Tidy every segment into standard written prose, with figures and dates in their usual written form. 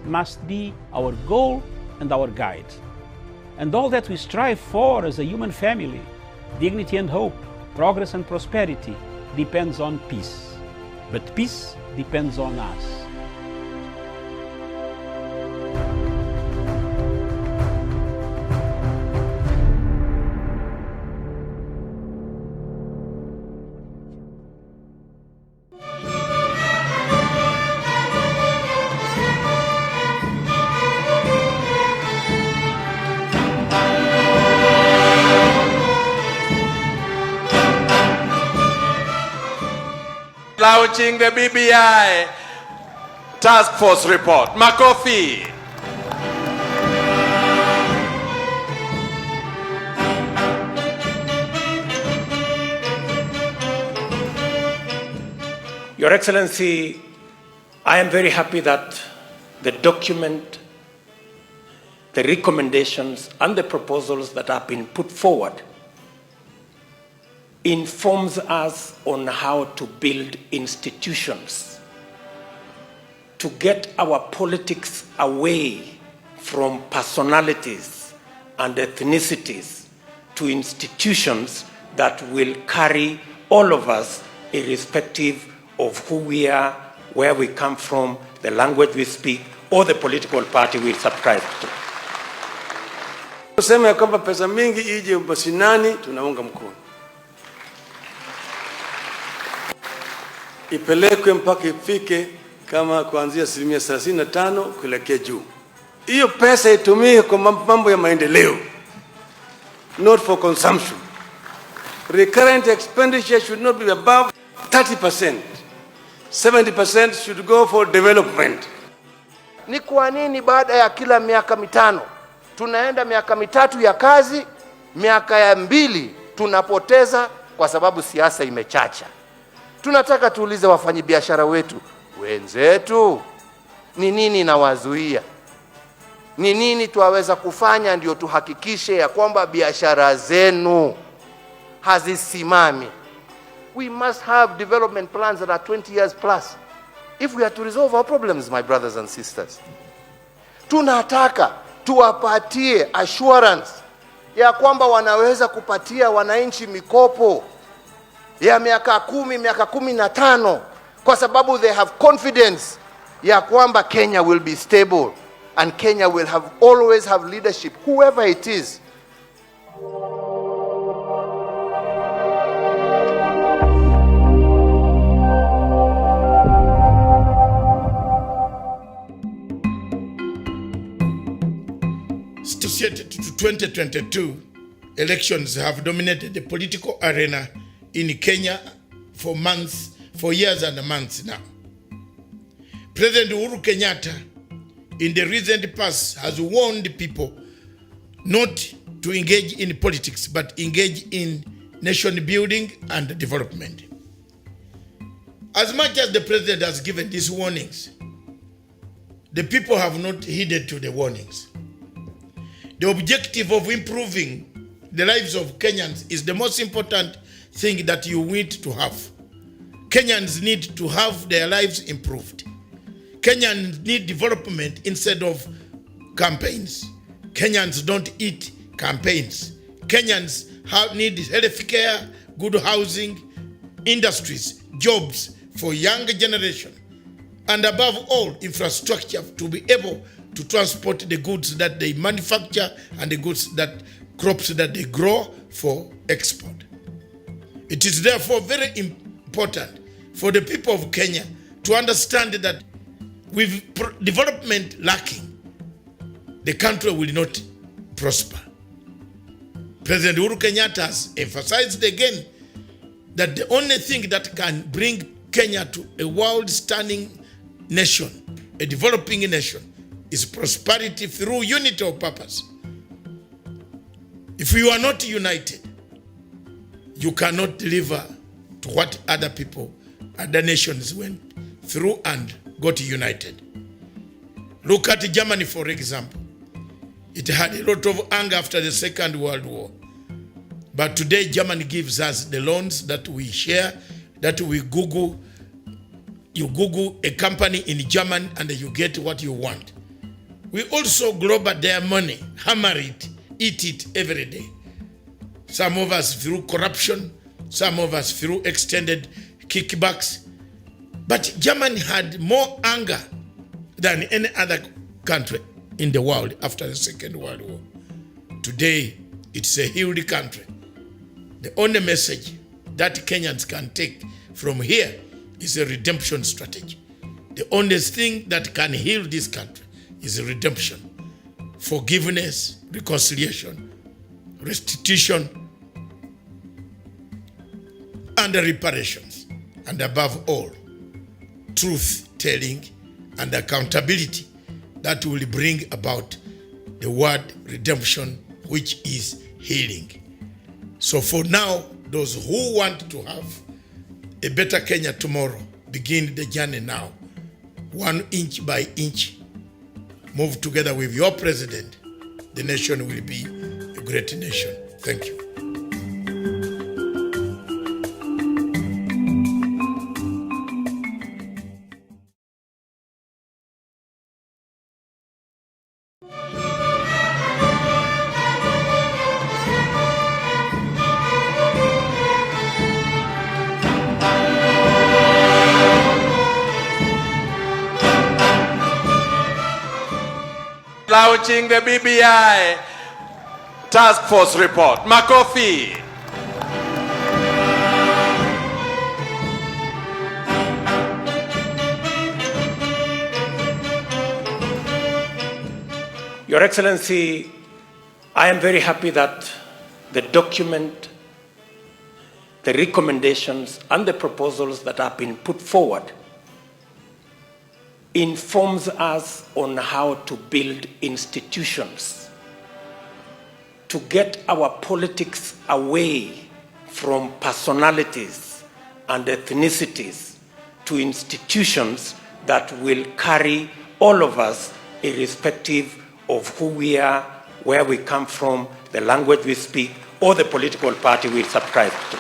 must be our goal and our guide. And all that we strive for as a human family, dignity and hope, progress and prosperity, depends on peace. But peace depends on us. Launching the BBI Task Force report. Makofi. Your Excellency, I am very happy that the document, the recommendations and the proposals that have been put forward informs us on how to build institutions to get our politics away from personalities and ethnicities to institutions that will carry all of us irrespective of who we are, where we come from, the language we speak, or the political party we subscribe to. Kusema ya kwamba pesa mingi ije mashinani, tunaunga mkono. Ipelekwe mpaka ifike kama kuanzia 35% kuelekea juu. Hiyo pesa itumike kwa mambo ya maendeleo, not for consumption. Recurrent expenditure should not be above 30%. 70% should go for development. Ni kwa nini baada ya kila miaka mitano tunaenda miaka mitatu ya kazi, miaka ya 2 tunapoteza kwa sababu siasa imechacha? Tunataka tuulize wafanyabiashara wetu wenzetu, ni nini inawazuia? Ni nini tuwaweza kufanya ndio tuhakikishe ya kwamba biashara zenu hazisimami? We must have development plans that are 20 years plus if we are to resolve our problems, my brothers and sisters. Tunataka tuwapatie assurance ya kwamba wanaweza kupatia wananchi mikopo ya miaka 10, miaka 15, kwa sababu they have confidence ya kwamba Kenya will be stable and Kenya will always have leadership, whoever it is. Associated to 2022 elections have dominated the political arena in Kenya for years and months now. President Uhuru Kenyatta in the recent past has warned people not to engage in politics but engage in nation building and development. As much as the president has given these warnings, the people have not heeded to the warnings. The objective of improving the lives of Kenyans is the most important thing that you need to have. Kenyans need to have their lives improved. Kenyans need development instead of campaigns. Kenyans don't eat campaigns. Kenyans need health care, good housing, industries, jobs for younger generation, and above all, infrastructure to be able to transport the goods that they manufacture and the crops that they grow for export. It is therefore very important for the people of Kenya to understand that with development lacking, the country will not prosper. President Uhuru Kenyatta has emphasized again that the only thing that can bring Kenya to a world-standing nation, a developing nation, is prosperity through unity of purpose. If you are not united, you cannot deliver to what other people, other nations went through and got united. Look at Germany, for example. It had a lot of anger after the Second World War. But today, Germany gives us the loans that we share, that we Google. You Google a company in German and you get what you want. We also global their money, hammer it, eat it every day. Some of us through corruption, some of us through extended kickbacks. But Germany had more anger than any other country in the world after the Second World War. Today, it's a healed country. The only message that Kenyans can take from here is a redemption strategy. The only thing that can heal this country is redemption, forgiveness, reconciliation, restitution, and reparations. And above all, truth-telling and accountability that will bring about the word redemption, which is healing. So for now, those who want to have a better Kenya tomorrow, begin the journey now. 1 inch by inch, move together with your president. The nation will be a great nation. Thank you. Launching the BBI task force report. Makofi. Your Excellency, I am very happy that the document, the recommendations, and the proposals that have been put forward informs us on how to build institutions to get our politics away from personalities and ethnicities to institutions that will carry all of us irrespective of who we are, where we come from, the language we speak, or the political party we subscribe to.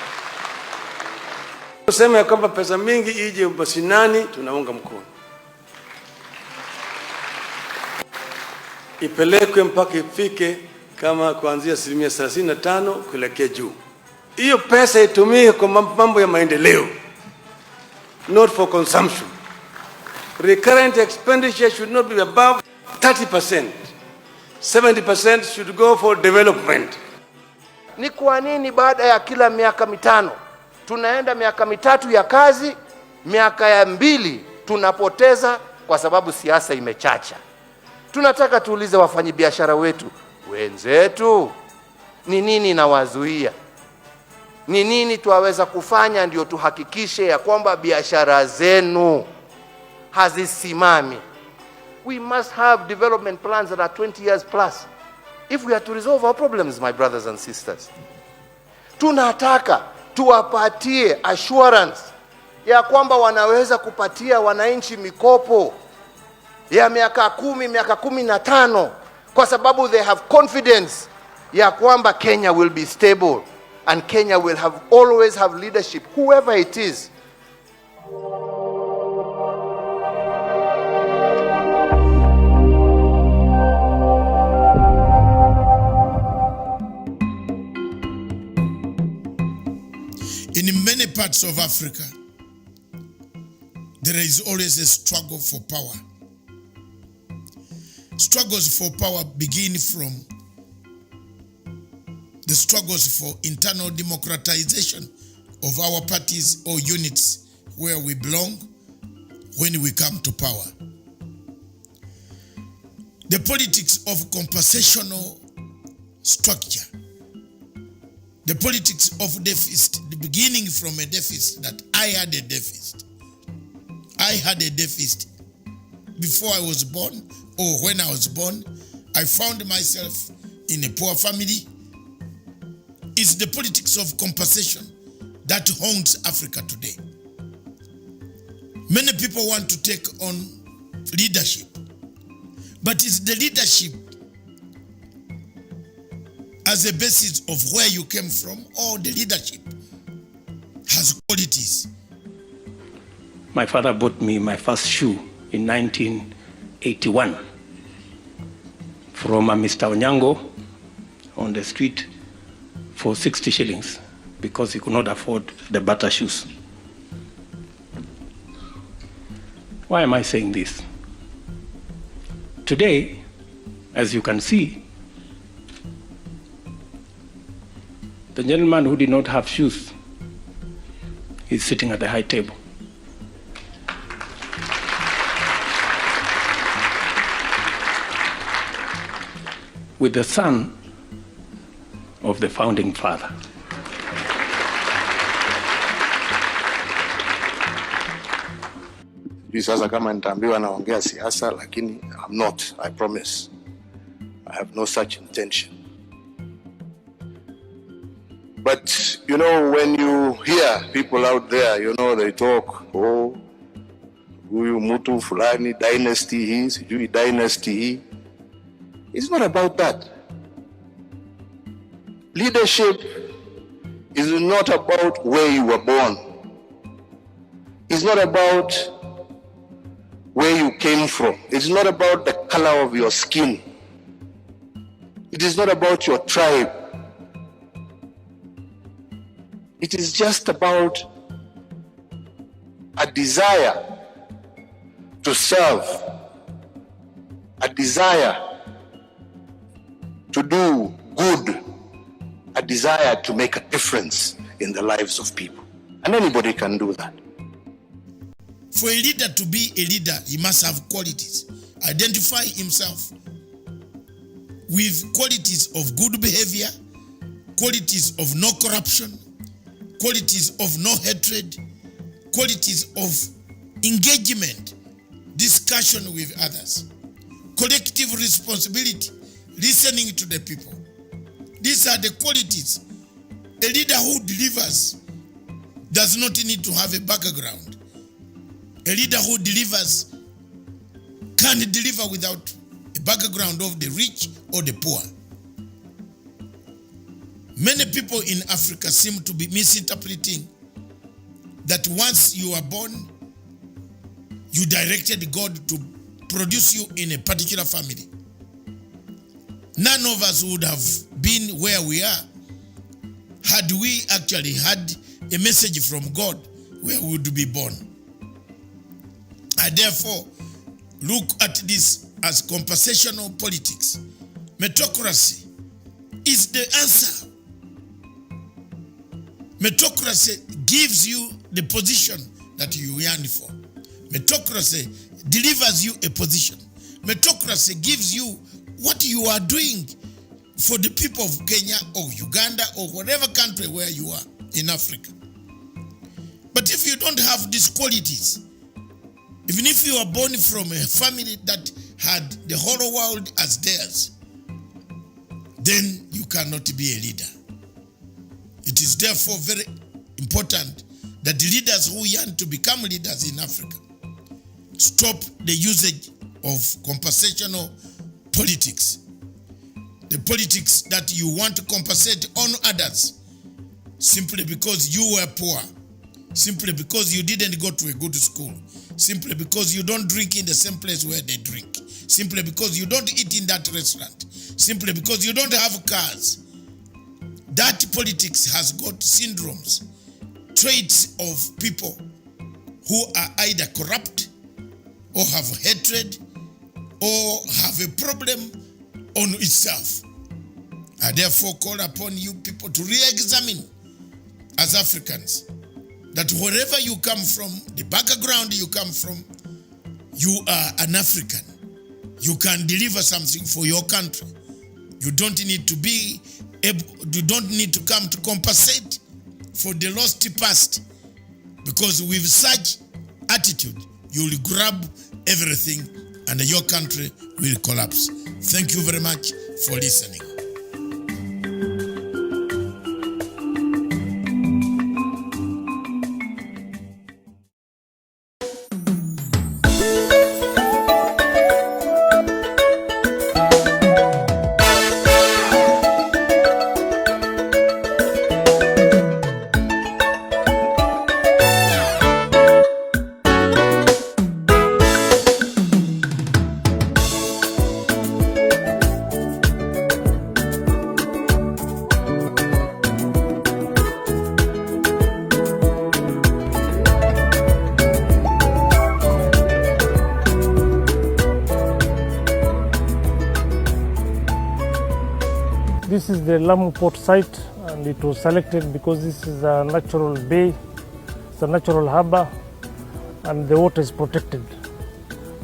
Kusema ya kwamba pesa mingi ije mashinani, tunaunga mkono. Ipelekwe mpaka ifike kama kuanzia 35% kuelekea juu. Hiyo pesa itumike kwa mambo ya maendeleo, not for consumption. Recurrent expenditure should not be above 30%. 70% should go for development. Ni kwa nini baada ya kila miaka mitano tunaenda miaka mitatu ya kazi, miaka ya 2 tunapoteza kwa sababu siasa imechacha? Tunataka tuulize wafanyabiashara wetu wenzetu, ni nini inawazuia? Ni nini tuwaweza kufanya ndio tuhakikishe ya kwamba biashara zenu hazisimami? We must have development plans that are 20 years plus if we are to resolve our problems, my brothers and sisters. Tunataka tuwapatie assurance ya kwamba wanaweza kupatia wananchi mikopo ya miaka 10, miaka 15, kwa sababu they have confidence ya kwamba Kenya will be stable and Kenya will always have leadership, whoever it is. In many parts of Africa, there is always a struggle for power. Struggles for power begin from the struggles for internal democratization of our parties or units where we belong when we come to power. The politics of compensational structure. The politics of deficit, the beginning from a deficit that I had a deficit. I had a deficit before I was born, or when I was born. I found myself in a poor family. It's the politics of compensation that haunts Africa today. Many people want to take on leadership, but it's the leadership as a basis of where you came from, or the leadership has qualities. My father bought me my first shoe in 1981. from a Mr. Onyango on the street for 60 shillings because he could not afford the butter shoes. Why am I saying this? Today, as you can see, the gentleman who did not have shoes is sitting at the high table. With the son of the founding father. Sasa kama nitaambiwa naongea siasa, lakini I'm not, I promise. I have no such intention. But you know, when you hear people out there, you know, they talk, oh, huyu mtu fulani dynasty hii, sijui dynasty hii. It's not about that. Leadership is not about where you were born. It's not about where you came from. It's not about the color of your skin. It is not about your tribe. It is just about a desire to serve, a desire to do good, a desire to make a difference in the lives of people. And anybody can do that. For a leader to be a leader, he must have qualities. Identify himself with qualities of good behavior, qualities of no corruption, qualities of no hatred, qualities of engagement, discussion with others, collective responsibility, listening to the people. These are the qualities. A leader who delivers does not need to have a background. A leader who delivers can deliver without a background of the rich or the poor. Many people in Africa seem to be misinterpreting that once you are born, you directed God to produce you in a particular family. None of us would have been where we are had we actually had a message from God where we would be born. I therefore look at this as compensational politics. Meritocracy is the answer. Meritocracy gives you the position that you yearn for. Meritocracy delivers you a position. Meritocracy gives you what you are doing for the people of Kenya or Uganda or whatever country where you are in Africa. But if you don't have these qualities, even if you are born from a family that had the whole world as theirs, then you cannot be a leader. It is therefore very important that the leaders who yearn to become leaders in Africa stop the usage of compensational politics. The politics that you want to compensate on others simply because you were poor, simply because you didn't go to a good school, simply because you don't drink in the same place where they drink, simply because you don't eat in that restaurant, simply because you don't have cars. That politics has got syndromes, traits of people who are either corrupt or have hatred or have a problem on itself. I therefore call upon you people to re-examine as Africans that wherever you come from, the background you come from, you are an African. You can deliver something for your country. You don't need to be able, you don't need to come to compensate for the lost past, because with such attitude, you will grab everything and your country will collapse. Thank you very much for listening. This is the Lamu Port site, and it was selected because this is a natural bay, it's a natural harbour, and the water is protected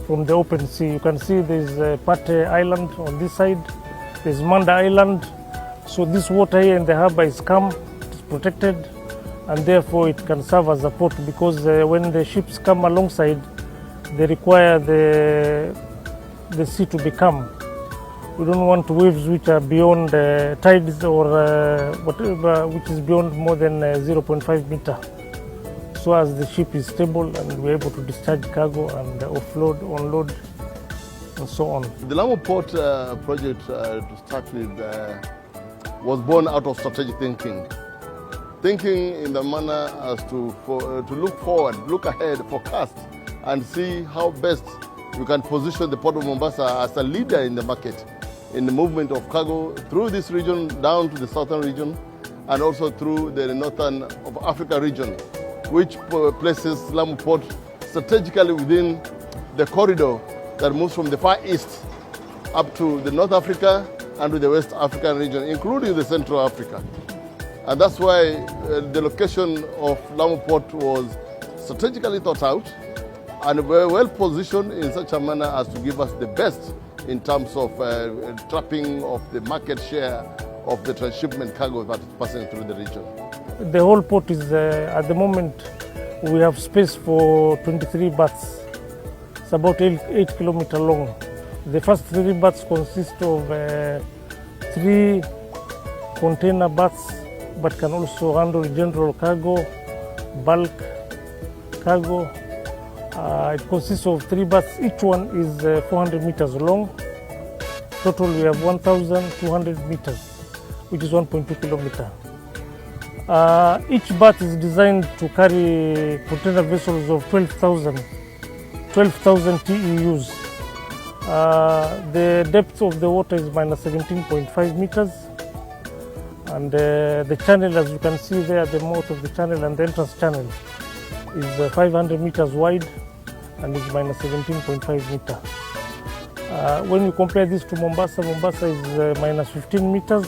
from the open sea. You can see there's Pate Island on this side, there's Manda Island. So this water here in the harbour is calm, it's protected, and therefore it can serve as a port, because when the ships come alongside, they require the sea to be calm. We don't want waves which are beyond tides or whatever, which is beyond more than 0.5 meter. So as the ship is stable and we're able to discharge cargo and offload, unload, and so on. The Lamu Port project, to start with, was born out of strategic thinking. Thinking in the manner as to look forward, look ahead, forecast, and see how best we can position the Port of Mombasa as a leader in the market, in the movement of cargo through this region down to the southern region, and also through the northern of Africa region, which places Lamu Port strategically within the corridor that moves from the Far East up to the North Africa and to the West African region, including the Central Africa. And that's why the location of Lamu Port was strategically thought out and very well positioned in such a manner as to give us the best in terms of trapping of the market share of the transshipment cargo that is passing through the region. The whole port is, at the moment, we have space for 23 berths. It's about 8 kilometers long. The first 3 berths consist of 3 container berths, but can also handle general cargo, bulk cargo. It consists of 3 berths. Each one is 400 meters long. Total, we have 1,200 meters, which is 1.2 kilometers. Each berth is designed to carry container vessels of 12,000 TEUs. The depth of the water is minus 17.5 meters. And the channel, as you can see there, the mouth of the channel and the entrance channel is 500 meters wide and is minus 17.5 meters. When we compare this to Mombasa, Mombasa is minus 15 meters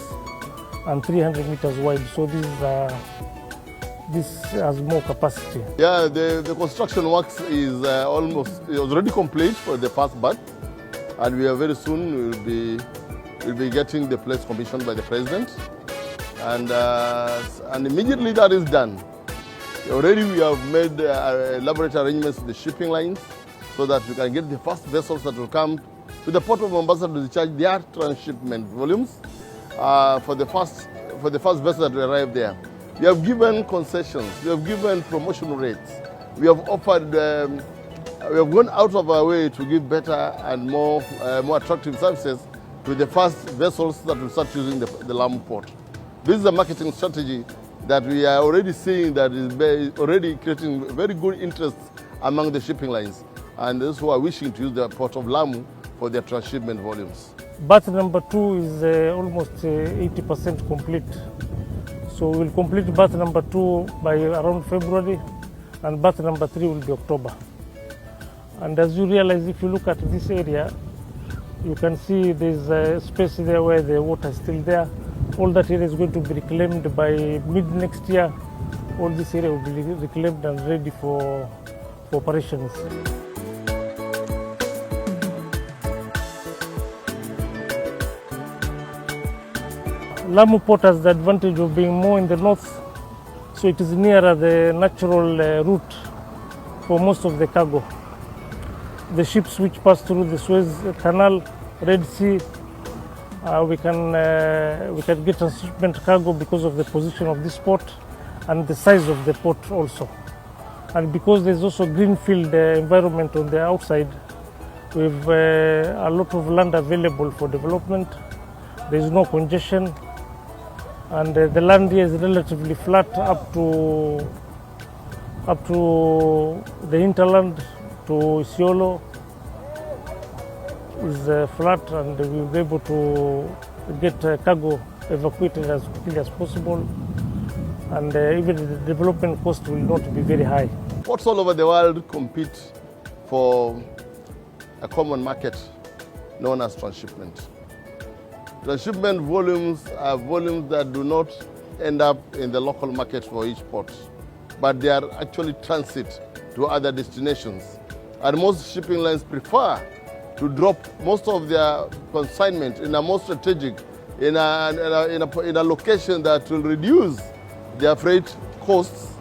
and 300 meters wide. So this has more capacity. Yeah, the construction works is already complete for the first berth, and we are very soon will be getting the place commissioned by the president, and immediately that is done. Already we have made elaborate arrangements with the shipping lines so that we can get the first vessels that will come to the Port of Mombasa to discharge their transshipment volumes for the first vessel that will arrive there. We have given concessions, we have given promotional rates, we have offered, we have gone out of our way to give better and more attractive services to the first vessels that will start using the Lamu Port. This is a marketing strategy that we are already seeing that is already creating very good interest among the shipping lines, and those who are wishing to use the Port of Lamu for their transshipment volumes. Berth number 2 is almost 80% complete. So we'll complete berth number 2 by around February, and berth number 3 will be October. And as you realize, if you look at this area, you can see there's a space there where the water is still there. All that area is going to be reclaimed by mid next year. All this area will be reclaimed and ready for operations. Lamu Port has the advantage of being more in the north, so it is nearer the natural route for most of the cargo. The ships which pass through the Suez Canal, Red Sea, we can get transshipment cargo because of the position of this port and the size of the port also. And because there's also greenfield environment on the outside, we have a lot of land available for development. There is no congestion, and the land here is relatively flat up to the hinterland to Isiolo is flat, and we will be able to get cargo evacuated as quickly as possible, and even the development cost will not be very high. Ports all over the world compete for a common market known as transshipment. Transshipment volumes are volumes that do not end up in the local market for each port, but they are actually transit to other destinations. And most shipping lines prefer to drop most of their consignment in a more strategic, in a location that will reduce their freight costs,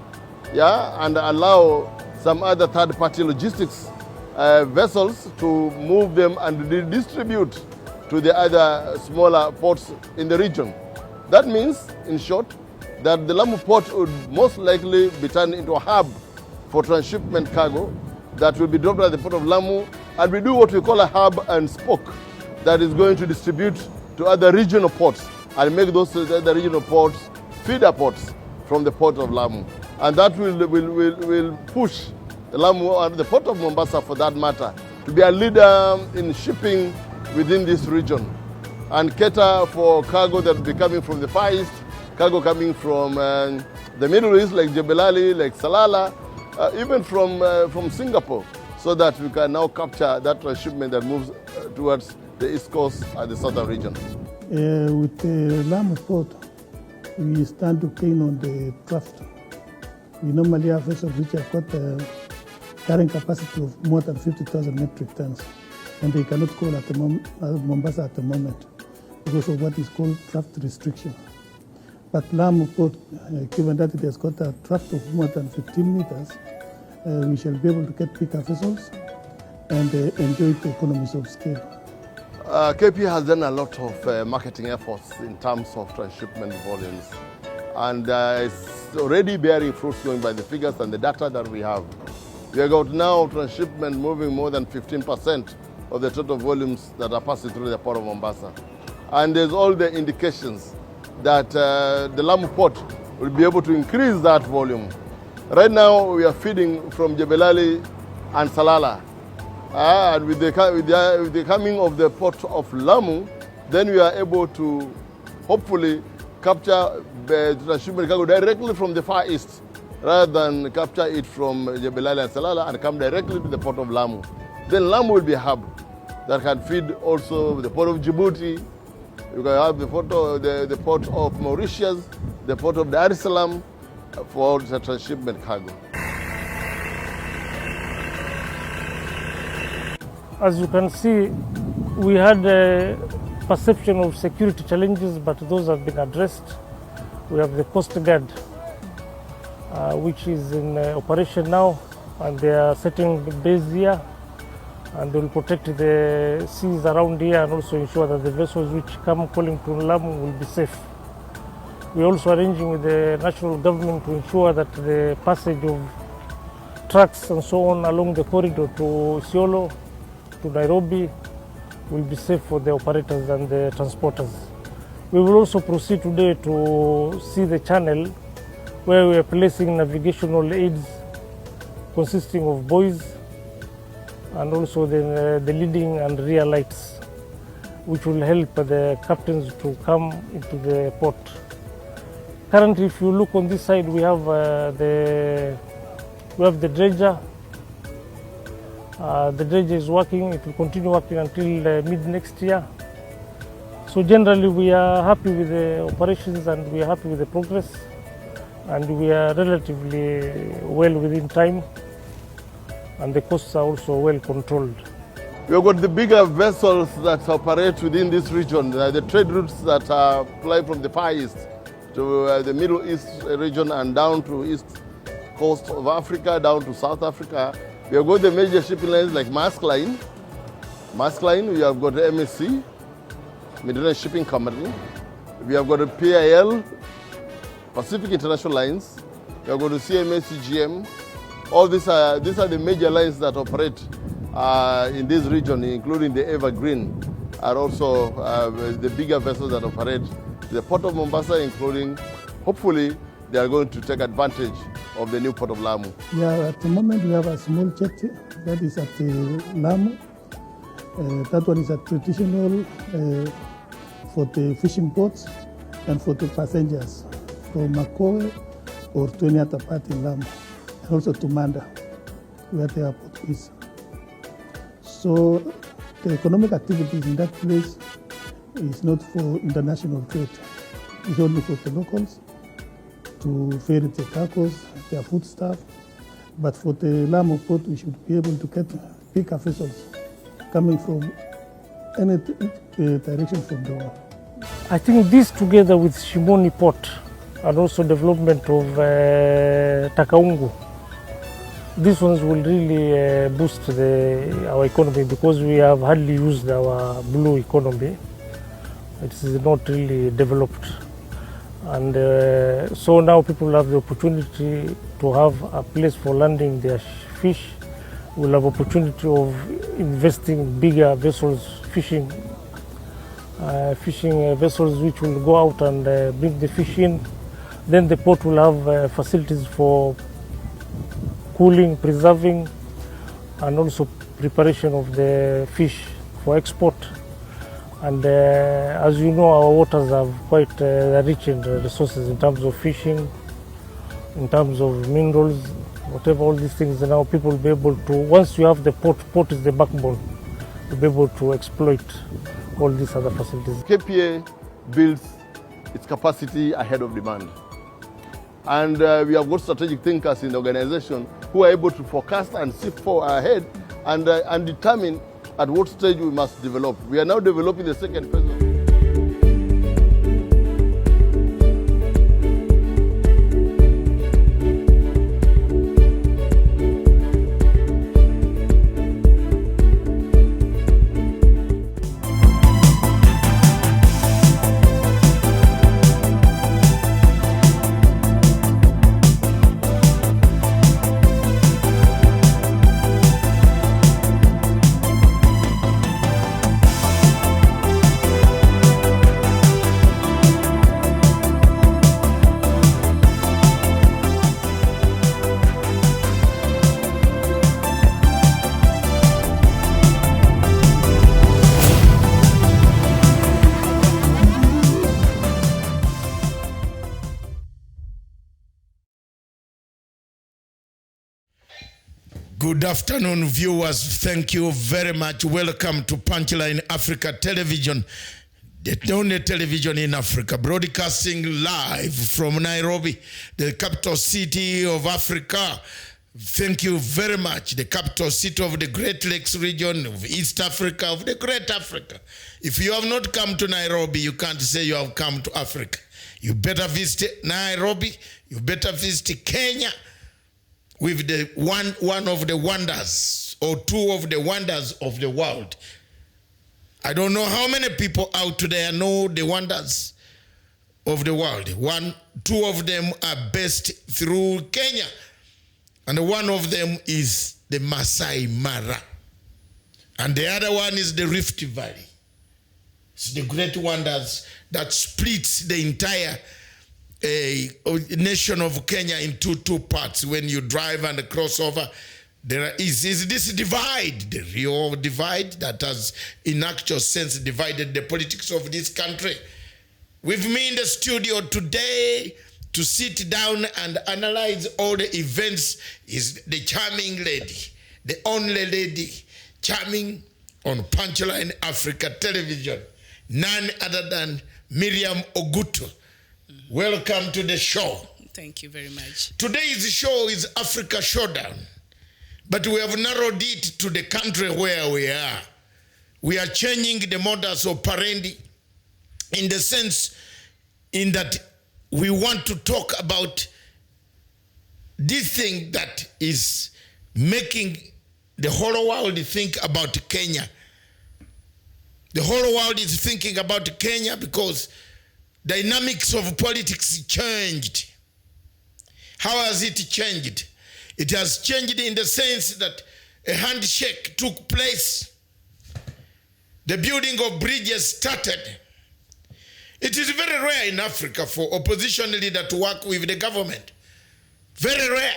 and allow some other third-party logistics vessels to move them and redistribute to the other smaller ports in the region. That means, in short, that the Lamu port would most likely be turned into a hub for transshipment cargo that will be dropped at the port of Lamu, and we do what we call a hub and spoke that is going to distribute to other regional ports and make those other regional ports feeder ports from the port of Lamu. And that will push Lamu and the port of Mombasa, for that matter, to be a leader in shipping within this region and cater for cargo that will be coming from the Far East, cargo coming from the Middle East, like Jebel Ali, like Salalah, even from Singapore, so that we can now capture that transshipment that moves towards the East Coast and the southern region. With the Lamu port, we stand to gain on the draft. We normally have vessels which have got a carrying capacity of more than 50,000 metric tons, and they cannot call at the Mombasa at the moment because of what is called draft restriction. But Lamu port, given that it has got a draft of more than 15 meters, we shall be able to get bigger vessels and enjoy the economies of scale. KP has done a lot of marketing efforts in terms of transshipment volumes, and it's already bearing fruits going by the figures and the data that we have. We have got now transshipment moving more than 15% of the total volumes that are passing through the port of Mombasa. And there's all the indications that the Lamu port will be able to increase that volume. Right now we are feeding from Jebel Ali and Salalah. And with the coming of the port of Lamu, then we are able to hopefully capture the transshipment cargo directly from the Far East, rather than capture it from Jebel Ali and Salalah and come directly to the port of Lamu. Then Lamu will be a hub that can feed also the port of Djibouti. You can have the port of Mauritius, the port of Dar es Salaam for the transshipment cargo. As you can see, we had a perception of security challenges, but those have been addressed. We have the Coast Guard, which is in operation now, and they are setting the base here, and they will protect the seas around here and also ensure that the vessels which come calling to Lamu will be safe. We are also arranging with the national government to ensure that the passage of trucks and so on along the corridor to Isiolo, to Nairobi, will be safe for the operators and the transporters. We will also proceed today to see the channel where we are placing navigational aids consisting of buoys and also the leading and rear lights, which will help the captains to come into the port. Currently, if you look on this side, we have the dredger. The dredger is working. It will continue working until mid next year. So generally, we are happy with the operations and we are happy with the progress, and we are relatively well within time, and the costs are also well controlled. We've got the bigger vessels that operate within this region, the trade routes that fly from the Far East to the Middle East region and down to East Coast of Africa, down to South Africa. We have got the major shipping lines like Maersk Line. We have got MSC, Mediterranean Shipping Company. We have got a PIL, Pacific International Lines. We have got the CMA CGM. All these are the major lines that operate in this region, including the Evergreen, are also the bigger vessels that operate the port of Mombasa, including, hopefully, they are going to take advantage of the new port of Lamu. Yeah, at the moment we have a small jetty that is at Lamu. That one is a traditional for the fishing boats and for the passengers from Makoe or to any other part in Lamu, and also to Manda, where the airport is. So the economic activities in that place is not for international trade. It's only for the locals to ferry the cargoes, their foodstuff. But for the Lamu port, we should be able to get bigger vessels coming from any direction from the world. I think this, together with Shimoni Port and also development of Takaungu, these ones will really boost our economy, because we have hardly used our blue economy. It is not really developed. And so now people have the opportunity to have a place for landing their fish. We'll have opportunity of investing in bigger vessels, fishing vessels which will go out and bring the fish in. Then the port will have facilities for cooling, preserving, and also preparation of the fish for export. And as you know, our waters are quite rich in resources in terms of fishing, in terms of minerals, whatever, all these things. Now people will be able to, once you have the port is the backbone, you'll be able to exploit all these other facilities. KPA builds its capacity ahead of demand. And we have got strategic thinkers in the organization who are able to forecast and see ahead and determine at what stage we must develop. We are now developing the second phase. Good afternoon, viewers. Thank you very much. Welcome to Punchline Africa Television, the only television in Africa, broadcasting live from Nairobi, the capital city of Africa. Thank you very much. The capital city of the Great Lakes region, of East Africa, of the Great Africa. If you have not come to Nairobi, you can't say you have come to Africa. You better visit Nairobi. You better visit Kenya, with the one of the wonders, or two of the wonders of the world. I don't know how many people out there know the wonders of the world. Two of them are based through Kenya, and one of them is the Masai Mara, and the other one is the Rift Valley. It's the great wonders that splits the entire nation of Kenya into two parts. When you drive and cross over, there is this divide, the real divide that has in actual sense divided the politics of this country. With me in the studio today to sit down and analyze all the events is the charming lady, the only lady charming on Punchline Africa Television, none other than Miriam Ogutu. Welcome to the show. Thank you very much. Today's show is Africa Showdown, but we have narrowed it to the country where we are. We are changing the modus operandi in the sense in that we want to talk about this thing that is making the whole world think about Kenya. The whole world is thinking about Kenya because dynamics of politics changed. How has it changed? It has changed in the sense that a handshake took place. The building of bridges started. It is very rare in Africa for opposition leader to work with the government. Very rare.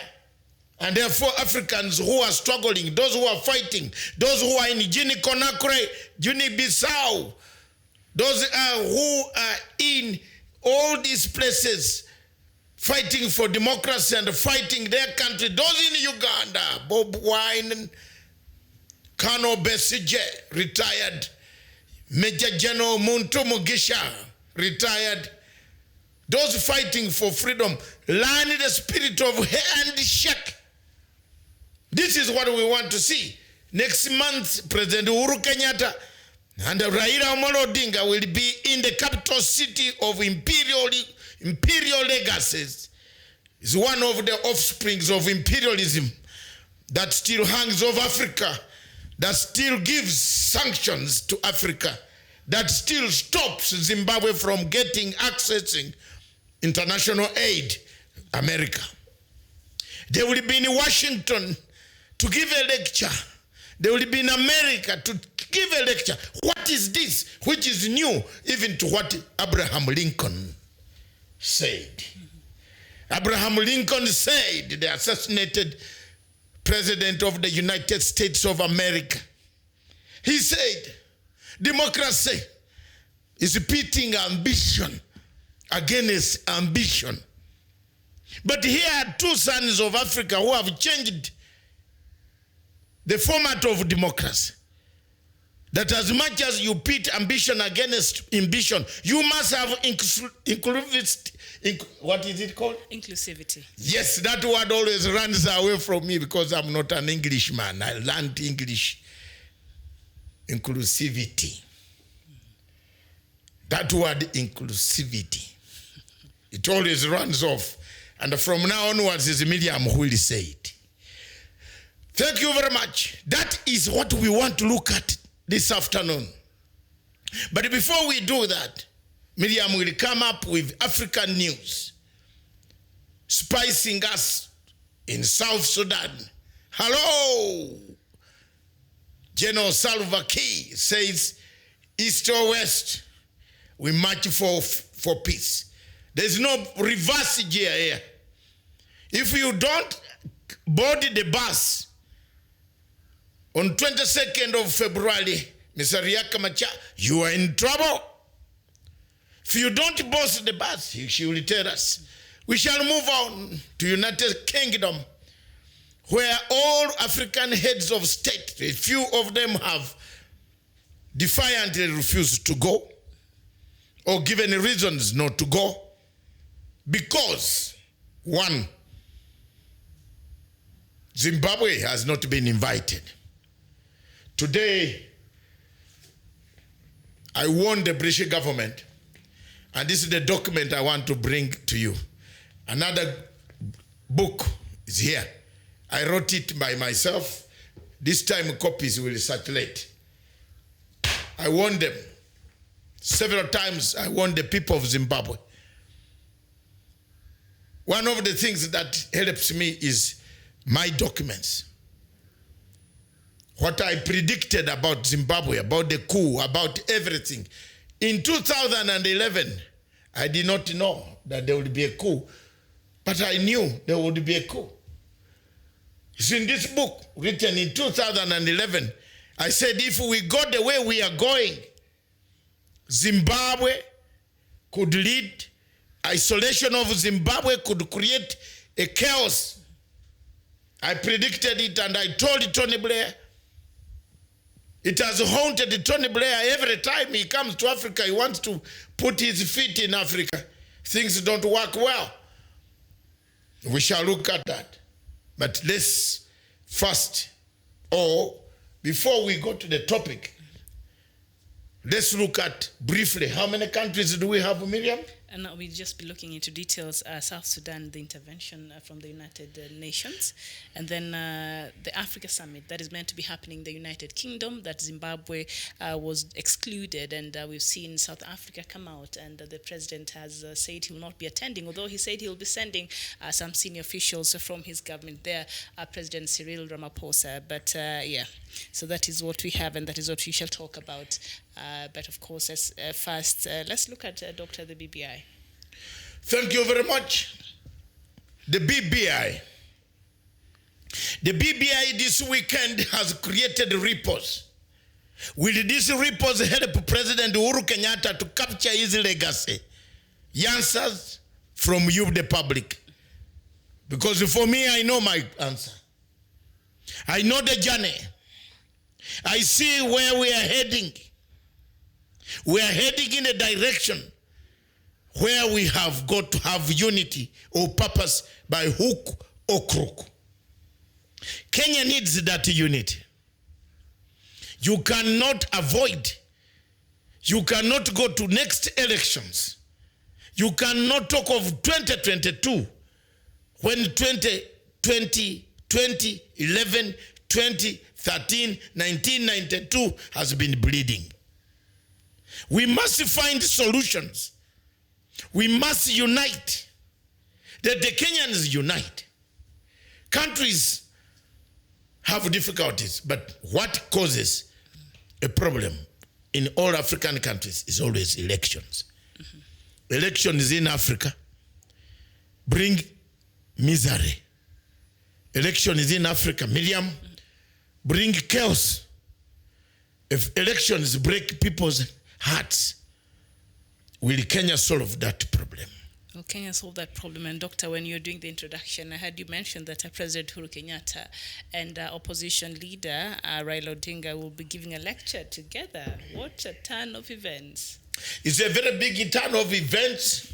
And therefore Africans who are struggling, those who are fighting, those who are in Guinea-Conakry, Guinea-Bissau, those who are in all these places fighting for democracy and fighting their country, those in Uganda, Bob Wine, Colonel Besigye, retired, Major General Muntu Mugisha, retired. Those fighting for freedom, learn the spirit of handshake. This is what we want to see. Next month, President Uhuru Kenyatta and Raila Amolo Odinga will be in the capital city of imperial legacies. It's one of the offsprings of imperialism that still hangs over Africa, that still gives sanctions to Africa, that still stops Zimbabwe from accessing international aid, America. They will be in Washington to give a lecture. They will be in America to give a lecture. What is this? Which is new even to what Abraham Lincoln said. Abraham Lincoln said, the assassinated president of the United States of America. He said, democracy is pitting ambition against ambition. But here are two sons of Africa who have changed the format of democracy. That as much as you pit ambition against ambition, you must have what is it called? Inclusivity. Yes, that word always runs away from me because I'm not an Englishman. I learned English. Inclusivity. That word inclusivity. It always runs off. And from now onwards is Miriam who will say it. Thank you very much. That is what we want to look at this afternoon. But before we do that, Miriam will come up with African news, spicing us in South Sudan. Hello! General Salva Kiir says, East or West, we march for peace. There's no reverse gear here. If you don't board the bus on 22nd of February, Mr. Riek Machar, you are in trouble. If you don't board the bus, she will tell us. We shall move on to United Kingdom, where all African heads of state, a few of them have defiantly refused to go or given reasons not to go because, one, Zimbabwe has not been invited. Today, I warned the British government, and this is the document I want to bring to you. Another book is here. I wrote it by myself. This time copies will circulate. I warned them. Several times I warned the people of Zimbabwe. One of the things that helps me is my documents. What I predicted about Zimbabwe, about the coup, about everything. In 2011, I did not know that there would be a coup, but I knew there would be a coup. It's in this book, written in 2011, I said if we go the way we are going, Zimbabwe could lead, isolation of Zimbabwe could create a chaos. I predicted it and I told Tony Blair. It has haunted Tony Blair every time he comes to Africa. He wants to put his feet in Africa. Things don't work well. We shall look at that. But let's first, or before we go to the topic, let's look at briefly how many countries do we have, Miriam? And now we'll just be looking into details. South Sudan, the intervention from the United Nations, and then the Africa Summit that is meant to be happening in the United Kingdom, that Zimbabwe was excluded, and we've seen South Africa come out, and the president has said he will not be attending, although he said he'll be sending some senior officials from his government there, President Cyril Ramaphosa. But yeah, so that is what we have, and that is what we shall talk about. But of course, first, let's look at Dr. the BBI. Thank you very much. The BBI. The BBI this weekend has created ripples. Will these ripples help President Uhuru Kenyatta to capture his legacy? Answers from you, the public. Because for me, I know my answer. I know the journey. I see where we are heading. We are heading in a direction where we have got to have unity or purpose by hook or crook. Kenya needs that unity. You cannot avoid. You cannot go to next elections. You cannot talk of 2022 when 2020, 2011, 2013, 1992 has been bleeding. We must find solutions. We must unite. That the Kenyans unite. Countries have difficulties, but what causes a problem in all African countries is always elections. Elections in Africa bring misery. Elections in Africa, Miriam, bring chaos. If elections break people's hearts, will Kenya solve that problem? Well, Kenya solve that problem. And Doctor, when you're doing the introduction, I heard you mention that President Uhuru Kenyatta and opposition leader Raila Odinga will be giving a lecture together. What a turn of events. It's a very big turn of events.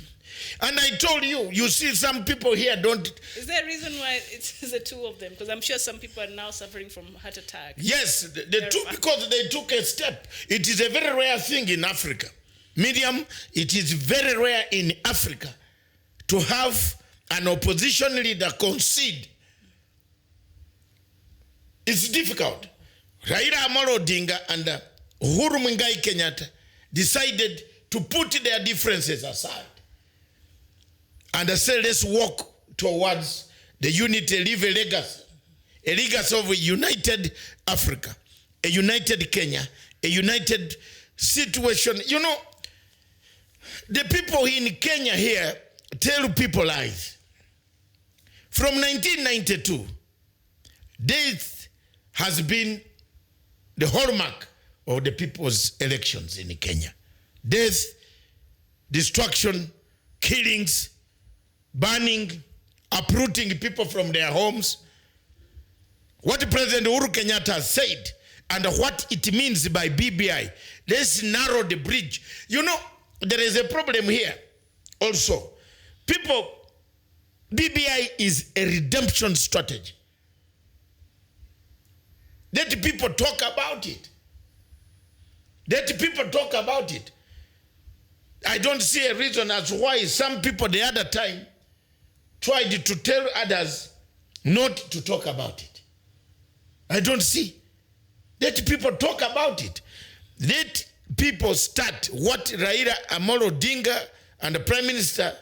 And I told you, you see some people here don't... Is there a reason why it's the two of them? Because I'm sure some people are now suffering from heart attack. Yes, the two, because they took a step. It is a very rare thing in Africa. Medium, it is very rare in Africa to have an opposition leader concede. It's difficult. Raila Amolo Odinga and Uhuru Muigai Kenyatta decided to put their differences aside and say, let's walk towards the unity, leave a legacy of a united Africa, a united Kenya, a united situation. You know, the people in Kenya here tell people lies. From 1992, death has been the hallmark of the people's elections in Kenya. Death, destruction, killings, burning, uprooting people from their homes. What President Uhuru Kenyatta has said and what it means by BBI, let's narrow the bridge. You know, there is a problem here also. People, BBI is a redemption strategy. Let people talk about it. Let people talk about it. I don't see a reason as why some people the other time tried to tell others not to talk about it. I don't see. Let people talk about it. Let people start what Raila Amolo Odinga and the Prime Minister,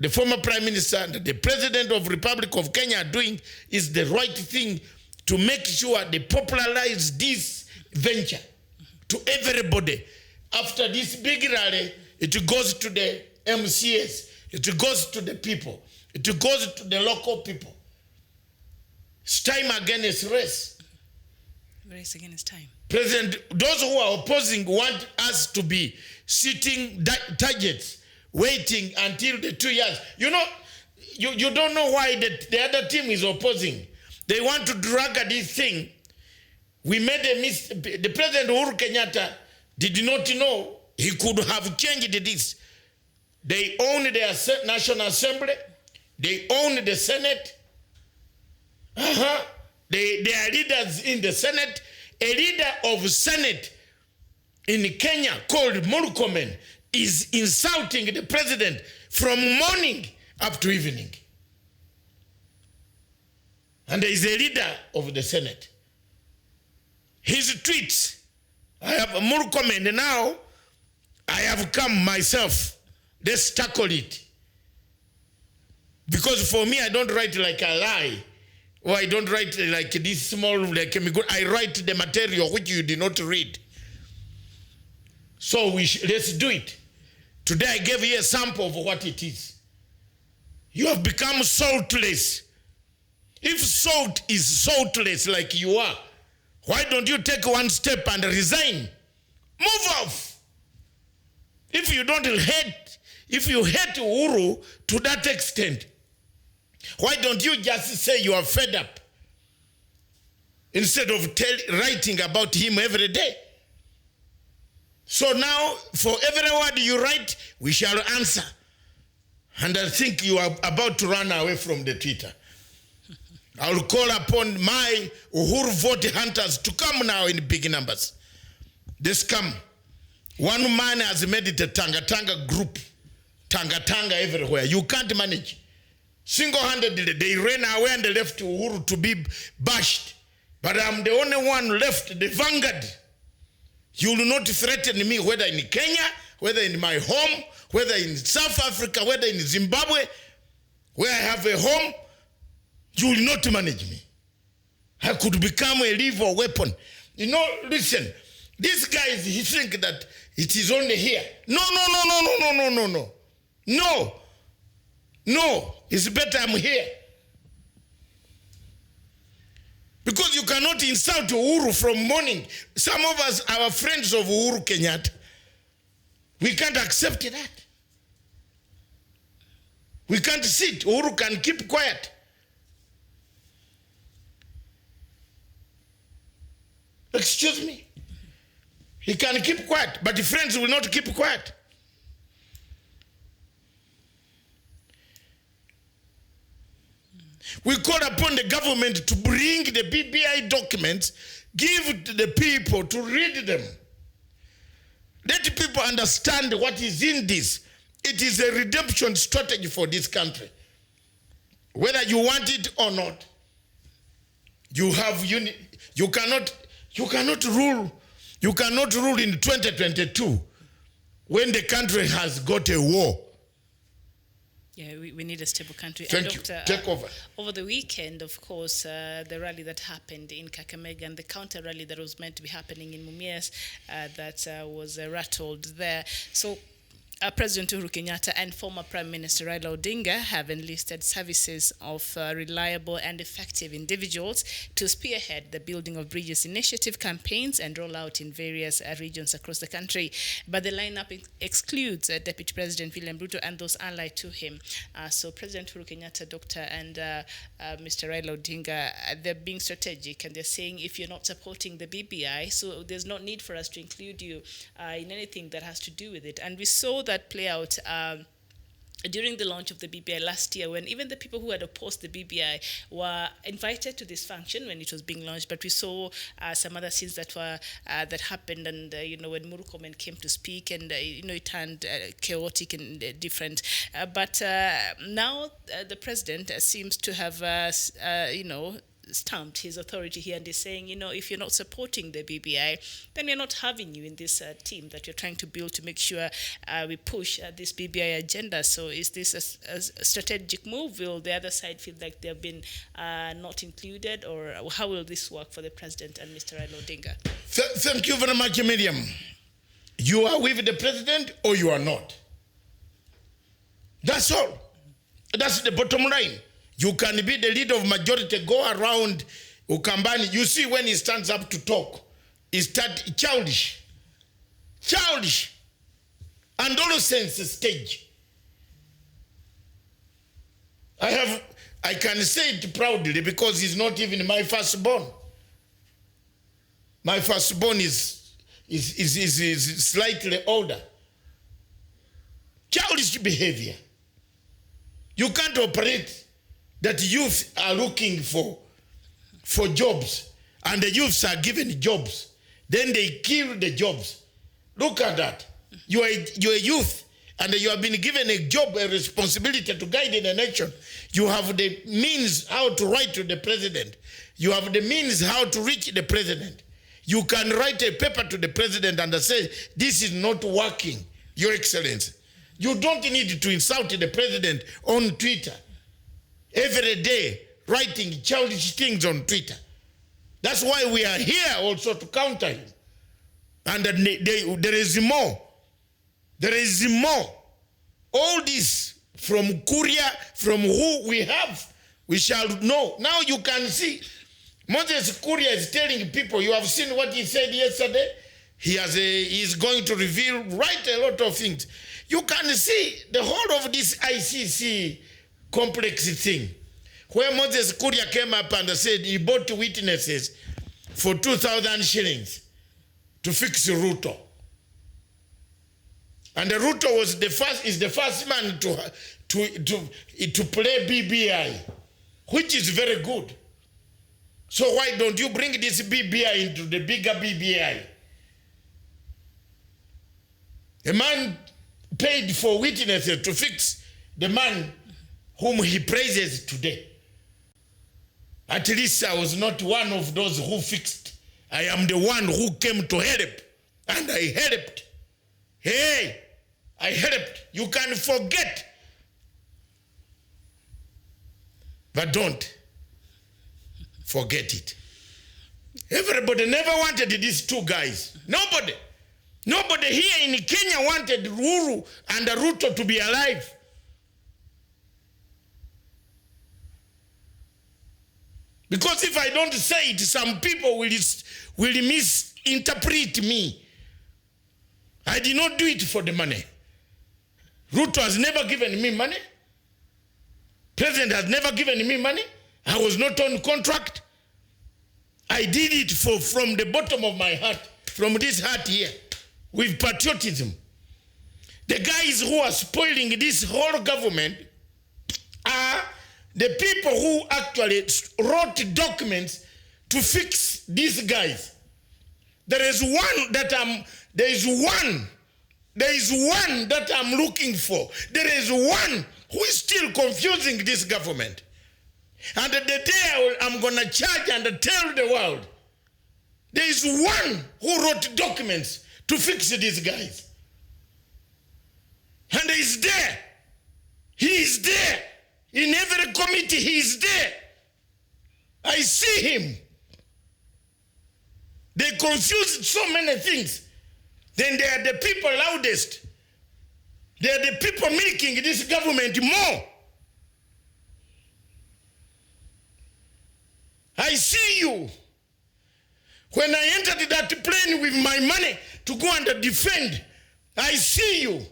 the former Prime Minister and the President of the Republic of Kenya are doing is the right thing to make sure they popularize this venture to everybody. After this big rally, it goes to the MCAs, it goes to the people, it goes to the local people. It's time against race. Race against time. President, those who are opposing want us to be sitting targets, waiting until the 2 years. You know, you don't know why the other team is opposing. They want to drag this thing. We made a mistake. The President Uhuru Kenyatta did not know he could have changed this. They own their National Assembly. They own the Senate. They are leaders in the Senate. A leader of Senate in Kenya called Murkomen is insulting the president from morning up to evening. And there is a leader of the Senate. His tweets, I have Murkomen now, I have come myself. Let's tackle it. Because for me, I don't write like a lie. Or I don't write like this small, like I write the material which you did not read. So let's do it. Today I gave you a sample of what it is. You have become saltless. If salt is saltless like you are, why don't you take one step and resign? Move off. If you hate Uhuru to that extent, why don't you just say you are fed up instead of writing about him every day? So now, for every word you write, we shall answer. And I think you are about to run away from the Twitter. I will call upon my Uhuru vote hunters to come now in big numbers. This come. One man has made it a Tanga group. Tanga everywhere. You can't manage. Single-handedly, they ran away and they left Uhuru to be bashed. But I'm the only one left, the vanguard. You will not threaten me, whether in Kenya, whether in my home, whether in South Africa, whether in Zimbabwe, where I have a home. You will not manage me. I could become a lethal weapon. You know, listen, these guys, he think that it is only here. No. No, it's better I'm here. Because you cannot insult Uhuru from morning. Some of us are friends of Uhuru Kenyatta. We can't accept that. We can't sit. Uhuru can keep quiet. Excuse me. He can keep quiet, but the friends will not keep quiet. We call upon the government to bring the BBI documents, give it to the people to read them. Let people understand what is in this. It is a redemption strategy for this country. Whether you want it or not, you have you cannot rule. You cannot rule in 2022 when the country has got a war. Yeah, we need a stable country. Thank you. Take over. Over the weekend, of course, the rally that happened in Kakamega and the counter rally that was meant to be happening in Mumias that was rattled there. So President Uhuru Kenyatta and former Prime Minister Raila Odinga have enlisted services of reliable and effective individuals to spearhead the Building of Bridges initiative campaigns and roll out in various regions across the country. But the lineup excludes Deputy President William Ruto and those allied to him. So President Uhuru Kenyatta, Dr. and Mr. Raila Odinga, they're being strategic and they're saying if you're not supporting the BBI, so there's no need for us to include you in anything that has to do with it. And we saw that play out during the launch of the BBI last year, when even the people who had opposed the BBI were invited to this function when it was being launched. But we saw some other scenes that were that happened, and when Murkomen came to speak, and it turned chaotic and different. But now the president seems to have stamped his authority here and is saying, if you're not supporting the BBI, then we're not having you in this team that you're trying to build to make sure we push this BBI agenda. So is this a strategic move? Will the other side feel like they've been not included, or how will this work for the president and Mr. Raila Odinga? Thank you very much, Miriam. You are with the president or you are not. That's all. That's the bottom line. You can be the leader of majority, go around Ukambani. You see when he stands up to talk, he starts childish. And nonsense stage. I can say it proudly because he's not even my firstborn. My firstborn is slightly older. Childish behavior. You can't operate that youth are looking for jobs, and the youths are given jobs. Then they kill the jobs. Look at that. You're a youth, and you have been given a job, a responsibility to guide the nation. You have the means how to write to the president. You have the means how to reach the president. You can write a paper to the president and say, this is not working, Your Excellency. You don't need to insult the president on Twitter. Every day, writing childish things on Twitter. That's why we are here also to counter him. And there is more. There is more. All this from Korea, from who we have, we shall know. Now you can see, Moses Kuria is telling people, you have seen what he said yesterday? He is going to reveal, write a lot of things. You can see the whole of this ICC complex thing, where Moses Kuria came up and said he bought witnesses for 2,000 shillings to fix Ruto. And Ruto was is the first man to play BBI, which is very good. So why don't you bring this BBI into the bigger BBI? A man paid for witnesses to fix the man whom he praises today. At least I was not one of those who fixed. I am the one who came to help. And I helped. Hey, I helped. You can forget. But don't forget it. Everybody never wanted these two guys. Nobody. Nobody here in Kenya wanted Uhuru and Ruto to be alive. Because if I don't say it, some people will misinterpret me. I did not do it for the money. Ruto has never given me money. President has never given me money. I was not on contract. I did it from the bottom of my heart, from this heart here, with patriotism. The guys who are spoiling this whole government are the people who actually wrote documents to fix these guys. There is one that I'm looking for. There is one who is still confusing this government. And the day I'm going to charge and tell the world, there is one who wrote documents to fix these guys. And he is there. He is there. In every committee, he is there. I see him. They confuse so many things. Then they are the people loudest. They are the people making this government more. I see you. When I entered that plane with my money to go and defend, I see you.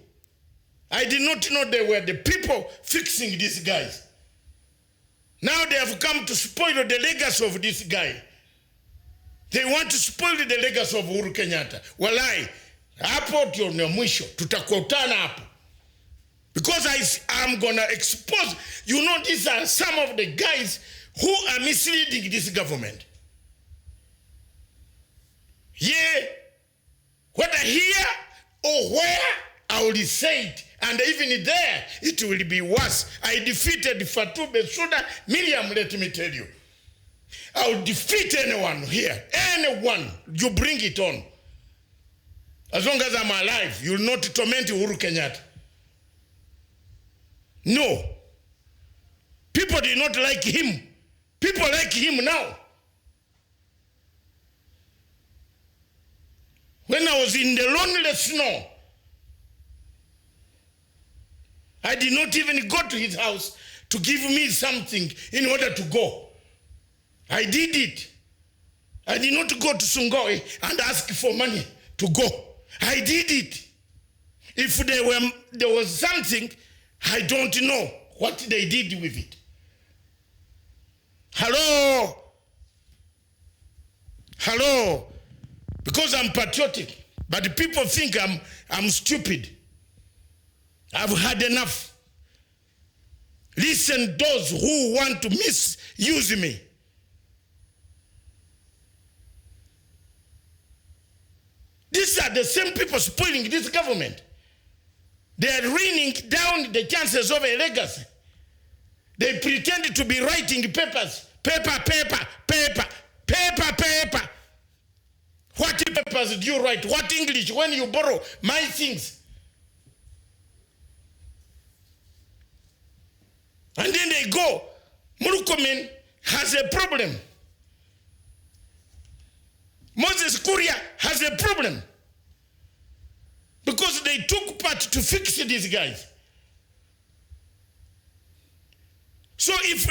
I did not know they were the people fixing these guys. Now they have come to spoil the legacy of this guy. They want to spoil the legacy of Uhuru Kenyatta. Walai, hapo ndio ni mwisho. Tutakutana hapo. Because I'm going to expose, you know, these are some of the guys who are misleading this government. Yeah, whether here or where, I will say it. And even there, it will be worse. I defeated Fatou Bensouda. Miriam, let me tell you. I will defeat anyone here. Anyone. You bring it on. As long as I'm alive, you will not torment Uhuru Kenyatta. No. People did not like him. People like him now. When I was in the lonely snow, I did not even go to his house to give me something in order to go. I did it. I did not go to Sungoi and ask for money to go. I did it. If there was something, I don't know what they did with it. Hello? Hello? Because I'm patriotic, but people think I'm stupid. I've had enough. Listen, those who want to misuse me. These are the same people spoiling this government. They are raining down the chances of a legacy. They pretend to be writing papers. Paper. What papers do you write? What English when you borrow my things? And then they go. Murkomen has a problem. Moses Kuria has a problem. Because they took part to fix these guys. So if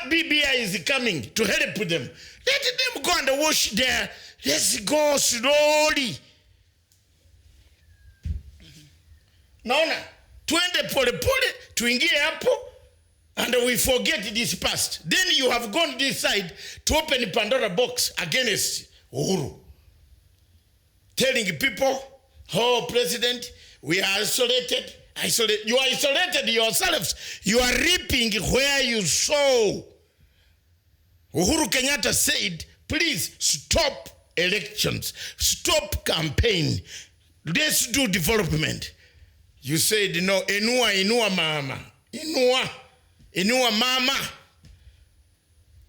BBI is coming to help them, let them go and wash there. Let's go slowly. Naona tuende pole tuingie hapo and we forget this past. Then you have gone this side to open Pandora box against Uhuru. Telling people, oh, President, We are isolated. You are isolated yourselves. You are reaping where you sow. Uhuru Kenyatta said, please stop elections. Stop campaign. Let's do development. You said, no, inua mama. Inua mama.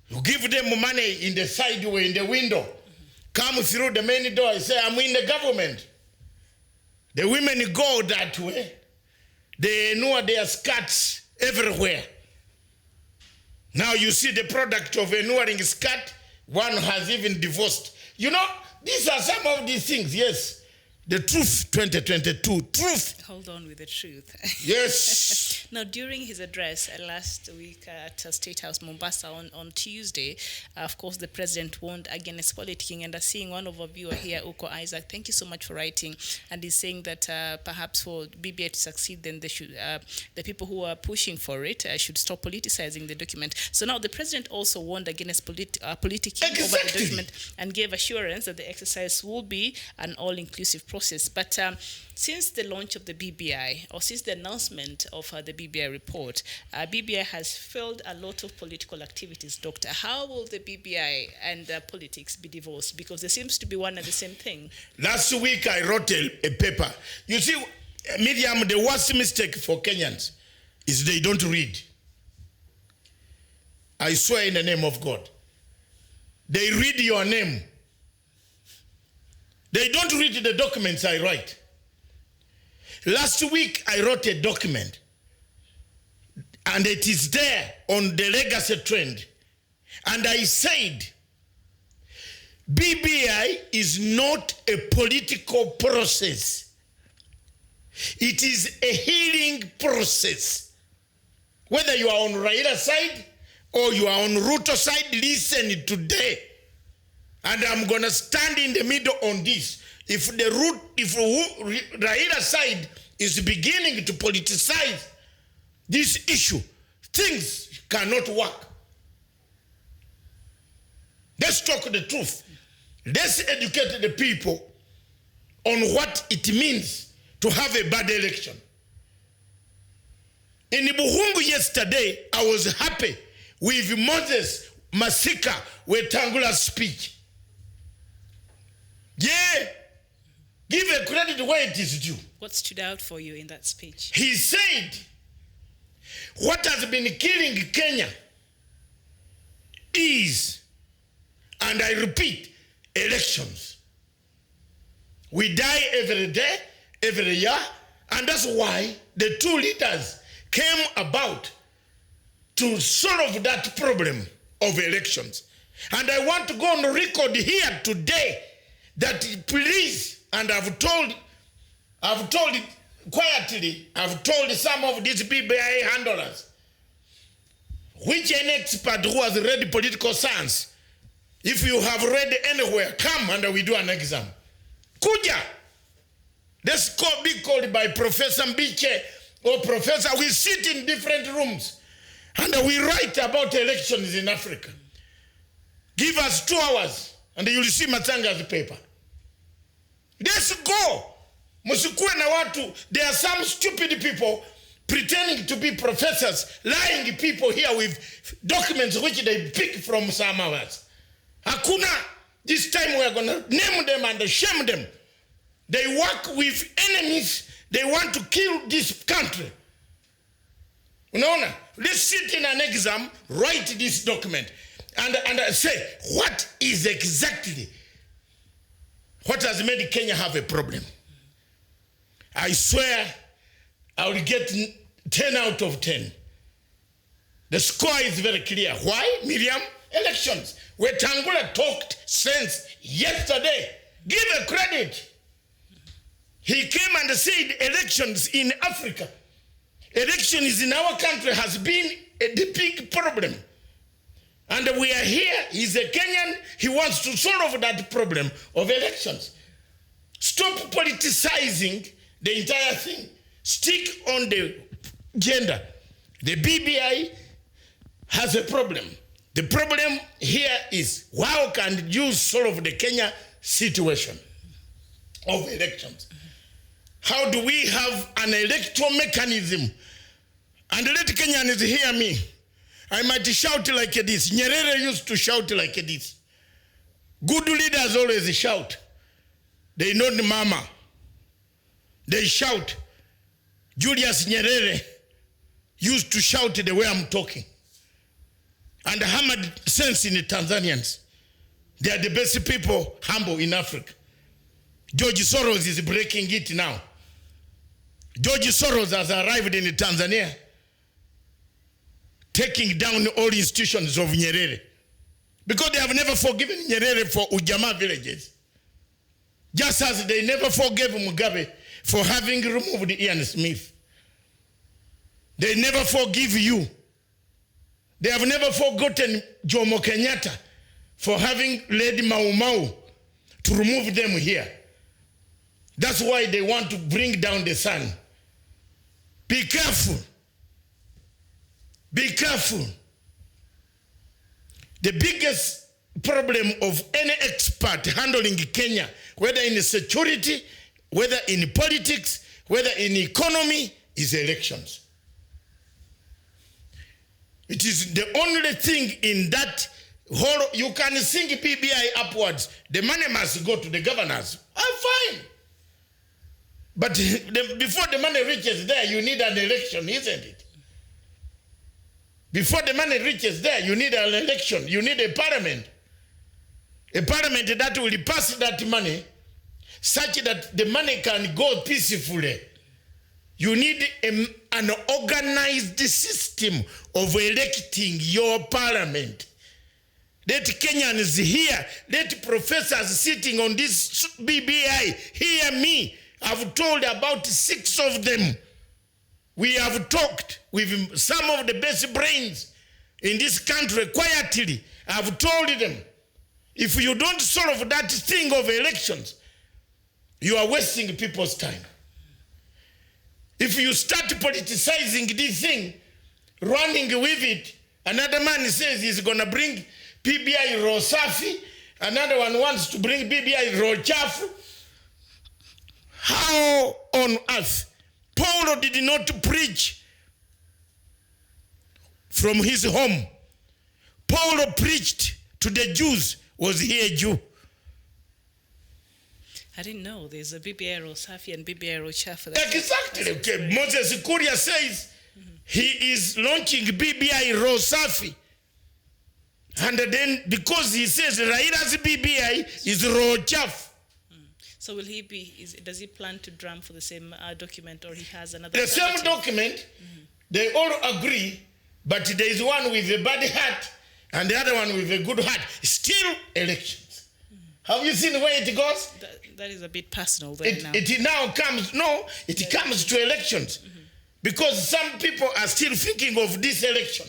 You give them money in the sideway, in the window. Come through the main door and say, I'm in the government. The women go that way. They know their skirts everywhere. Now you see the product of a wearing skirt. One has even divorced. You know, these are some of these things, yes. The truth, 2022, truth. Hold on with the truth. Yes. Now, during his address last week at State House, Mombasa, on Tuesday, of course, the president warned against politicking. And seeing one of our viewer here, Uko Isaac, thank you so much for writing. And he's saying that perhaps for BBI to succeed, then they should, the people who are pushing for it should stop politicizing the document. So now the president also warned against politicking over the document and gave assurance that the exercise will be an all-inclusive process. But since the launch of the BBI, or since the announcement of the BBI report, BBI has failed a lot of political activities. Doctor, how will the BBI and politics be divorced? Because there seems to be one and the same thing. Last week I wrote a paper. You see, Miriam, the worst mistake for Kenyans is they don't read. I swear in the name of God. They read your name. They don't read the documents I write. Last week, I wrote a document, and it is there on the legacy trend. And I said, BBI is not a political process. It is a healing process. Whether you are on Raila's side or you are on Ruto's side, listen today. And I'm going to stand in the middle on this. If Raila's side is beginning to politicize this issue, things cannot work. Let's talk the truth. Let's educate the people on what it means to have a bad election. In Buhungu yesterday, I was happy with Moses Masika Wetangula's speech. Yeah, give a credit where it is due. What stood out for you in that speech? He said, what has been killing Kenya is, and I repeat, elections. We die every day, every year, and that's why the two leaders came about to solve that problem of elections. And I want to go on record here today that please, and I've told it quietly, I've told some of these BBI handlers, which an expert who has read political science, if you have read anywhere, come and we do an exam. Kuja. Let's be called by Professor Mbiche or Professor. We sit in different rooms and we write about elections in Africa. Give us 2 hours and you'll see Matanga's paper. Let's go. Musikue na watu. There are some stupid people pretending to be professors, lying people here with documents which they pick from some of us. Hakuna. This time we are going to name them and shame them. They work with enemies. They want to kill this country. Unaona? Let's sit in an exam, write this document, and say, what is exactly what has made Kenya have a problem? I swear I will get 10 out of 10. The score is very clear. Why, Miriam? Elections. Wetangula talked sense yesterday. Give a credit. He came and said elections in Africa, elections in our country has been the big problem. And we are here, he's a Kenyan, he wants to solve that problem of elections. Stop politicizing the entire thing. Stick on the gender. The BBI has a problem. The problem here is how can you solve the Kenya situation of elections? How do we have an electoral mechanism? And let Kenyans hear me. I might shout like this. Nyerere used to shout like this. Good leaders always shout. They know the mama. They shout. Julius Nyerere used to shout the way I'm talking. And hammered sense in the Tanzanians. They are the best people humble in Africa. George Soros is breaking it now. George Soros has arrived in Tanzania, taking down all institutions of Nyerere. Because they have never forgiven Nyerere for Ujamaa villages. Just as they never forgave Mugabe for having removed Ian Smith. They never forgive you. They have never forgotten Jomo Kenyatta for having led Mau Mau to remove them here. That's why they want to bring down the sun. Be careful. Be careful. The biggest problem of any expert handling Kenya, whether in security, whether in politics, whether in economy, is elections. It is the only thing in that whole, you can sing BBI upwards. The money must go to the governors. Fine. But before the money reaches there, you need an election, isn't it? Before the money reaches there, you need an election. You need a parliament. A parliament that will pass that money such that the money can go peacefully. You need an organized system of electing your parliament. Let Kenyans hear, let professors sitting on this BBI hear me. I've told about 6 of them. We have talked with some of the best brains in this country quietly. I've told them, if you don't solve that thing of elections, you are wasting people's time. If you start politicizing this thing, running with it, another man says he's going to bring BBI Rosafi, another one wants to bring BBI Rochafu. How on earth? Paul did not preach from his home. Paul preached to the Jews. Was he a Jew? I didn't know there's a BBI Rosafi and BBI Rochafu. Exactly. Okay. Moses Kuria says he is launching BBI Rosafi. And then because he says Raila's BBI is Rochafu. So will he be, does he plan to drum for the same document, or he has another? The same document, they all agree, but there is one with a bad heart and the other one with a good heart. Still elections. Have you seen where it goes? That is a bit personal there now. It now comes, it comes to elections. Because some people are still thinking of this election,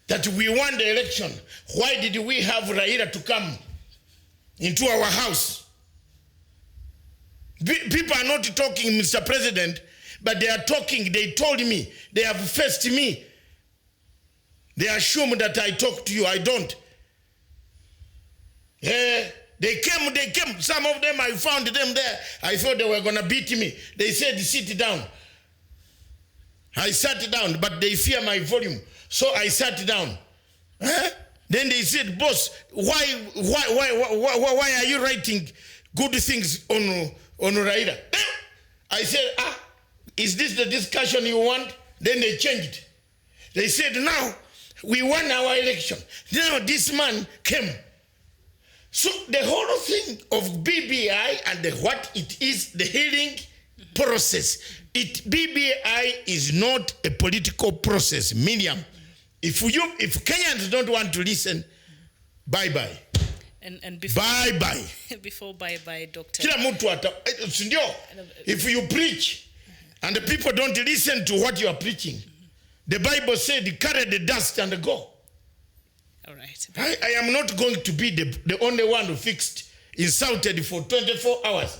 that we won the election. Why did we have Raila to come into our house? People are not talking, Mr. President, but they are talking. They told me, they have faced me. They assume that I talk to you. I don't. Yeah, they came. Some of them, I found them there. I thought they were going to beat me. They said, sit down. I sat down, but they fear my volume. So I sat down. Then they said, boss, why are you writing good things on Raila? I said, is this the discussion you want? Then they changed. They said, now we won our election. Now this man came. So the whole thing of BBI and what it is, the healing process. BBI is not a political process. Miriam, if Kenyans don't want to listen, bye-bye. And before bye-bye. Before bye-bye, Doctor. If you preach and the people don't listen to what you are preaching, the Bible said, carry the dust and go. All right. I am not going to be the only one who insulted for 24 hours.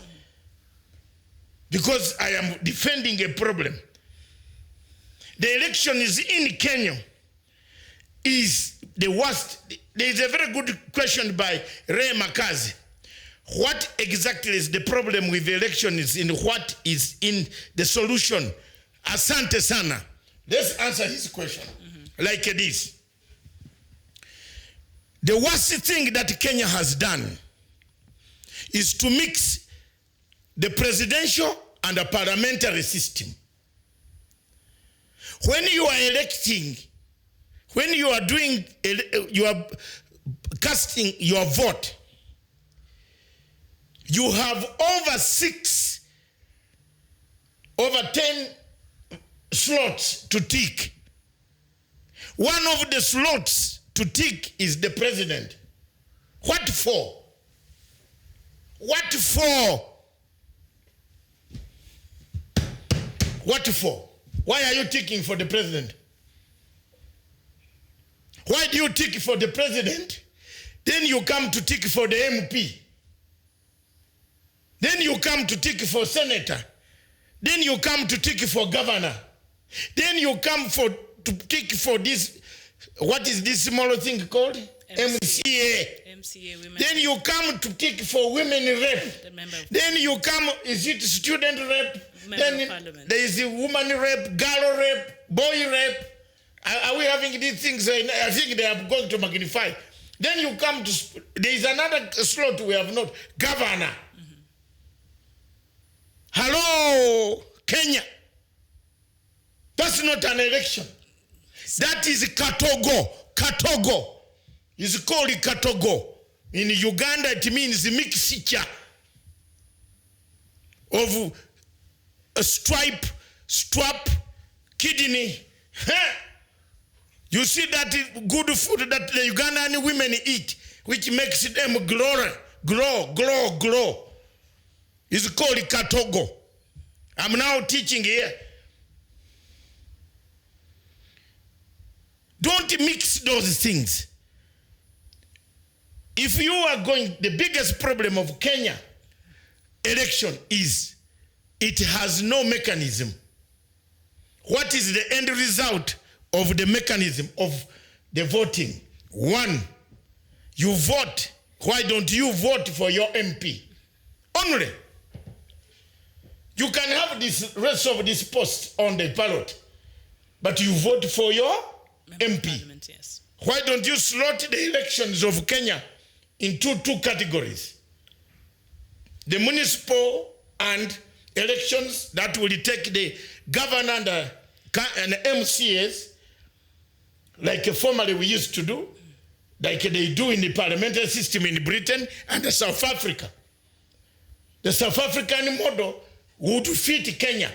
Because I am defending a problem. The election is in Kenya is the worst. There is a very good question by Ray Makazi. what exactly is the problem with the election is in what is in the solution. Asante sana. Let's answer his question like this. The worst thing that Kenya has done is to mix the presidential and the parliamentary system. When you are electing, when you are doing, you are casting your vote, you have over 10 slots to tick. One of the slots to tick is the president. What for? What for? What for? Why are you ticking for the president? Why do you tick for the president? Then you come to tick for the MP. Then you come to tick for senator. Then you come to tick for governor. Then you come to tick for this, what is this small thing called? MCA. MCA women. Then you come to tick for women rep. Then you come, is it student rep? Then there is a woman rep, girl rep, boy rep. Are we having these things? I think they are going to magnify. Then you come to, there is another slot we have not, governor. Hello, Kenya. That's not an election. That is Katogo. Katogo. It's called Katogo. In Uganda, it means mixture of a strap, kidney. You see that good food that the Ugandan women eat, which makes them glow. It's called Katogo. I'm now teaching here. Don't mix those things. If you are going, the biggest problem of Kenya election is it has no mechanism. What is the end result of the mechanism of the voting? One, you vote. Why don't you vote for your MP? Only. You can have this rest of this post on the ballot, but you vote for your MP. Yes. Why don't you slot the elections of Kenya into two categories? The municipal and elections that will take the governor and MCAs, like formerly we used to do, like they do in the parliamentary system in Britain and South Africa. The South African model would fit Kenya.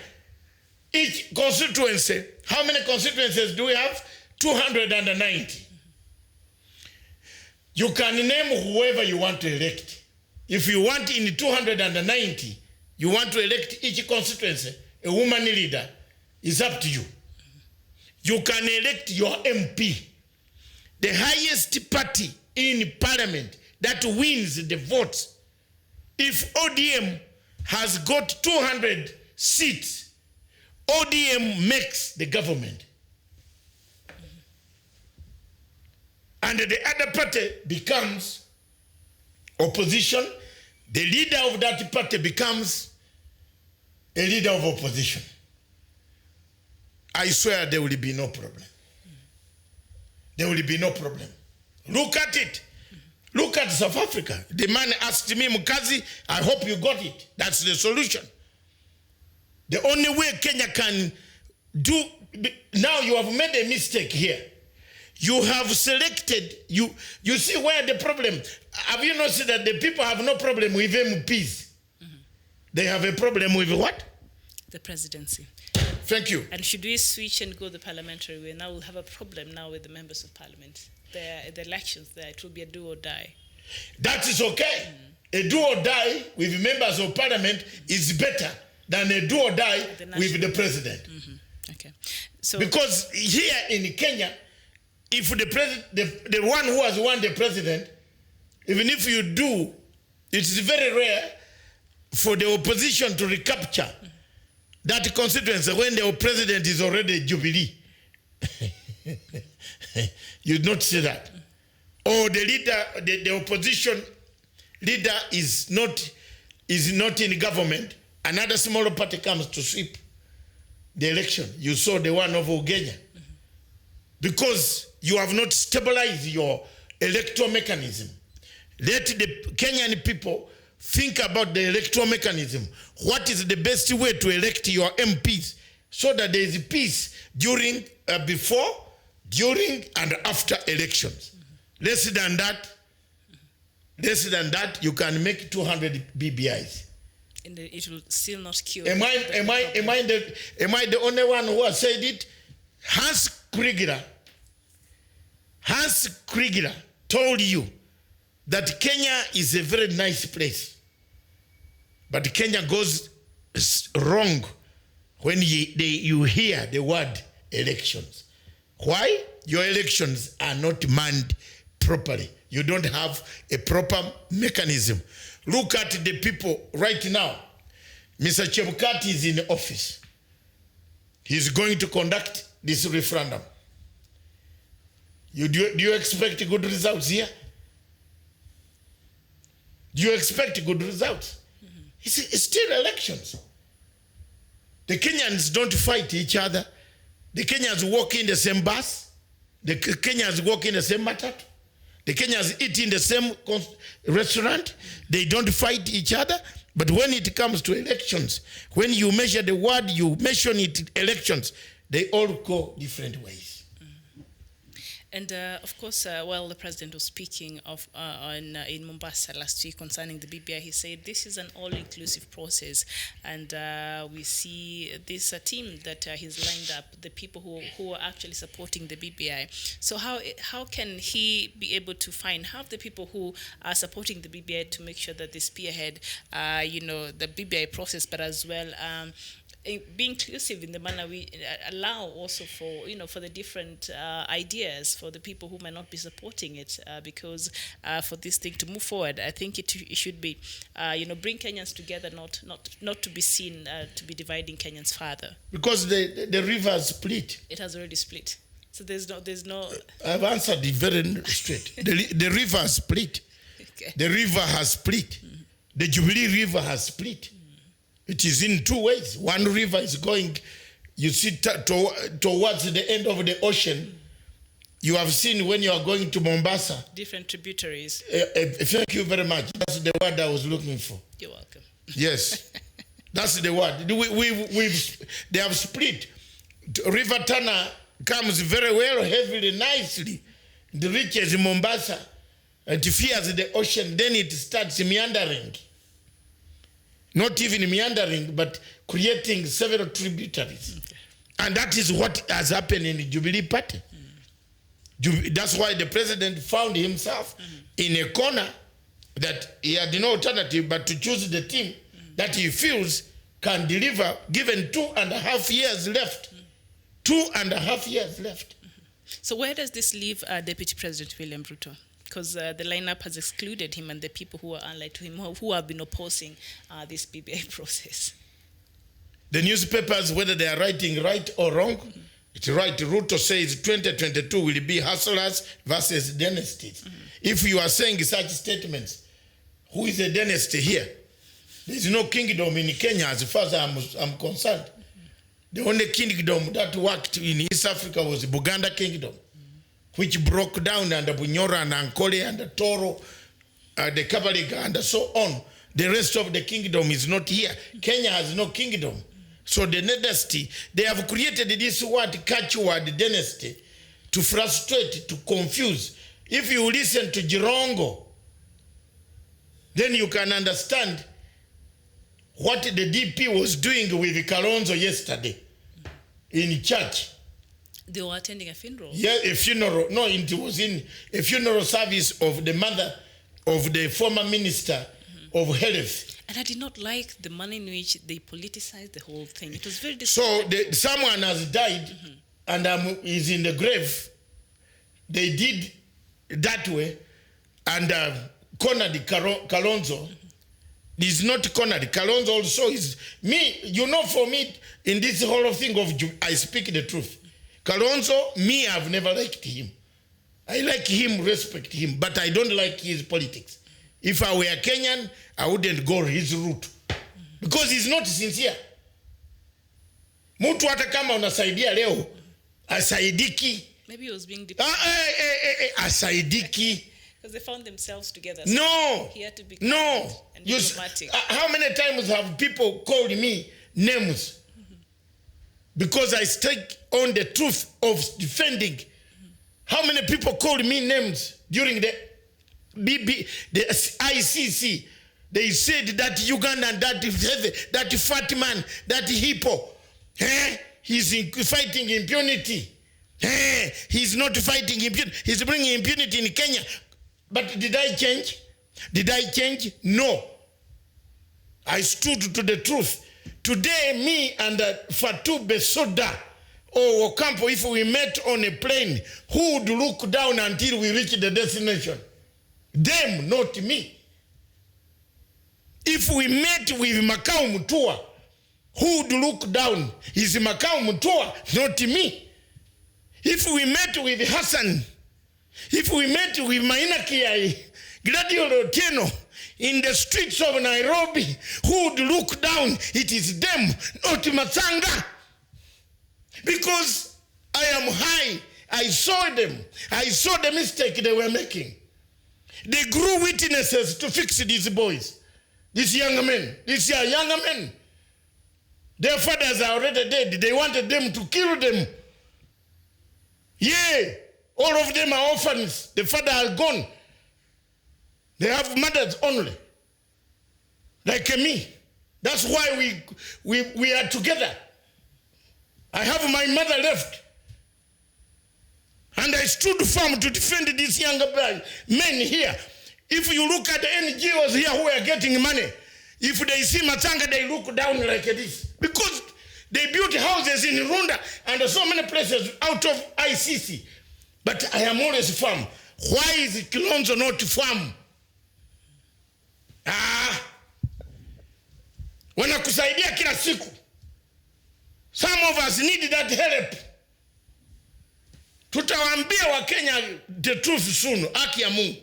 Each constituency, how many constituencies do we have? 290. You can name whoever you want to elect. If you want in 290, you want to elect each constituency, a woman leader, it's up to you. You can elect your MP. The highest party in parliament that wins the votes. If ODM has got 200 seats, ODM makes the government. And the other party becomes opposition. The leader of that party becomes a leader of opposition. I swear there will be no problem. There will be no problem. Look at it. Look at South Africa. The man asked me, Mukazi, I hope you got it. That's the solution. The only way Kenya can do, now you have made a mistake here. You have selected, you see where the problem, have you noticed that the people have no problem with MPs? They have a problem with what? The presidency. Thank you. And should we switch and go the parliamentary way? Now we'll have a problem now with the members of parliament. The elections there, it will be a do or die. That is okay. A do or die with members of parliament is better than a do or die with the president. Okay. So because here in Kenya, if the president, the one who has won the president, even if you do, it's very rare for the opposition to recapture that constituency when the president is already Jubilee. You not see that. Or the leader, the opposition leader is not in government, another smaller party comes to sweep the election. You saw the one of Ugenya. Because you have not stabilized your electoral mechanism. Let the Kenyan people think about the electoral mechanism. What is the best way to elect your MPs so that there is peace during, before, during, and after elections? Less than that, you can make 200 BBIs. And it will still not cure. Am I the only one who has said it? Hans Krieger told you that Kenya is a very nice place, but Kenya goes wrong when you hear the word elections. Why? Your elections are not manned properly. You don't have a proper mechanism. Look at the people right now. Mr. Chebukati is in office. He's going to conduct this referendum. Do you expect good results here? Do you expect good results? It's still elections. The Kenyans don't fight each other. The Kenyans walk in the same bus. The Kenyans walk in the same matatu. The Kenyans eat in the same restaurant. They don't fight each other. But when it comes to elections, when you measure the word, you mention it elections, they all go different ways. And of course, while the president was speaking in Mombasa last week concerning the BBI, he said this is an all-inclusive process, and we see this team that he's lined up, the people who are actually supporting the BBI. So how can he be able to find half the people who are supporting the BBI to make sure that they spearhead, the BBI process, but as well be inclusive in the manner we allow also for the different ideas for the people who might not be supporting it, because for this thing to move forward, I think it should be bring Kenyans together, not to be seen to be dividing Kenyans further. Because the river has split. It has already split. So there's no. I've answered it very straight. The river has split. Okay. The river has split. The Jubilee River has split. It is in two ways. One river is going, you see, towards the end of the ocean. You have seen when you are going to Mombasa. Different tributaries. Thank you very much. That's the word I was looking for. You're welcome. Yes. That's the word. They have split. River Tana comes very well, heavily, nicely. It reaches Mombasa. It fears the ocean. Then it starts meandering. Not even meandering, but creating several tributaries. Okay. And that is what has happened in the Jubilee Party. That's why the president found himself in a corner that he had no alternative but to choose the team that he feels can deliver, given 2.5 years left. 2.5 years left. So where does this leave Deputy President William Ruto? Because the lineup has excluded him and the people who are allied to him, who have been opposing this BBI process. The newspapers, whether they are writing right or wrong, it's right. Ruto says 2022 will be hustlers versus dynasties. If you are saying such statements, who is a dynasty here? There is no kingdom in Kenya as far as I'm concerned. The only kingdom that worked in East Africa was the Buganda kingdom, which broke down under Bunyora and Ankole and Toro, the Kabaliga and so on. The rest of the kingdom is not here. Kenya has no kingdom. So the dynasty, they have created this word, catchword dynasty, to frustrate, to confuse. If you listen to Jirongo, then you can understand what the DP was doing with Kalonzo yesterday in church. They were attending a funeral. Yeah, a funeral. No, it was in a funeral service of the mother of the former minister of health. And I did not like the manner in which they politicized the whole thing. It was very disappointing. So someone has died and is in the grave. They did that way and cornered Kalonzo. Is not cornered. Kalonzo also is me. For me, in this whole thing of I speak the truth. Kalonzo, I've never liked him. I like him, respect him, but I don't like his politics. If I were Kenyan, I wouldn't go his route. Because he's not sincere. Mtu hata kama unasaidia leo, asaidiki. Maybe he was being diplomatic. Asaidiki. Because they found themselves together. So no. He had to be and diplomatic. How many times have people called me names? Because I stick on the truth of defending. How many people called me names during the ICC? They said that Ugandan, that fat man, that hippo, he's fighting impunity. He's not fighting impunity. He's bringing impunity in Kenya. But did I change? Did I change? No. I stood to the truth. Today, me and Fatou Bensouda or Ocampo, if we met on a plane, who would look down until we reach the destination? Them, not me. If we met with Makau Mutua, who would look down? Is Makau Mutua, not me. If we met with Hassan, if we met with Maina Kiai, Gladiolo Otieno, in the streets of Nairobi, who would look down? It is them, not Matsanga. Because I am high. I saw them. I saw the mistake they were making. They grew witnesses to fix these boys. These young men. These are young men. Their fathers are already dead. They wanted them to kill them. Yeah. All of them are orphans. The father are gone. They have mothers only. Like me. That's why we are together. I have my mother left. And I stood firm to defend these younger men here. If you look at the NGOs here who are getting money, if they see Matanga, they look down like this. Because they built houses in Rwanda and so many places out of ICC. But I am always firm. Why is Kilonzo not firm? Wanakusaidia kila siku. Some of us need that help. Tutawaambia wa Kenya the truth soon. Haki ya Mungu.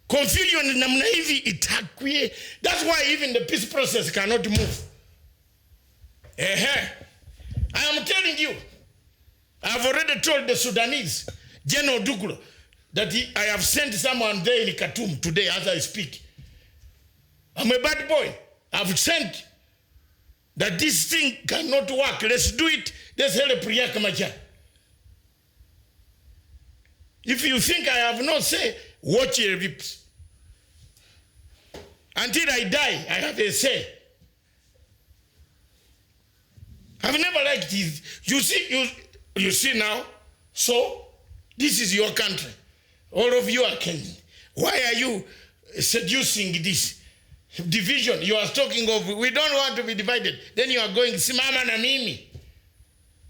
Confusion namna hivi itakwie. That's why even the peace process cannot move. I am telling you. I've already told the Sudanese, General Duglo, that I have sent someone there in Khartoum today as I speak. I'm a bad boy. I've sent that this thing cannot work. Let's do it. Let's help Priya Kamacha. If you think I have no say, watch your lips. Until I die, I have a say. I've never liked this. You see now? So, this is your country. All of you are Kenyan. Why are you seducing this division? You are talking of, we don't want to be divided. Then you are going, Simama na mimi.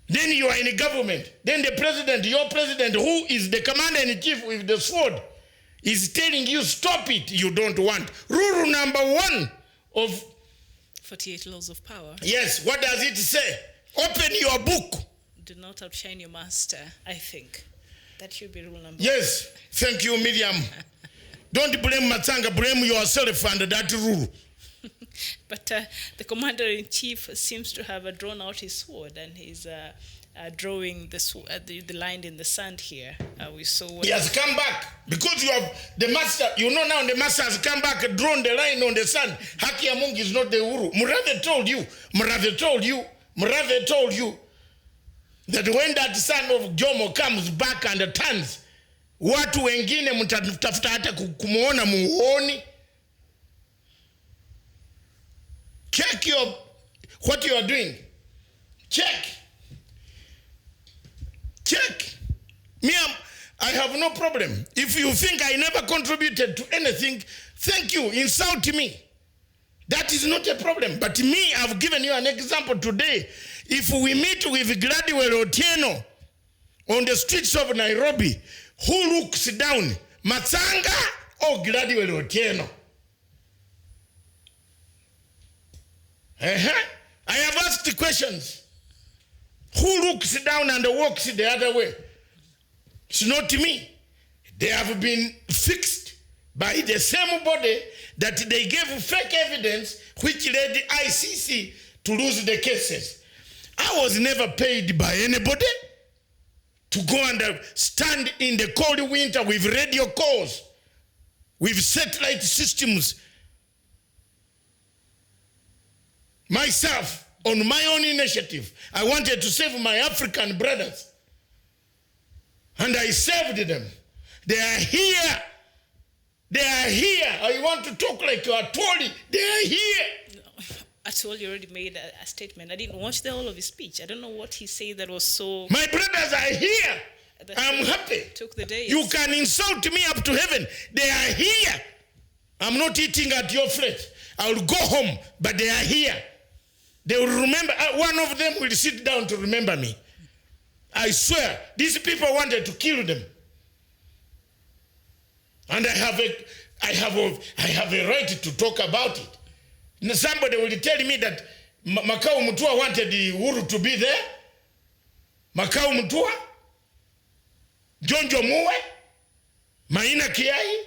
Then you are in a government. Then the president, your president, who is the commander-in-chief with the sword, is telling you, stop it, you don't want. Rule number 1 of 48 laws of power. Yes, what does it say? Open your book. Do not outshine your master, I think. That should be rule number 1. Yes, thank you, Miriam. Don't blame Matsanga, blame yourself under that rule. But the commander-in-chief seems to have drawn out his sword, and he's drawing the line in the sand here. We saw. He has come back because you have the master. You know now the master has come back and drawn the line on the sand. Haki ya Mungu is not the Uhuru. Murave told you that when that son of Jomo comes back and turns, watu wengine mtatafuta hata kumuona muoni. Check what you are doing. Check. Me, I have no problem. If you think I never contributed to anything, thank you. Insult me. That is not a problem. But me, I've given you an example today. If we meet with Gladwell Otieno on the streets of Nairobi, who looks down? Matsanga or Gladwell Otieno? I have asked questions. Who looks down and walks the other way? It's not me. They have been fixed by the same body that they gave fake evidence which led the ICC to lose the cases. I was never paid by anybody to go and stand in the cold winter with radio calls, with satellite systems, myself, on my own initiative. I wanted to save my African brothers. And I saved them. They are here. They are here. I want to talk like Atwoli. They are here. Atwoli already made a statement. I didn't watch the whole of his speech. I don't know what he said that was so... My brothers are here. I'm happy. Took the day. You can insult me up to heaven. They are here. I'm not eating at your flesh. I will go home, but they are here. They will remember. One of them will sit down to remember me. I swear, these people wanted to kill them. And I have a right to talk about it. Now somebody will tell me that Makau Mutua wanted the Uhuru to be there. Makau Mutua, Jonjo Muwe, Maina Kiai,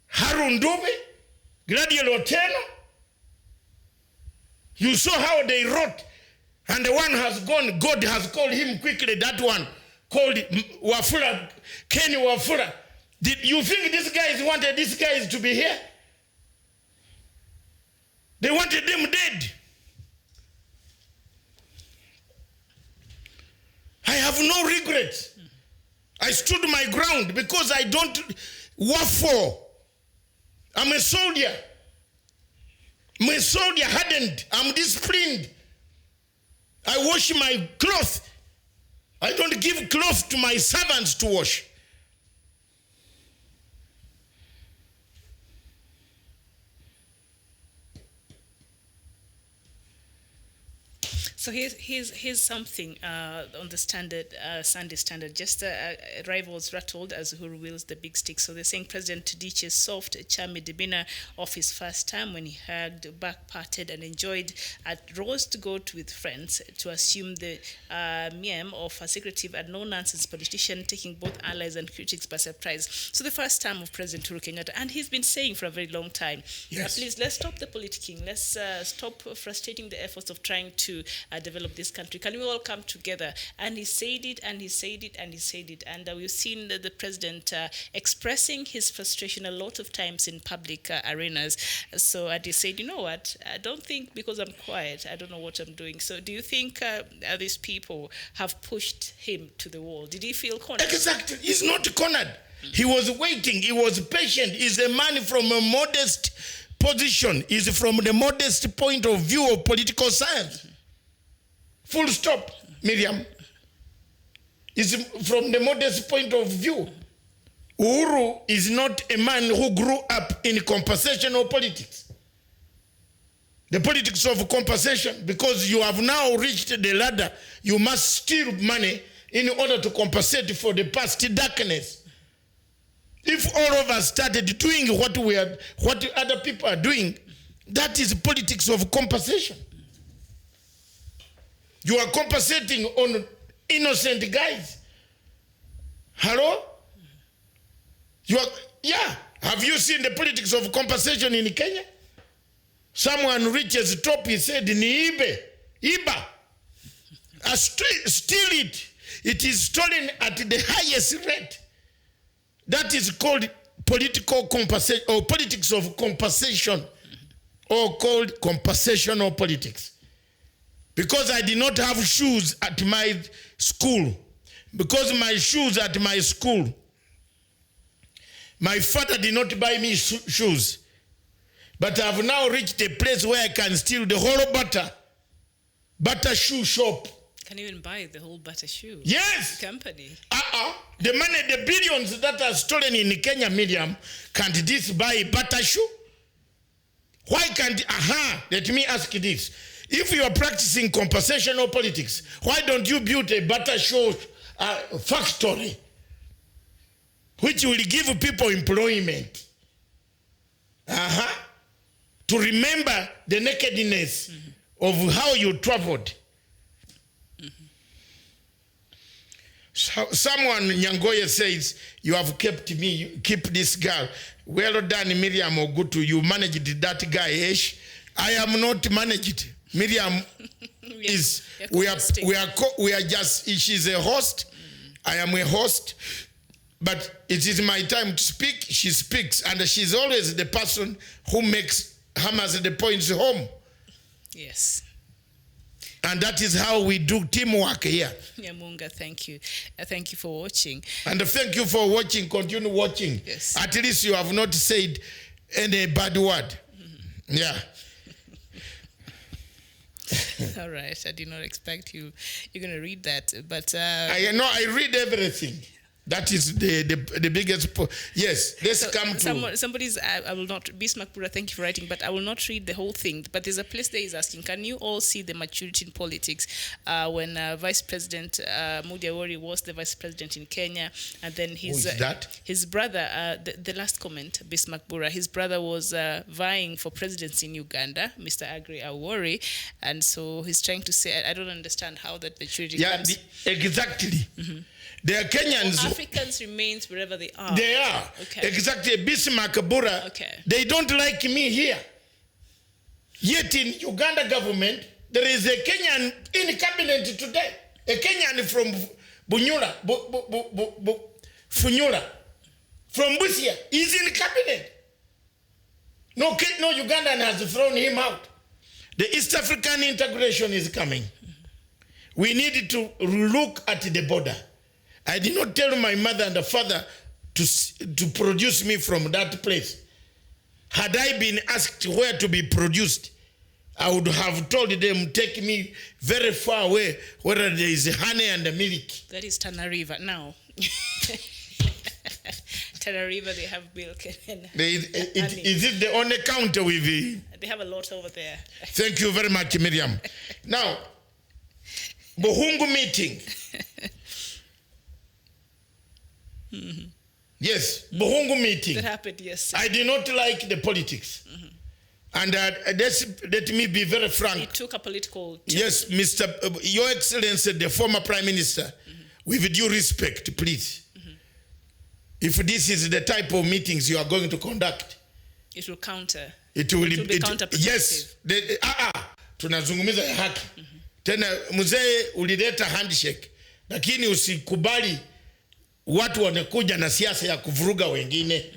Harun Dube, Gladiel Oteno. You saw how they wrote. And the one has gone, God has called him quickly, that one called Wafula, Kenny Wafula. Did you think these guys wanted these guys to be here? They wanted them dead. I have no regrets. I stood my ground because I don't waffle. I'm a soldier. I'm a soldier, hardened. I'm disciplined. I wash my clothes. I don't give clothes to my servants to wash. So here's something on the standard, Sunday Standard. Just rivals rattled as Uhuru wields the big stick. So they're saying President Tudiche's soft, charming demeanor of his first time when he hugged, back-parted, and enjoyed a roast goat with friends to assume the meme of a secretive and no-nonsense politician taking both allies and critics by surprise. So the first time of President Uhuru Kenyatta, and he's been saying for a very long time, yes. Please, let's stop the politicking. Let's stop frustrating the efforts of trying to develop this country. Can we all come together? And he said it, and he said it, and he said it. And we've seen the president expressing his frustration a lot of times in public arenas. So he said, you know what, I don't think because I'm quiet, I don't know what I'm doing. So do you think these people have pushed him to the wall? Did he feel cornered? Exactly. He's not cornered. He was waiting. He was patient. He's a man from a modest position. He's from the modest point of view of political science. Full stop, Miriam. Is from the modest point of view. Uhuru is not a man who grew up in compensational politics. The politics of compensation, because you have now reached the ladder, you must steal money in order to compensate for the past darkness. If all of us started doing what other people are doing, that is politics of compensation. You are compensating on innocent guys. Hello? Have you seen the politics of compensation in Kenya? Someone reaches top, he said, Niibe, Iba. Steal it. It is stolen at the highest rate. That is called political compensation, or politics of compensation, or called compensational politics. Because I did not have shoes at my school. Because my shoes at my school, my father did not buy me shoes. But I have now reached a place where I can steal the whole butter shoe shop. Can you even buy the whole butter shoe? Yes. Company. The money, the billions that are stolen in Kenya, Miriam, can't this buy butter shoe? Why can't, let me ask you this. If you are practicing compensational politics, why don't you build a butter shoe factory which will give people employment? To remember the nakedness of how you traveled. So, Someone, Nyangoye, says, you have kept me, you keep this girl. Well done, Miriam Ogutu. You managed that guy, Ish. I am not managed. Miriam is, we are just, she's a host. I am a host. But it is my time to speak. She speaks. And she's always the person who hammers the points home. Yes. And that is how we do teamwork here. Nyamunga, thank you. Thank you for watching. And thank you for watching. Continue watching. Yes. At least you have not said any bad word. Yeah. All right. I did not expect you're going to read that. But I know I read everything. That is the biggest. Yes, let's come to. Somebody's. I will not. Bismarck Pura, thank you for writing, but I will not read the whole thing. But there's a place there is asking, can you all see the maturity in politics when Vice President Mudi Awori was the Vice President in Kenya, and then his brother. The last comment, Bismarck Pura, his brother was vying for presidency in Uganda, Mr. Agri Awori, and so he's trying to say, I don't understand how that maturity comes. Exactly. Mm-hmm. They are Kenyans. So Africans remains wherever they are. They are. Okay. Exactly. Bismarck Bura. Okay. They don't like me here. Yet in Uganda government, there is a Kenyan in cabinet today. A Kenyan from Bunyula, Funyula, from Busia. He's in cabinet. No Ugandan has thrown him out. The East African integration is coming. We need to look at the border. I did not tell my mother and the father to produce me from that place. Had I been asked where to be produced, I would have told them, take me very far away where there is honey and milk. That is Tana River now. Tana River, they have milk. Is it the only county with the... They have a lot over there. Thank you very much, Miriam. Now, Buhungu meeting. Mm-hmm. Yes, Buhungu meeting. That happened, yes. I did not like the politics. Mm-hmm. And let me be very frank. It took a political... Yes, Your Excellency, the former Prime Minister, mm-hmm. with due respect, please. Mm-hmm. If this is the type of meetings you are going to conduct, it will counter. It will be counterproductive. Yes. Tunazungumza ya haki. Mm-hmm. Tena mzee ulileta handshake, lakini usikubali watu wanakuja na siasa ya kuvuruga wengine.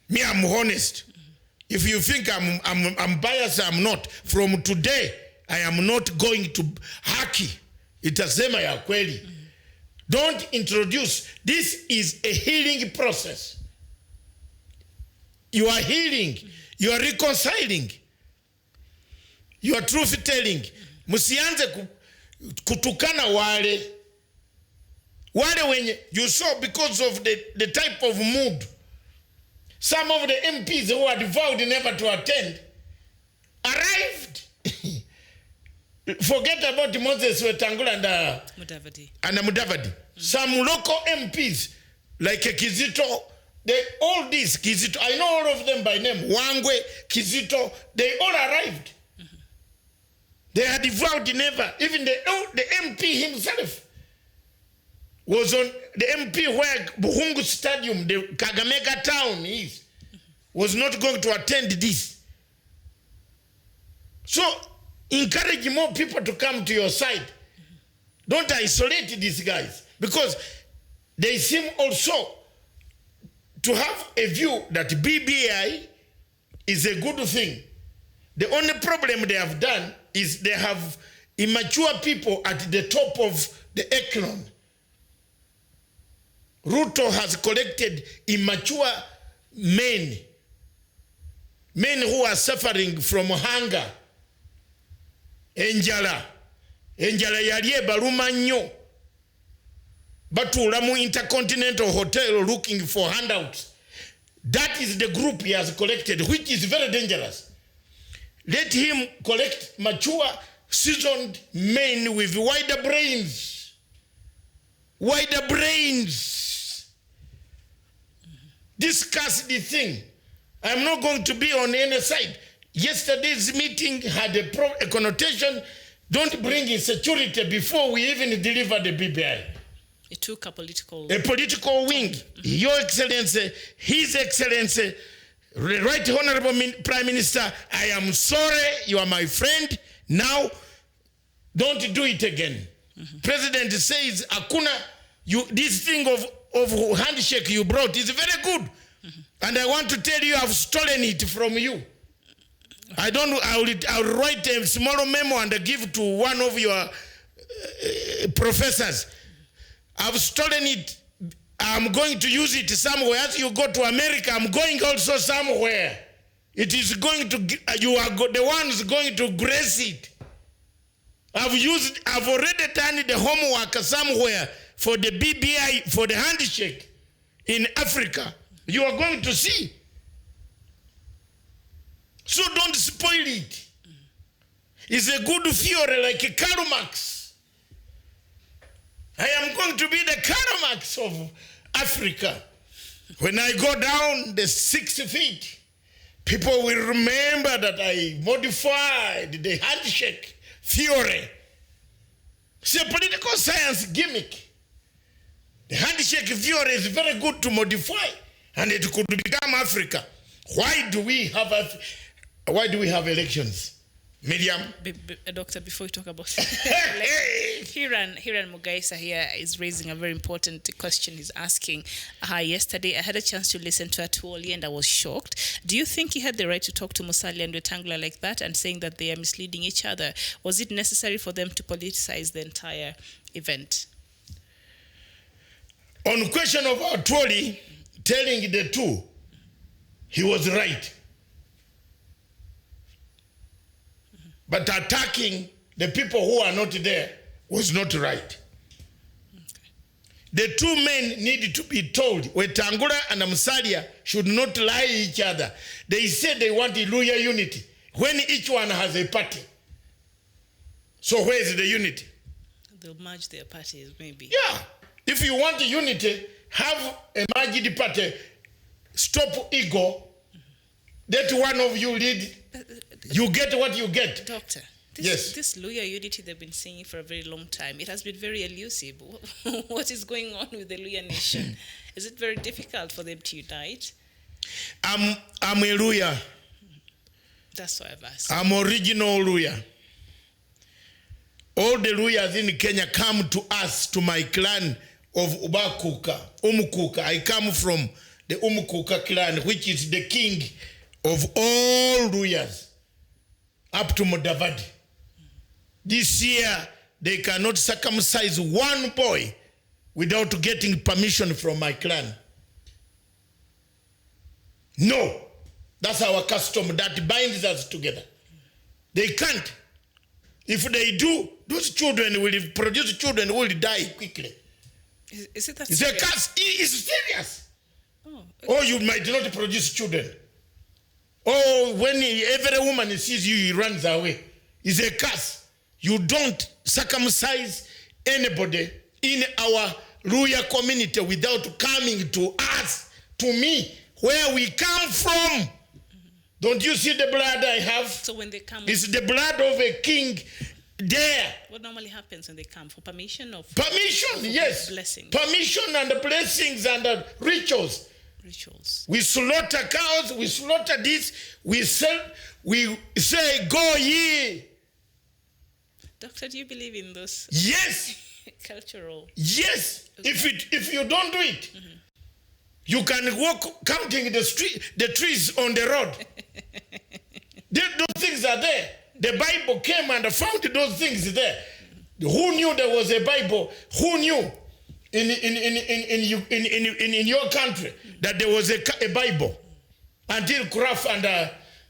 Me, I'm honest. If you think I'm biased, I'm not. From today, I am not going to haki. Itasema ya kweli. Don't introduce. This is a healing process. You are healing. You are reconciling. You are truth telling. Musianze kutukana wale wenye, you saw because of the type of mood. Some of the MPs who had vowed never to attend arrived. Forget about Moses Wetangula and Mudavadi. Some local MPs like Kizito, all these Kizito, I know all of them by name, Wangwe, Kizito, they all arrived. Mm-hmm. They had vowed never. Even the MP himself was on the MP where Buhungu Stadium, the Kagamega town is, was not going to attend this. So encourage more people to come to your side. Don't isolate these guys, because they seem also to have a view that BBI is a good thing. The only problem they have done is they have immature people at the top of the echelon. Ruto has collected immature men who are suffering from hunger. Enjala yaliye baluma nnyo. Batuula mu Intercontinental Hotel looking for handouts. That is the group he has collected, which is very dangerous. Let him collect mature, seasoned men with wider brains. Wider brains. Discuss the thing. I'm not going to be on any side. Yesterday's meeting had a connotation Don't bring insecurity before we even deliver the BBI. It took a political wing. Your Excellency, His Excellency, Right Honorable Prime Minister, I am sorry, you are my friend. Now, don't do it again. President says, Akuna, this thing of handshake you brought is very good. And I want to tell you, I've stolen it from you. I'll write a small memo and give to one of your professors. I've stolen it. I'm going to use it somewhere. As you go to America, I'm going also somewhere. It is going to, you are the ones going to grace it. I've already done the homework somewhere for the BBI, for the handshake in Africa. You are going to see. So don't spoil it. It's a good theory like Karl Marx. I am going to be the Karl Marx of Africa. When I go down the 6 feet, people will remember that I modified the handshake theory. It's a political science gimmick. The handshake theory is very good to modify, and it could become Africa. Why do we have elections? Miriam? Doctor, before we talk about Hiran Mugaisa here is raising a very important question. He's asking, yesterday I had a chance to listen to Atuoli and I was shocked. Do you think he had the right to talk to Musalia and Wetangula like that and saying that they are misleading each other? Was it necessary for them to politicize the entire event? On question of Atuoli telling the two, he was right. But attacking the people who are not there was not right. Okay. The two men need to be told, Wetangula and Musalia should not lie each other. They said they want Luya unity when each one has a party. So where is the unity? They'll merge their parties, maybe. Yeah. If you want unity, have a merged party. Stop ego. Let one of you lead. You get what you get. Doctor, yes. This Luya unity they've been saying for a very long time, it has been very elusive. What is going on with the Luya nation? Is it very difficult for them to unite? I'm a Luya. That's why I've asked. I'm original Luya. All the Luyas in Kenya come to us, to my clan of Ubakuka, Umukuka. I come from the Umukuka clan, which is the king of all Luyas, up to Mudavadi. This year, they cannot circumcise one boy without getting permission from my clan. No, that's our custom that binds us together. They can't. If they do, those children will produce children who will die quickly. Is it that it's serious? A curse. It's serious. Oh, okay. Or you might not produce children. Oh, when every woman sees you, he runs away. It's a curse. You don't circumcise anybody in our Luya community without coming to us, to me, where we come from. Don't you see the blood I have? So when they come, it's the blood of a king there. What normally happens when they come? For permission or for permission? Yes. Blessings. Permission and blessings and rituals. We slaughter cows, we slaughter this, we say, go ye. Doctor, do you believe in those? Yes. Cultural. Yes. Okay. If you don't do it, you can walk counting the trees on the road. Those things are there. The Bible came and found those things there. Who knew there was a Bible? Who knew in your country that there was a Bible? Until Kraft and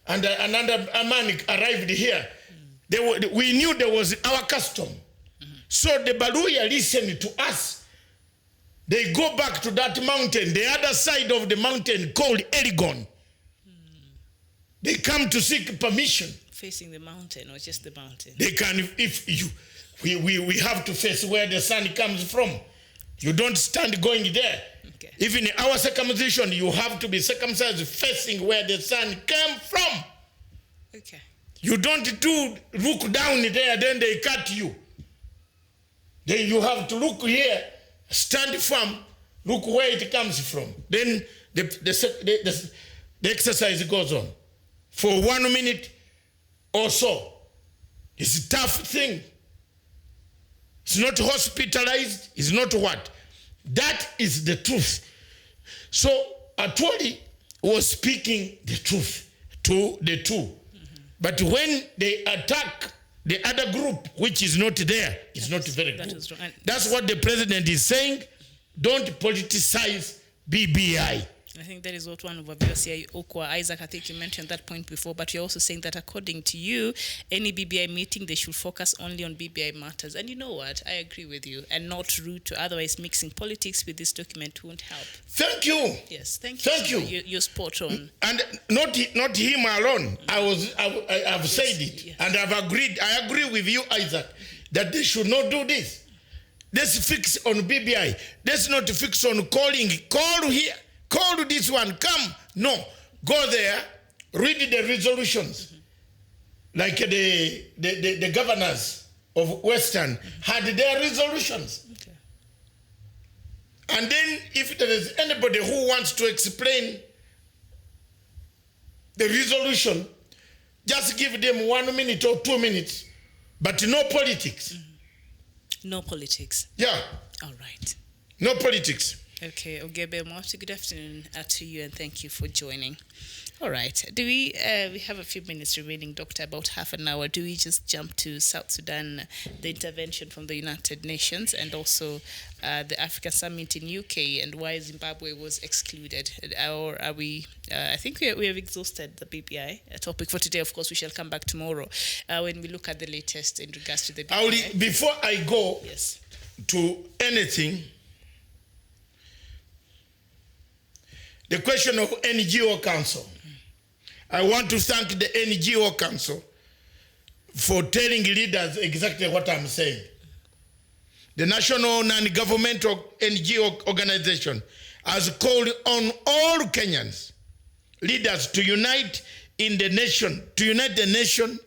another man arrived here, we knew there was our custom. So the Baluya listened to us. They go back to that mountain, the other side of the mountain called Elgon. They come to seek permission. Facing the mountain or just the mountain? They can, we have to face where the sun comes from. You don't stand going there. Okay. Even in our circumcision, you have to be circumcised facing where the sun came from. Okay. You don't look down there, then they cut you. Then you have to look here, stand firm, look where it comes from. Then the exercise goes on for 1 minute or so. It's a tough thing. It's not hospitalized. It's not what. That is the truth. So Atwoli was speaking the truth to the two. But when they attack the other group, which is not there, it's not very good. That's what the president is saying. Don't politicize BBI. I think that is what one of our viewers here, Okwa, Isaac, I think you mentioned that point before, but you're also saying that according to you, any BBI meeting, they should focus only on BBI matters. And you know what? I agree with you. And not route to otherwise mixing politics with this document won't help. Thank you. Yes, thank you. Thank you. You're spot on. And not him alone. I've said it. Yes. And I agree with you, Isaac, that they should not do this. Let's fix on BBI. Let's not fix on calling. Call here. Call to this one, come. No, go there, read the resolutions. Like the governors of Western had their resolutions. Okay. And then if there is anybody who wants to explain the resolution, just give them 1 minute or 2 minutes, but no politics. No politics. Yeah. All right. No politics. Okay, Ogebe Mwafti, good afternoon to you and thank you for joining. All right, do we have a few minutes remaining, Doctor, about half an hour. Do we just jump to South Sudan, the intervention from the United Nations and also the Africa Summit in UK and why Zimbabwe was excluded? Or are we, I think we have exhausted the BBI topic for today. Of course, we shall come back tomorrow when we look at the latest in regards to the BBI. Before I go to anything, the question of NGO Council. I want to thank the NGO Council for telling leaders exactly what I'm saying. The National Non-Governmental NGO Organization has called on all Kenyans, leaders, to unite in the nation, to unite the nation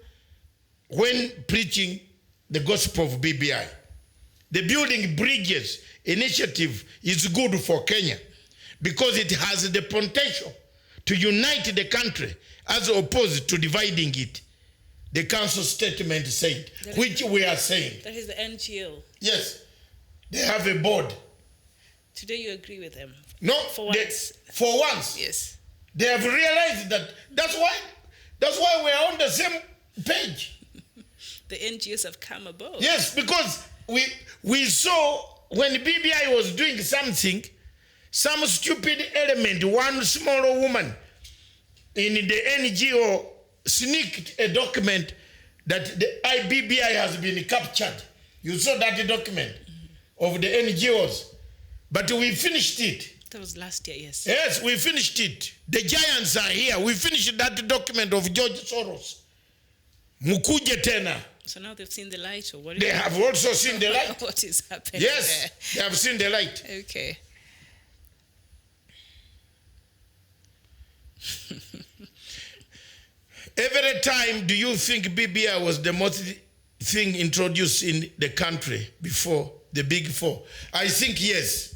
when preaching the gospel of BBI. The Building Bridges initiative is good for Kenya, because it has the potential to unite the country as opposed to dividing it. The council statement said, which we are saying. That is the NGO. Yes. They have a board. Today you agree with them? No. For once. For once. Yes. They have realized that. That's why we are on the same page. The NGOs have come above. Yes, because we saw when BBI was doing something, some stupid element, one small woman in the NGO sneaked a document that the BBI has been captured. You saw that document of the NGOs. But we finished it. That was last year, yes. Yes, we finished it. The giants are here. We finished that document of George Soros. Mukuje tena. So now they've seen the light, or what? They have also seen the light. What is happening? Yes, there? They have seen the light. Okay. Every time do you think BBI was the most thing introduced in the country before the Big Four? I think yes.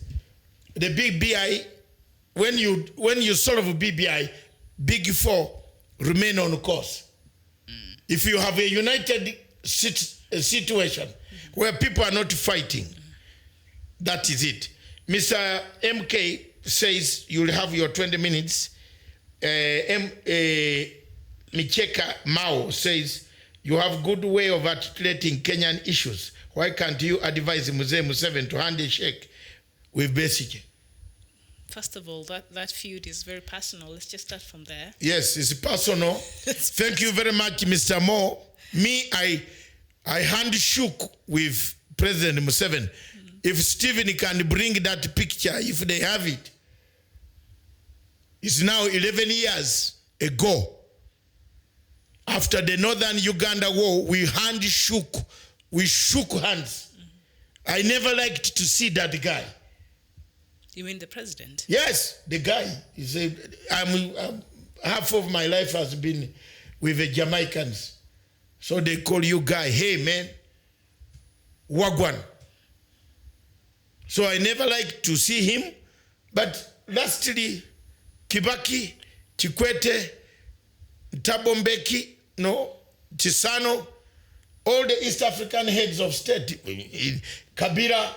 The BBI, when you solve BBI, Big Four remain on course. If you have a united situation where people are not fighting, that is it. Mr. MK says you'll have your 20 minutes. Micheka Mao says you have good way of articulating Kenyan issues. Why can't you advise Mzee Museveni to handshake with Besigye? First of all, that feud is very personal. Let's just start from there. Yes, it's personal. Thank you very much, Mr. Mo. Me, I hand shook with President Museveni. If Stephen can bring that picture, if they have it. It's now 11 years ago. After the Northern Uganda War, we shook hands. I never liked to see that guy. You mean the president? Yes, the guy. Half of my life has been with the Jamaicans. So they call you guy, hey man, wagwan. So I never like to see him, but lastly, Kibaki, Kikwete, Thabo Mbeki, no, Chisano, all the East African heads of state, Kabila,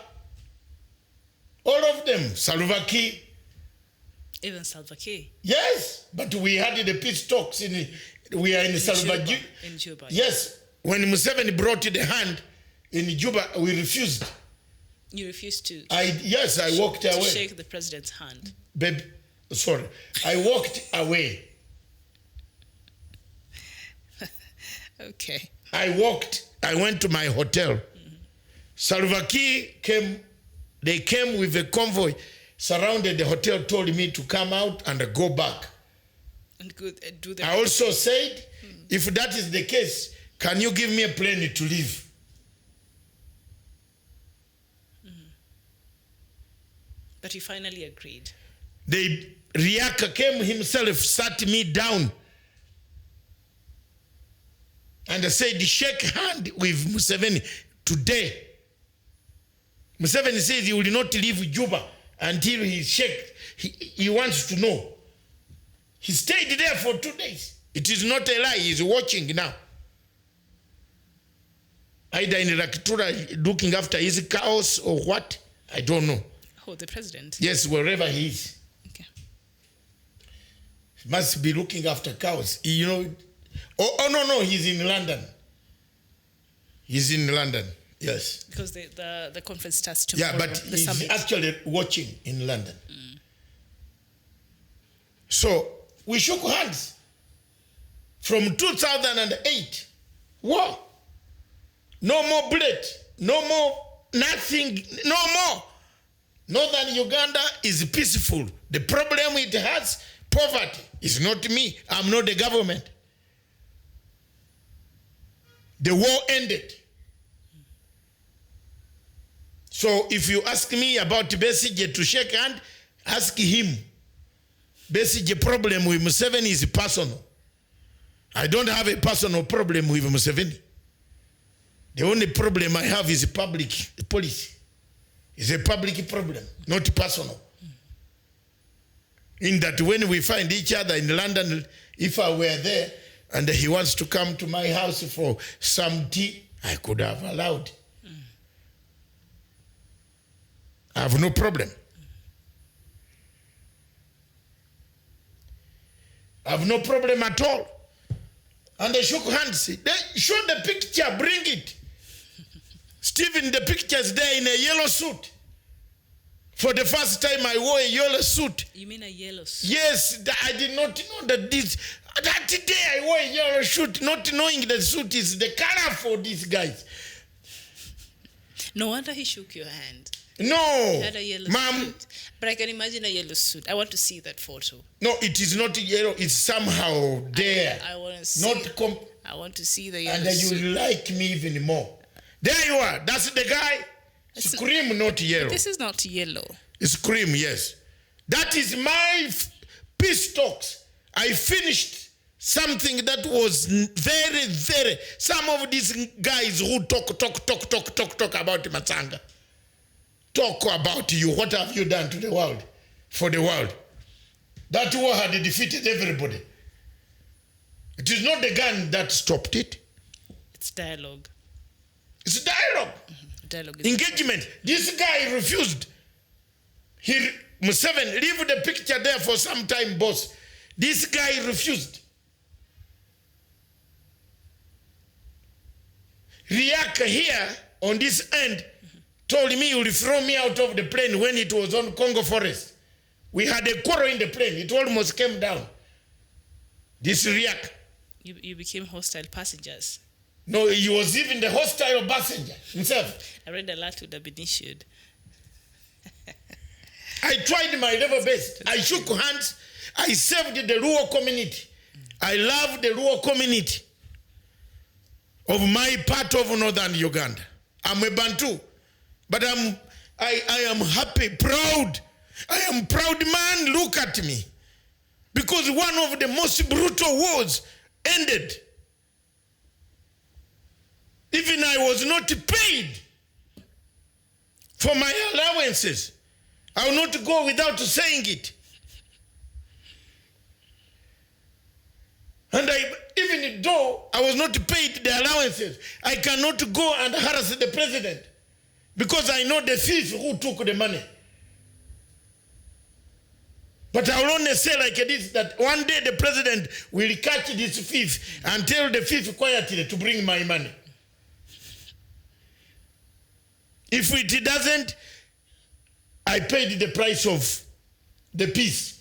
all of them, Salva Kiir. Even Salva Kiir. Yes, but we had the peace talks we are in Salva Kiir. In Juba. Yes, when Museveni brought the hand in Juba, we refused. You refused to? Yes, I walked away. To shake the president's hand. Babe, sorry, I walked away. Okay. I went to my hotel. Salva Kiir came, they came with a convoy, surrounded the hotel, told me to come out and go back. And do the I also said, if that is the case, can you give me a plane to leave? But you finally agreed. Riaka came himself, sat me down, and said, shake hand with Museveni today. Museveni says he will not leave Juba until he wants to know. He stayed there for 2 days. It is not a lie, he's watching now. Either in Rakitura looking after his cows or what, I don't know. Oh, the president? Yes, wherever he is. Okay. He must be looking after cows. You know, no, he's in London. He's in London, yes. Because the conference starts tomorrow. Yeah, but he's summit. actually watching in London. So, we shook hands. From 2008, war. No more bullet, no more nothing, no more. Northern Uganda is peaceful. The problem it has, poverty. It's not me. I'm not the government. The war ended. So if you ask me about Besigye to shake hand, ask him. Besigye problem with Museveni is personal. I don't have a personal problem with Museveni. The only problem I have is public policy. It's a public problem, not personal. In that when we find each other in London, if I were there and he wants to come to my house for some tea, I could have allowed. I have no problem. I have no problem at all. And they shook hands. They showed the picture, bring it. Stephen, the picture's there in a yellow suit. For the first time I wore a yellow suit. You mean a yellow suit? Yes, I did not know that that day I wore a yellow suit, not knowing the suit is the color for these guys. No wonder he shook your hand. No, he had a yellow suit. But I can imagine a yellow suit. I want to see that photo. No, it is not yellow. It's somehow there. I want to see. I want to see the yellow suit. And you like me even more. There you are. That's the guy. It's cream, not yellow. This is not yellow. It's cream, yes. That is my peace talks. I finished something that was very, very... Some of these guys who talk about Matsanga. Talk about you. What have you done to the world? For the world. That war had defeated everybody. It is not the gun that stopped it. It's dialogue. It's dialogue. Dialogue. Engagement. This guy refused. Museveni, leave the picture there for some time, boss. This guy refused. Riaka here, on this end, told me he would throw me out of the plane when it was on Congo Forest. We had a quarrel in the plane. It almost came down. This Riaka. You became hostile passengers. No, he was even the hostile passenger himself. I read a lot would have been issued. I tried my level best. I shook hands. I served the Luo community. I love the Luo community of my part of northern Uganda. I'm a Bantu, but I am happy, proud. I am proud man. Look at me, because one of the most brutal wars ended. Even I was not paid for my allowances. I will not go without saying it. And even though I was not paid the allowances, I cannot go and harass the president because I know the thief who took the money. But I will only say like this, that one day the president will catch this thief and tell the thief quietly to bring my money. If it doesn't, I paid the price of the peace.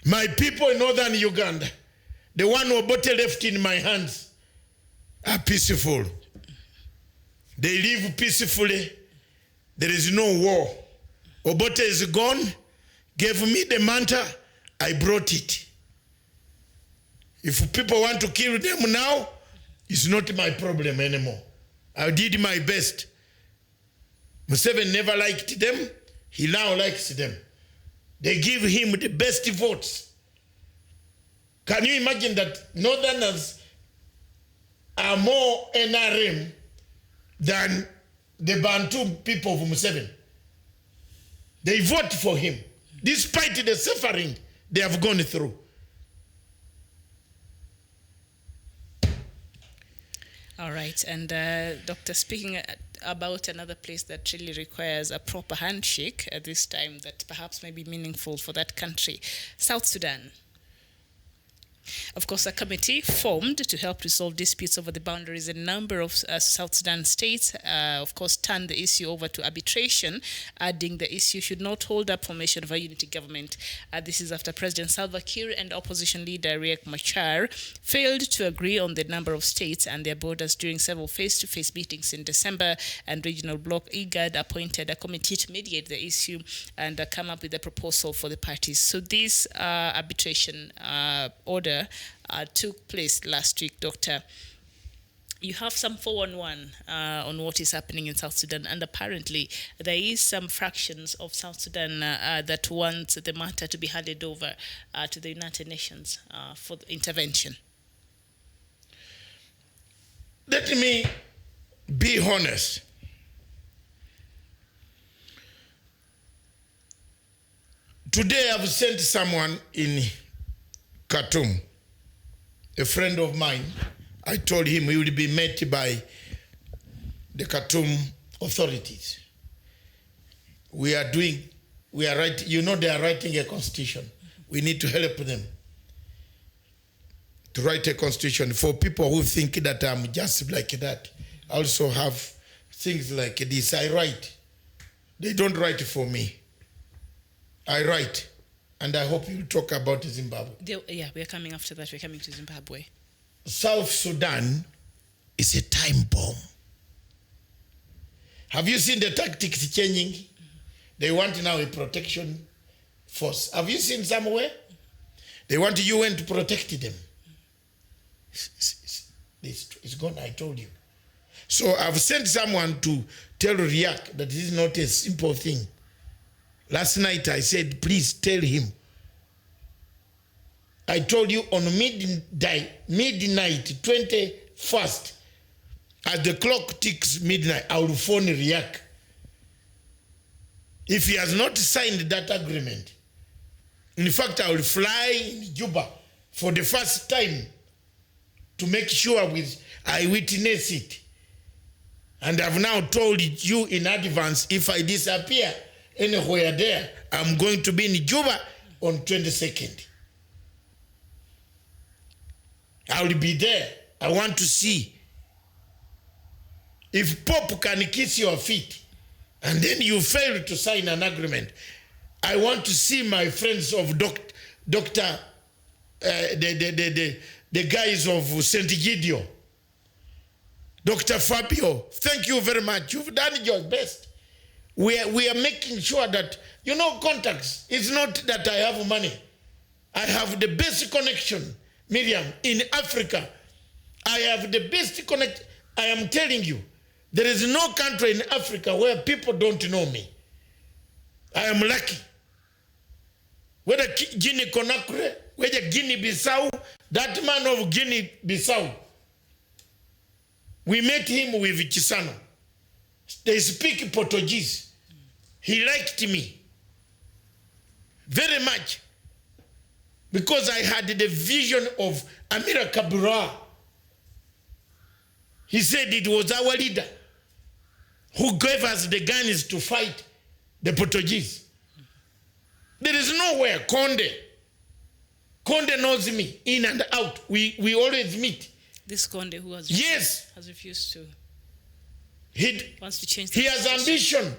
My people in northern Uganda, the one who bought left in my hands, are peaceful. They live peacefully. There is no war. Obote is gone, gave me the manta, I brought it. If people want to kill them now, it's not my problem anymore. I did my best. Museveni never liked them, he now likes them. They give him the best votes. Can you imagine that Northerners are more NRM than the Bantu people of Museveni? They vote for him, despite the suffering they have gone through. All right, and Doctor, speaking about another place that really requires a proper handshake at this time that perhaps may be meaningful for that country, South Sudan. Of course, a committee formed to help resolve disputes over the boundaries. A number of South Sudan states, of course, turned the issue over to arbitration, adding the issue should not hold up formation of a unity government. This is after President Salva Kiir and opposition leader Riek Machar failed to agree on the number of states and their borders during several face-to-face meetings in December, and regional bloc IGAD appointed a committee to mediate the issue and come up with a proposal for the parties. So this arbitration order took place last week, Doctor. You have some 411 on what is happening in South Sudan, and apparently there is some fractions of South Sudan that want the matter to be handed over to the United Nations for intervention. Let me be honest. Today I've sent someone in Khartoum, a friend of mine. I told him he would be met by the Khartoum authorities. We are writing, you know, they are writing a constitution. We need to help them to write a constitution. For people who think that I'm just like that, I also have things like this. I write. They don't write for me. I write. And I hope you'll talk about Zimbabwe. Yeah, we're coming after that. We're coming to Zimbabwe. South Sudan is a time bomb. Have you seen the tactics changing? They want now a protection force. Have you seen somewhere? They want the UN to protect them. It's gone, I told you. So I've sent someone to tell Riek that this is not a simple thing. Last night I said, please tell him. I told you on midnight 21st, as the clock ticks midnight, I will phone Riek. If he has not signed that agreement, in fact, I will fly in Juba for the first time to make sure I witness it. And I've now told you in advance, if I disappear anywhere there, I'm going to be in Juba on 22nd. I will be there. I want to see if Pope can kiss your feet and then you fail to sign an agreement. I want to see my friends of the guys of St. Gideon. Dr. Fabio, thank you very much. You've done your best. We are making sure that, you know, contacts. It's not that I have money. I have the best connection, Miriam, in Africa. I have the best connect. I am telling you, there is no country in Africa where people don't know me. I am lucky. Whether Guinea-Conakry, whether Guinea-Bissau, that man of Guinea-Bissau, We met him with Chisano. They speak Portuguese. He liked me very much because I had the vision of Amira Kabura. He said it was our leader who gave us the guns to fight the Portuguese. There is nowhere Conde knows me in and out. We always meet. This Conde who has yes has refused to. He wants to change. He has ambition.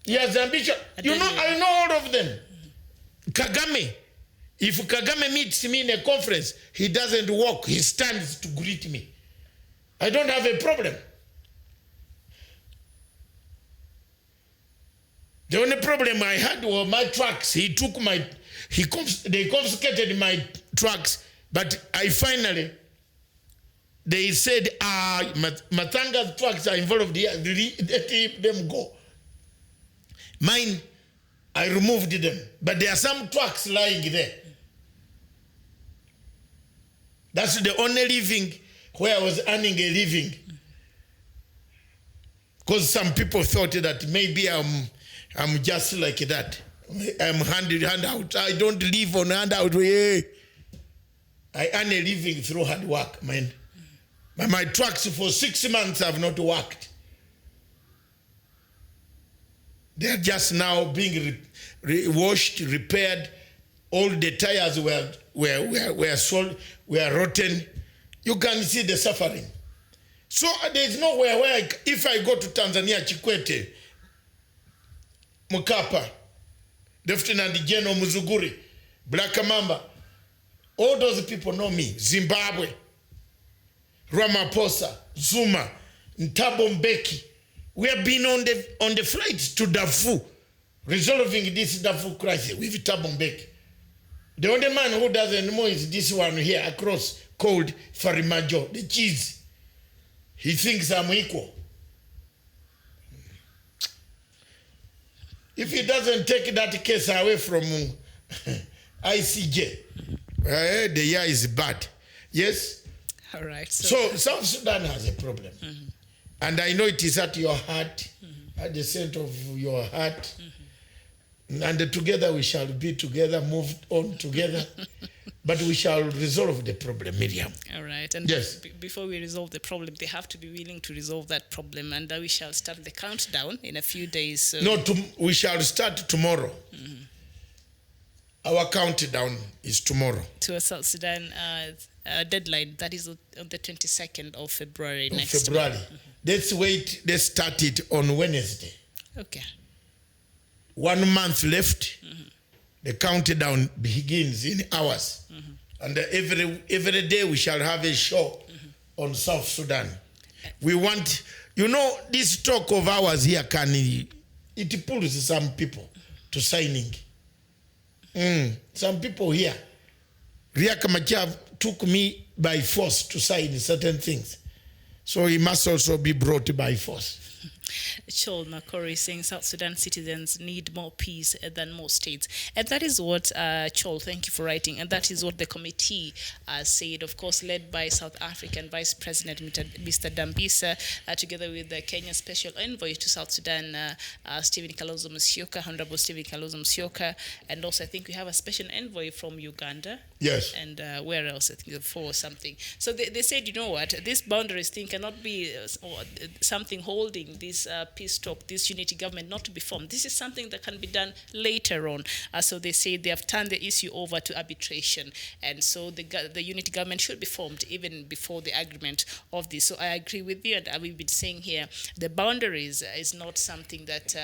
He has ambition. You know, I know all of them. Kagame. If Kagame meets me in a conference, he doesn't walk. He stands to greet me. I don't have a problem. The only problem I had were my trucks. They confiscated my trucks, but I finally, they said, Matanga's trucks are involved here, let them go. Mine, I removed them, but there are some trucks lying there. That's the only living where I was earning a living. Because some people thought that maybe I'm just like that. I'm handout. I don't live on handout. I earn a living through hard work, man. But my trucks for 6 months have not worked. They're just now being washed, repaired. All the tires were sold, were rotten. You can see the suffering. So there's nowhere where if I go to Tanzania, Chikwete, Mukapa, Lieutenant General Muzuguri, Black Mamba, all those people know me. Zimbabwe, Ramaphosa, Zuma, Thabo Mbeki. We have been on the flights to Darfur, resolving this Darfur crisis with Thabo Mbeki. The only man who doesn't know is this one here across, called Farimajo, the cheese. He thinks I'm equal. If he doesn't take that case away from ICJ, the year is bad. Yes? All right. So South Sudan has a problem. And I know it is at your heart, at the center of your heart. And together we shall be together, move on together. But we shall resolve the problem, Miriam. All right. And yes. Before we resolve the problem, they have to be willing to resolve that problem. And we shall start the countdown in a few days. So. No, we shall start tomorrow. Our countdown is tomorrow. To a South Sudan deadline, that is on the 22nd of February next February. month. Let's wait, let's start it on Wednesday. Okay. 1 month left. The countdown begins in hours. And every day we shall have a show on South Sudan. We want, you know, this talk of ours here it pulls some people to signing. Some people here, Riek Machar took me by force to sign certain things. So he must also be brought by force. Chol Makori saying South Sudan citizens need more peace than more states. And that is what, Chol, thank you for writing, and that is what the committee said, of course, led by South African Vice President Mr. Dambisa, together with the Kenya Special Envoy to South Sudan, Stephen Kalonzo Musyoka, Honorable Stephen Kalonzo Musyoka, and also I think we have a special envoy from Uganda. Yes. And where else? I think for something. So they said, you know what, this boundaries thing cannot be something holding this peace talk, this unity government not to be formed. This is something that can be done later on. So they say they have turned the issue over to arbitration. And so the unity government should be formed even before the agreement of this. So I agree with you, and we've been saying here, the boundaries is not something that,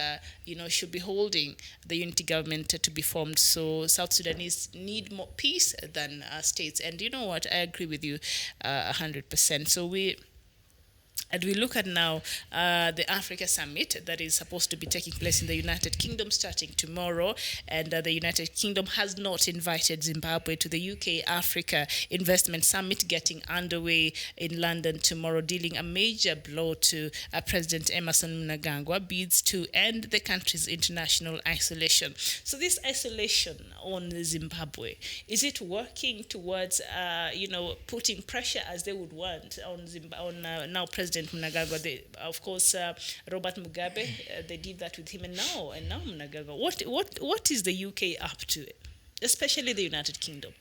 should be holding the unity government to be formed. So South Sudanese need more peace than states. And you know what, I agree with you 100%. So And we look at now the Africa Summit that is supposed to be taking place in the United Kingdom starting tomorrow. And the United Kingdom has not invited Zimbabwe to the UK-Africa Investment Summit getting underway in London tomorrow, dealing a major blow to President Emerson Mnangagwa bids to end the country's international isolation. So this isolation on Zimbabwe, is it working towards, putting pressure as they would want on now President Mnangagwa? Of course, Robert Mugabe, they did that with him, and now Mnangagwa. What is the UK up to, especially the United Kingdom?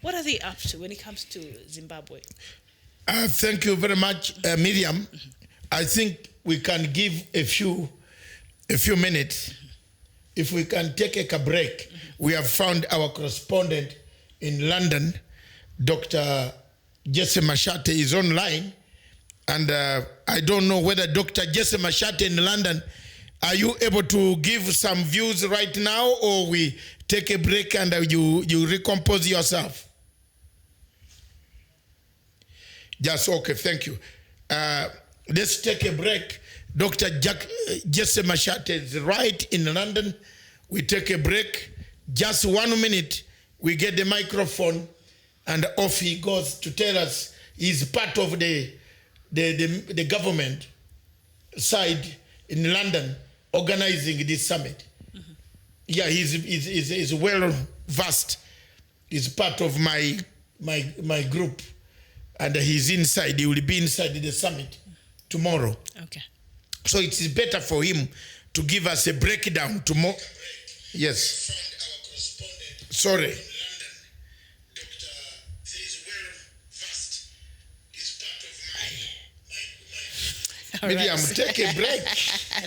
What are they up to when it comes to Zimbabwe? Thank you very much, Miriam. I think we can give a few minutes. If we can take a break, we have found our correspondent in London, Dr. Jesse Mashate, is online. And I don't know whether Dr. Jesse Mashate in London, are you able to give some views right now, or we take a break and you recompose yourself? Just okay, thank you. Let's take a break. Dr. Jesse Mashate is right in London. We take a break. Just 1 minute, we get the microphone, and off he goes to tell us he's part of the government side in London organizing this summit. Mm-hmm. Yeah, he's well versed. He's part of my group, and he's inside. He will be inside the summit tomorrow. Okay. So it is better for him to give us a breakdown tomorrow. Yes. Sorry. Miriam, take a break.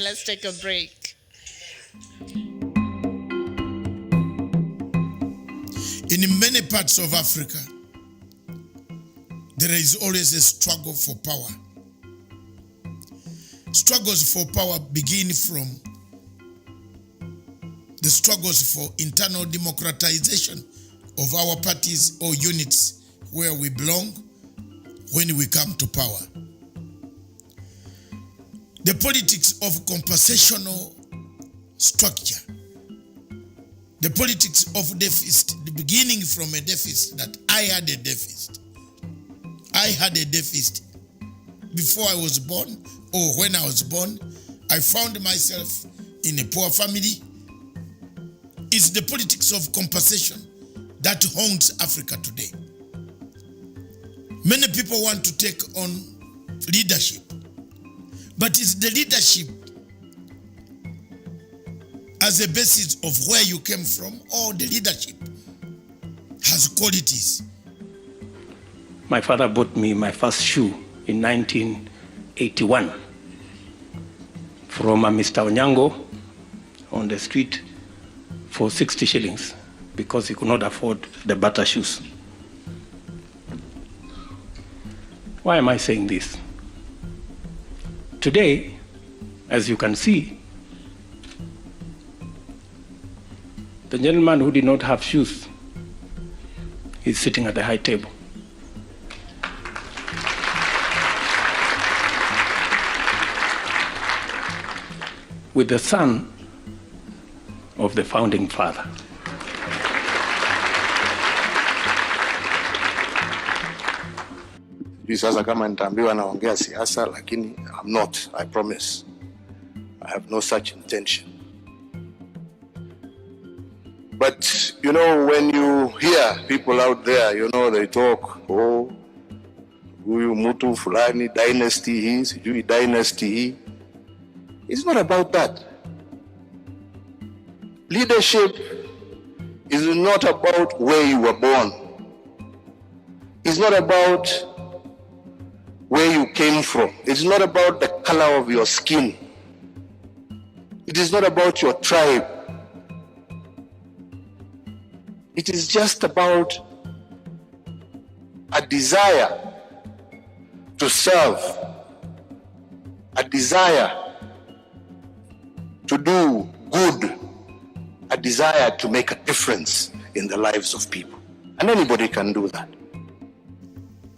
Let's take a break. In many parts of Africa, there is always a struggle for power. Struggles for power begin from the struggles for internal democratization of our parties or units where we belong when we come to power. The politics of compensational structure, the politics of deficit, the beginning from a deficit, that I had a deficit. I had a deficit before I was born, or when I was born. I found myself in a poor family. It's the politics of compensation that haunts Africa today. Many people want to take on leadership, but it's the leadership as a basis of where you came from, or the leadership has qualities. My father bought me my first shoe in 1981 from a Mr. Onyango on the street for 60 shillings because he could not afford the butter shoes. Why am I saying this? Today, as you can see, the gentleman who did not have shoes is sitting at the high table. With the son of the founding father. Sasa kama nitaambiwa naongea siasa, lakini I'm not, I promise. I have no such intention. But, you know, when you hear people out there, you know, they talk, oh, huyu mtu fulani, dynasty hii, sijui dynasty hii. It's not about that. Leadership is not about where you were born. It's not about where you came from. It's not about the color of your skin. It is not about your tribe. It is just about a desire to serve, a desire to do good, a desire to make a difference in the lives of people. And anybody can do that.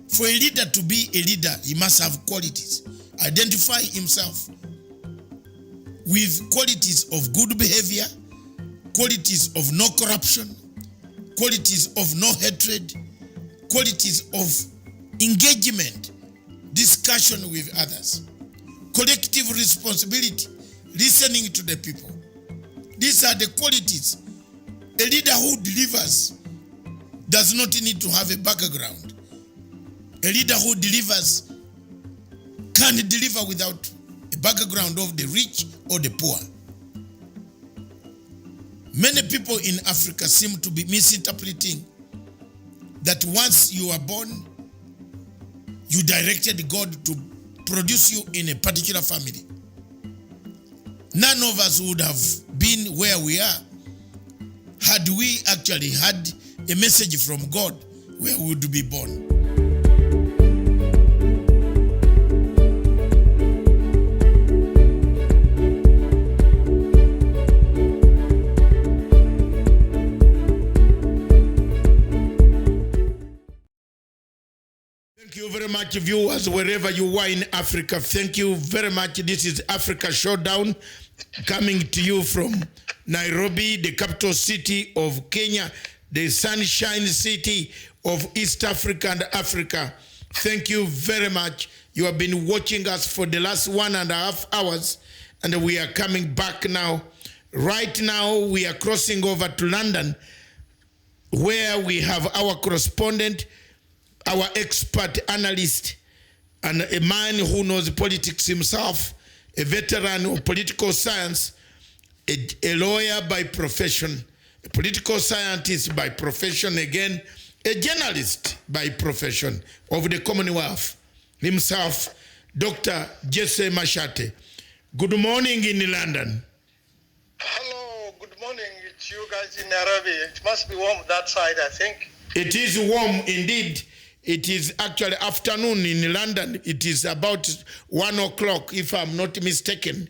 For a leader to be a leader, he must have qualities. Identify himself with qualities of good behavior, qualities of no corruption, qualities of no hatred, qualities of engagement, discussion with others, collective responsibility, listening to the people. These are the qualities. A leader who delivers does not need to have a background. A leader who delivers can deliver without a background of the rich or the poor. Many people in Africa seem to be misinterpreting that once you are born, you directed God to produce you in a particular family. None of us would have been where we are had we actually had a message from God where we would be born. Thank you very much, viewers, wherever you are in Africa. Thank you very much. This is Africa Showdown, coming to you from Nairobi, the capital city of Kenya, the sunshine city of East Africa and Africa. Thank you very much. You have been watching us for the last 1.5 hours, and we are coming back now. Right now, we are crossing over to London, where we have our correspondent, our expert analyst, and a man who knows politics himself, a veteran of political science, a lawyer by profession, a political scientist by profession again, a journalist by profession of the Commonwealth himself, Dr. Jesse Mashate. Good morning in London. Hello, good morning. It's you guys in Nairobi. It must be warm that side, I think. It is warm indeed. It is actually afternoon in London. It is about 1 o'clock, if I'm not mistaken.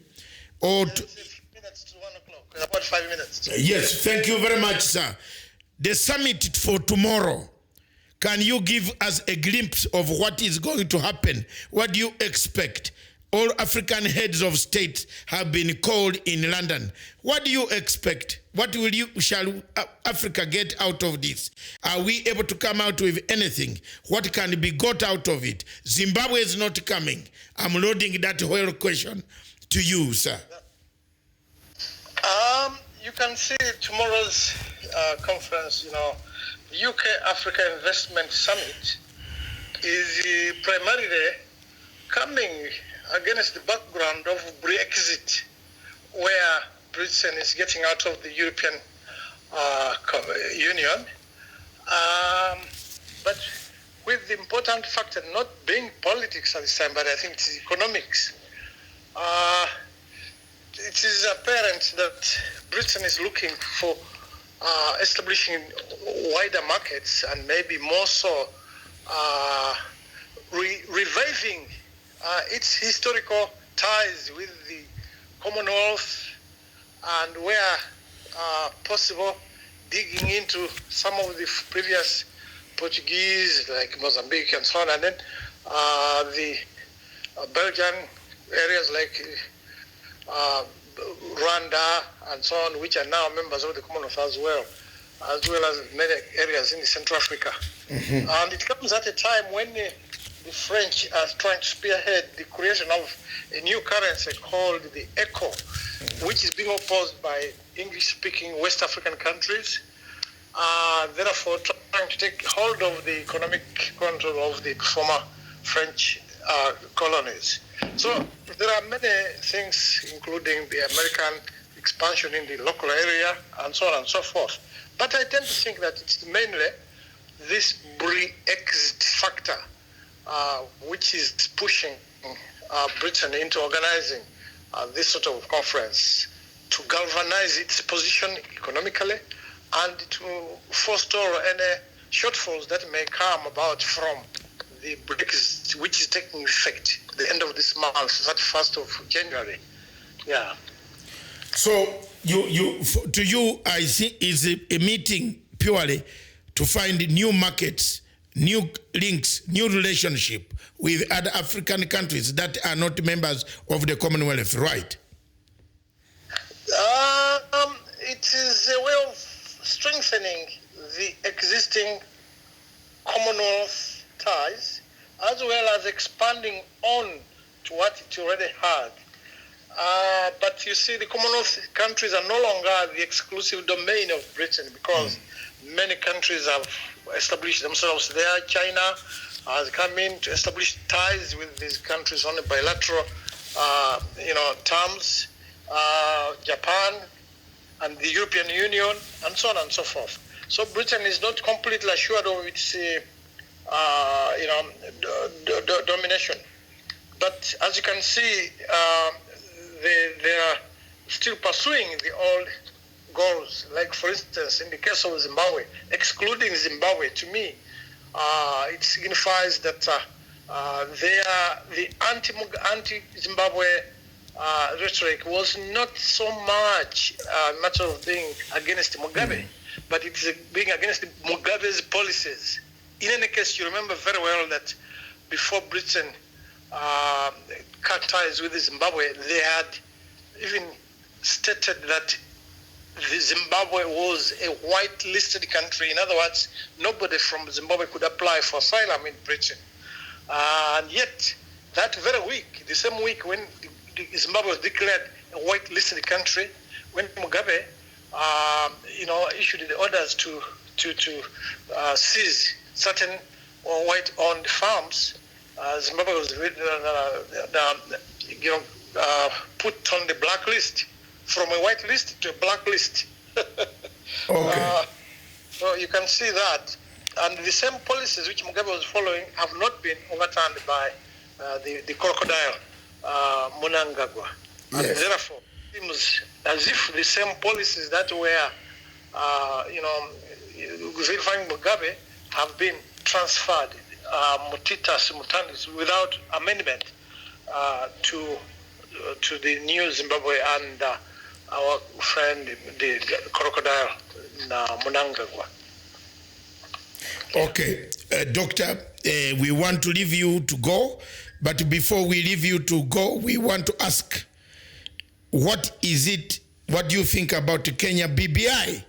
Or minutes to 1 o'clock, about 5 minutes. Yes, thank you very much, sir. The summit for tomorrow, can you give us a glimpse of what is going to happen? What do you expect? All African heads of state have been called in London. What do you expect? What shall Africa get out of this? Are we able to come out with anything? What can be got out of it? Zimbabwe is not coming. I'm loading that whole question to you, sir. You can see tomorrow's conference, the UK Africa Investment Summit is primarily coming against the background of Brexit, where Britain is getting out of the European Union. But with the important factor not being politics at this time, but I think it's economics. It is apparent that Britain is looking for establishing wider markets and maybe more so reviving its historical ties with the Commonwealth, and where possible digging into some of the previous Portuguese, like Mozambique and so on, and then the Belgian areas like Rwanda and so on, which are now members of the Commonwealth as well as many areas in Central Africa. Mm-hmm. And it comes at a time when the French are trying to spearhead the creation of a new currency called the ECO, which is being opposed by English-speaking West African countries, therefore trying to take hold of the economic control of the former French colonies. So there are many things, including the American expansion in the local area and so on and so forth. But I tend to think that it's mainly this Brexit factor which is pushing Britain into organizing this sort of conference to galvanize its position economically and to forestall any shortfalls that may come about from the Brexit, which is taking effect at the end of this month, that 1st of January. Yeah. So to you, I see is a meeting purely to find new markets, new links, new relationship with other African countries that are not members of the Commonwealth, right? It is a way of strengthening the existing Commonwealth ties, as well as expanding on to what it already had. But you see, the Commonwealth countries are no longer the exclusive domain of Britain, because many countries have established themselves there. China has come in to establish ties with these countries on a bilateral, terms. Japan and the European Union, and so on and so forth. So Britain is not completely assured of its, domination. But as you can see, they are still pursuing the old goals. Like, for instance, in the case of Zimbabwe, excluding Zimbabwe, to me, it signifies that they are the anti-Zimbabwe rhetoric was not so much a matter of being against Mugabe, but it is being against Mugabe's policies. In any case, you remember very well that before Britain cut ties with Zimbabwe, they had even stated that the Zimbabwe was a white-listed country. In other words, nobody from Zimbabwe could apply for asylum in Britain. And yet, that very week, the same week when Zimbabwe was declared a white-listed country, when Mugabe, issued the orders to seize certain white-owned farms, Zimbabwe was put on the blacklist, from a white list to a blacklist. Okay. So you can see that, and the same policies which Mugabe was following have not been overturned by the crocodile. Mnangagwa. And therefore, it seems as if the same policies that were, verifying Mugabe have been transferred, mutatis mutandis, without amendment, to the new Zimbabwe and our friend, the crocodile, Mnangagwa. Okay, Doctor, we want to leave you to go. But before we leave you to go, we want to ask, what do you think about the Kenya BBI?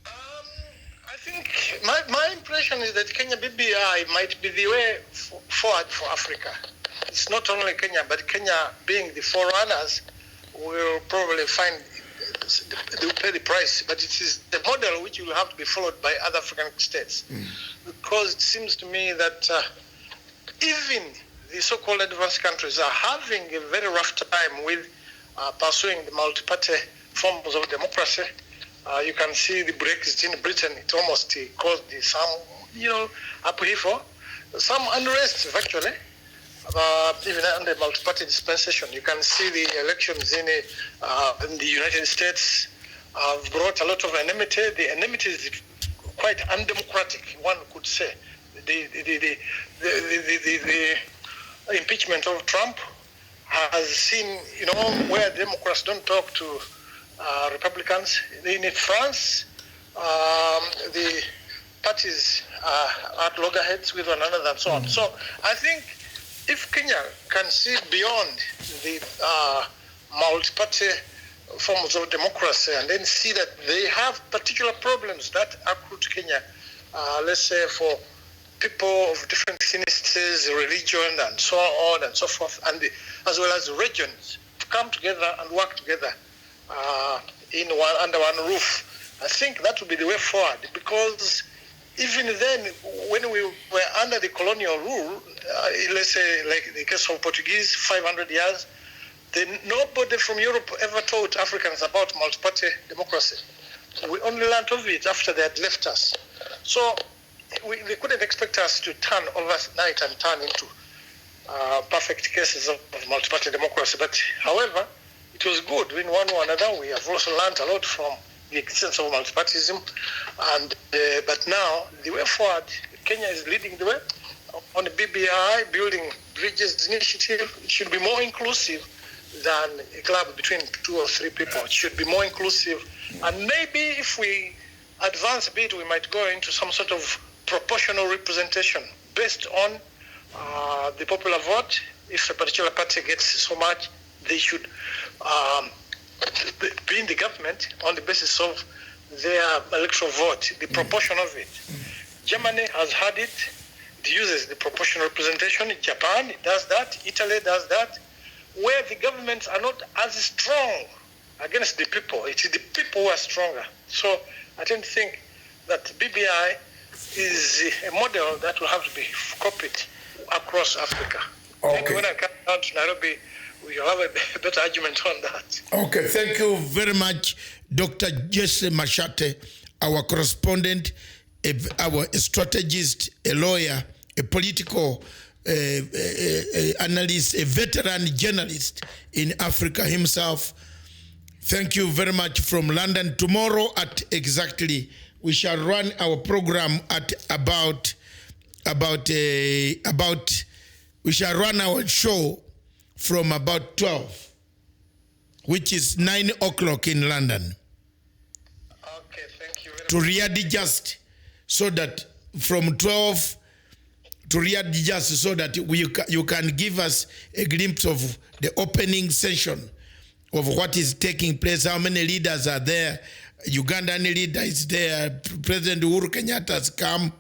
I think my impression is that Kenya BBI might be the way forward for Africa. It's not only Kenya, but Kenya being the forerunners will probably find they will pay the price. But it is the model which will have to be followed by other African states. Because it seems to me that even the so-called advanced countries are having a very rough time with pursuing the multi-party forms of democracy. You can see the Brexit in Britain. It almost caused some, upheaval, some unrest, actually, even under multi-party dispensation. You can see the elections in the United States have brought a lot of enmity. The enmity is quite undemocratic, one could say. The impeachment of Trump has seen, where Democrats don't talk to Republicans. In France, the parties are at loggerheads with one another and so on. So I think if Kenya can see beyond the multi-party forms of democracy and then see that they have particular problems that accrue to Kenya, let's say for people of different ethnicities, religion, and so on and so forth, and as well as regions, to come together and work together under one roof. I think that would be the way forward, because even then, when we were under the colonial rule, let's say like the case of Portuguese, 500 years, then nobody from Europe ever taught Africans about multi-party democracy. We only learned of it after they had left us. So they couldn't expect us to turn overnight and turn into perfect cases of multi-party democracy. But however, it was good in one way or another. We have also learned a lot from the existence of multipartyism, and but now the way forward, Kenya is leading the way on the BBI, building bridges initiative. It should be more inclusive than a club between 2 or 3 people. It should be more inclusive, and maybe if we advance a bit, we might go into some sort of proportional representation based on the popular vote. If a particular party gets so much, they should be in the government on the basis of their electoral vote, the proportion of it. Germany has had it. It uses the proportional representation. Japan does that. Italy does that. Where the governments are not as strong against the people, it is the people who are stronger. So I don't think that BBI is a model that will have to be copied across Africa. Okay. Maybe when I come down to Nairobi, we will have a better argument on that. Okay, thank you very much, Dr. Jesse Mashate, our correspondent, our strategist, a lawyer, a political analyst, a veteran journalist in Africa himself. Thank you very much from London. Tomorrow at exactly, we shall run our program at we shall run our show from about 12, which is 9 o'clock in London. Okay, thank you very to Riyadh just so that from 12 to Riyadh just so that you can give us a glimpse of the opening session of what is taking place, how many leaders are there. Ugandan leader is there, President Uhuru Kenyatta has come,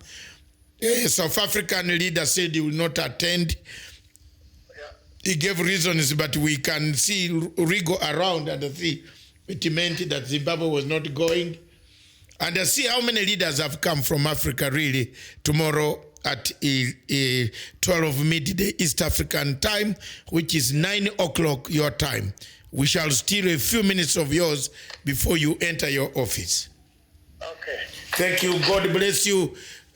South African leader said he will not attend. He gave reasons, but we can see Rigo around and see it meant that Zimbabwe was not going. And I see how many leaders have come from Africa really tomorrow at 12 midday East African time, which is 9 o'clock your time. We shall steal a few minutes of yours before you enter your office. Okay. Thank you. God bless you.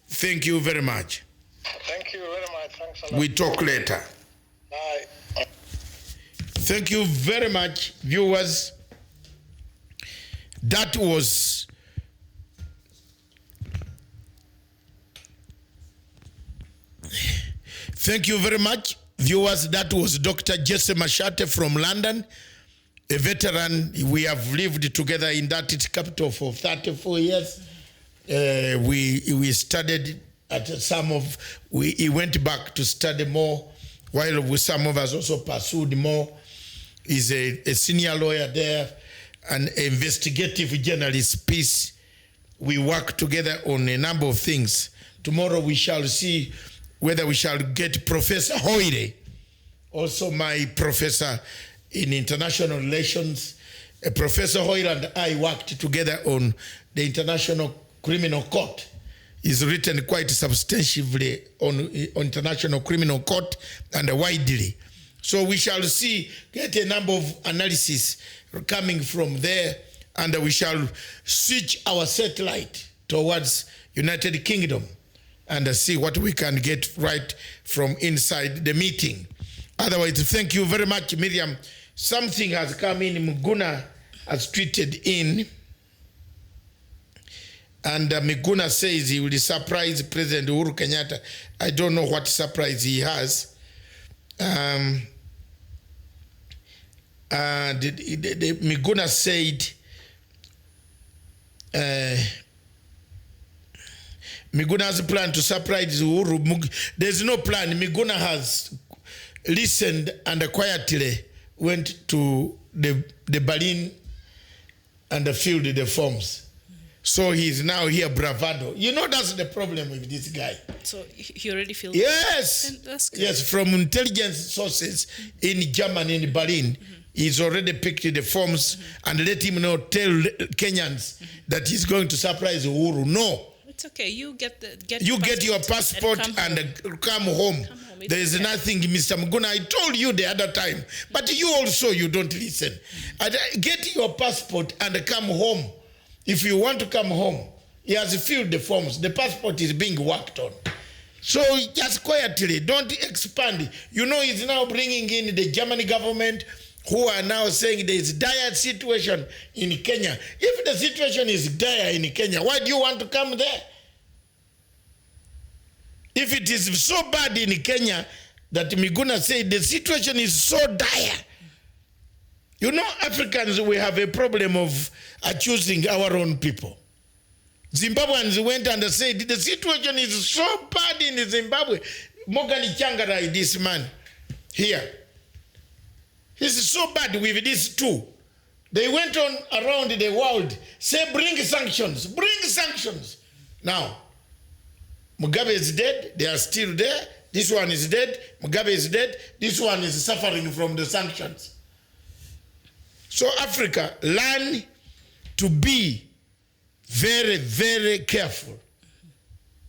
Thank you very much. Thank you very much. Thanks a lot. We talk later. Bye. Thank you very much, viewers. That was thank you very much, viewers. That was Dr. Jesse Mashate from London, a veteran. We have lived together in that capital for 34 years. We studied at he went back to study more, while some of us also pursued more. He's a senior lawyer there, an investigative journalist piece. We work together on a number of things. Tomorrow we shall see whether we shall get Professor Hoire, also my professor in international relations. Professor Hoire and I worked together on the International Criminal Court. He's written quite substantively on International Criminal Court and widely. So we shall see, get a number of analysis coming from there, and we shall switch our satellite towards United Kingdom and see what we can get right from inside the meeting. Otherwise, thank you very much, Miriam. Something has come in. Muguna has tweeted in, and Miguna says he will surprise President Uhuru Kenyatta. I don't know what surprise he has. Miguna said, Miguna has a plan to surprise Uhuru. There's no plan. Miguna has listened and quietly went to the Berlin and filled the forms. So he's now here bravado. You know, that's the problem with this guy. So he already filled Yes. That's good. Yes, from intelligence sources in Germany, in Berlin, he's already picked the forms and let him know, tell Kenyans that he's going to surprise Uhuru. No. It's okay. You get your passport and come home. There is nothing, Mr. Muguna. I told you the other time, but you also, you don't listen. Get your passport and come home. If you want to come home, he has filled the forms. The passport is being worked on. So just quietly, don't expand. You know, he's now bringing in the German government, who are now saying there is dire situation in Kenya. If the situation is dire in Kenya, why do you want to come there? If it is so bad in Kenya that Miguna said the situation is so dire. You know, Africans, we have a problem of accusing our own people. Zimbabweans went and said, the situation is so bad in Zimbabwe. Morgan Changarai, this man here, he's so bad with these two. They went on around the world, say bring sanctions, bring sanctions. Now, Mugabe is dead, they are still there. This one is dead, Mugabe is dead, this one is suffering from the sanctions. So Africa, learn to be very, very careful.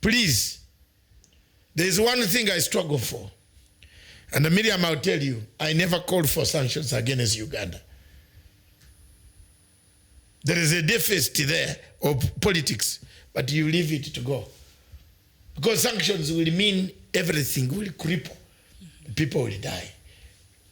Please. There is one thing I struggle for. And Miriam, I'll tell you, I never called for sanctions against Uganda. There is a deficit there of politics, but you leave it to go. Because sanctions will mean everything will cripple. People will die.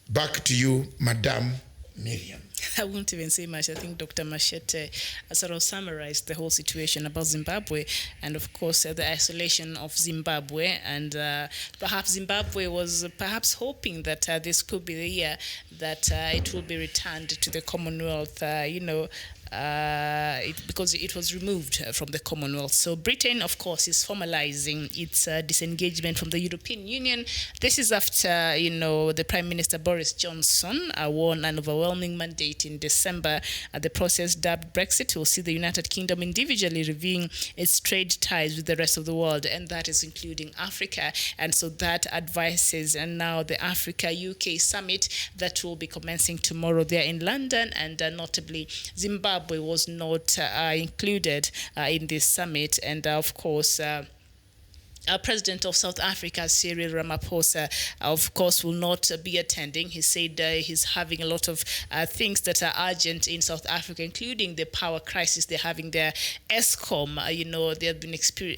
Back to you, Madam Miriam. I won't even say much. I think Dr. Machete sort of summarized the whole situation about Zimbabwe and, of course, the isolation of Zimbabwe. And perhaps Zimbabwe was perhaps hoping that this could be the year that it will be returned to the Commonwealth, because it was removed from the Commonwealth. So Britain, of course, is formalizing its disengagement from the European Union. This is after, the Prime Minister Boris Johnson won an overwhelming mandate in December. The process dubbed Brexit will see the United Kingdom individually reviewing its trade ties with the rest of the world, and that is including Africa. And so that advises, and now the Africa-UK summit that will be commencing tomorrow there in London, and notably Zimbabwe was not included in this summit. And of course, President of South Africa, Cyril Ramaphosa, of course, will not be attending. He said he's having a lot of things that are urgent in South Africa, including the power crisis they're having there. ESCOM, they have been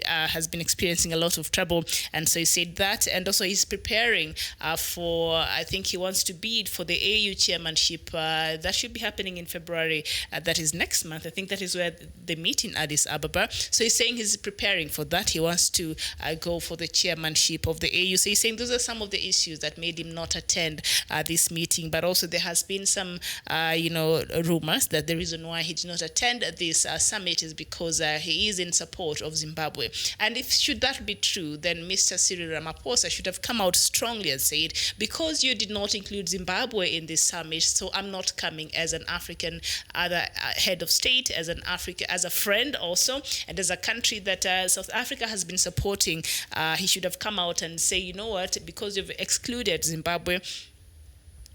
has been experiencing a lot of trouble, and so he said that. And also, he's preparing for. I think he wants to bid for the AU chairmanship. That should be happening in February. That is next month. I think that is where they meet in Addis Ababa. So he's saying he's preparing for that. He wants to go for the chairmanship of the AU. So he's saying those are some of the issues that made him not attend this meeting. But also there has been some, rumors that the reason why he did not attend this summit is because he is in support of Zimbabwe. And if should that be true, then Mr. Cyril Ramaphosa should have come out strongly and said, because you did not include Zimbabwe in this summit, so I'm not coming as an African head of state, as a friend also, and as a country that South Africa has been supporting. He should have come out and say, you know what, because you've excluded Zimbabwe,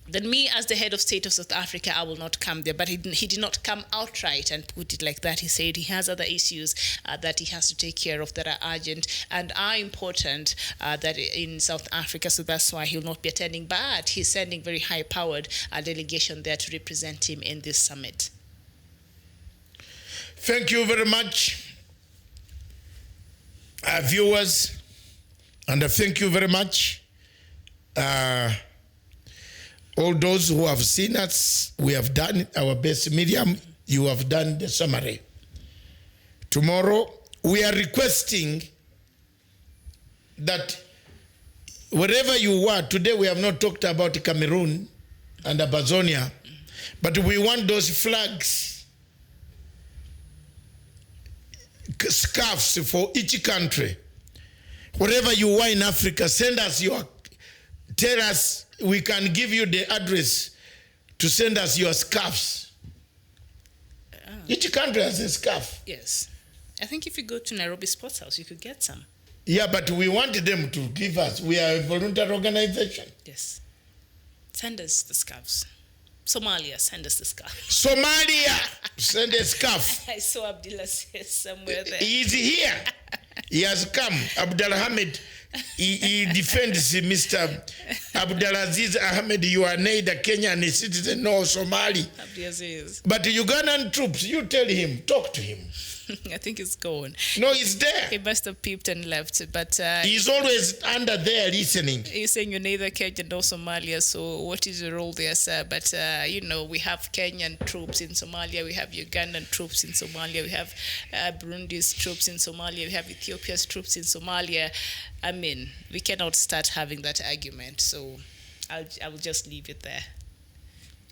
then me as the head of state of South Africa, I will not come there. But he did not come outright and put it like that. He said he has other issues that he has to take care of that are urgent and are important that in South Africa. So that's why he will not be attending. But he's sending very high-powered delegation there to represent him in this summit. Thank you very much, viewers, and thank you very much all those who have seen us. We have done our best. Miriam, you have done the summary. Tomorrow we are requesting that wherever you were today, we have not talked about Cameroon and Amazonia, but we want those flags, scarves for each country. Wherever you are in Africa, tell us, we can give you the address to send us your scarves. Each country has a scarf. Yes. I think if you go to Nairobi Sports House, you could get some. Yeah, but we want them to give us. We are a voluntary organization. Yes. Send us the scarves. Somalia, send us the scarf. Somalia, send a scarf. I saw Abdullah says somewhere there. He is here. He has come. Abdul Hamid, he defends Mr. Abdulaziz Ahmed. You are neither Kenyan citizen nor Somali. Abdulaziz. But the Ugandan troops, you tell him, talk to him. I think he's gone. No, he's there. He must have peeped and left. But he's always under there listening. He's saying you're neither Kenyan nor Somalia, so what is your role there, sir? But, we have Kenyan troops in Somalia, we have Ugandan troops in Somalia, we have Burundi's troops in Somalia, we have Ethiopia's troops in Somalia. I mean, we cannot start having that argument, so I will just leave it there.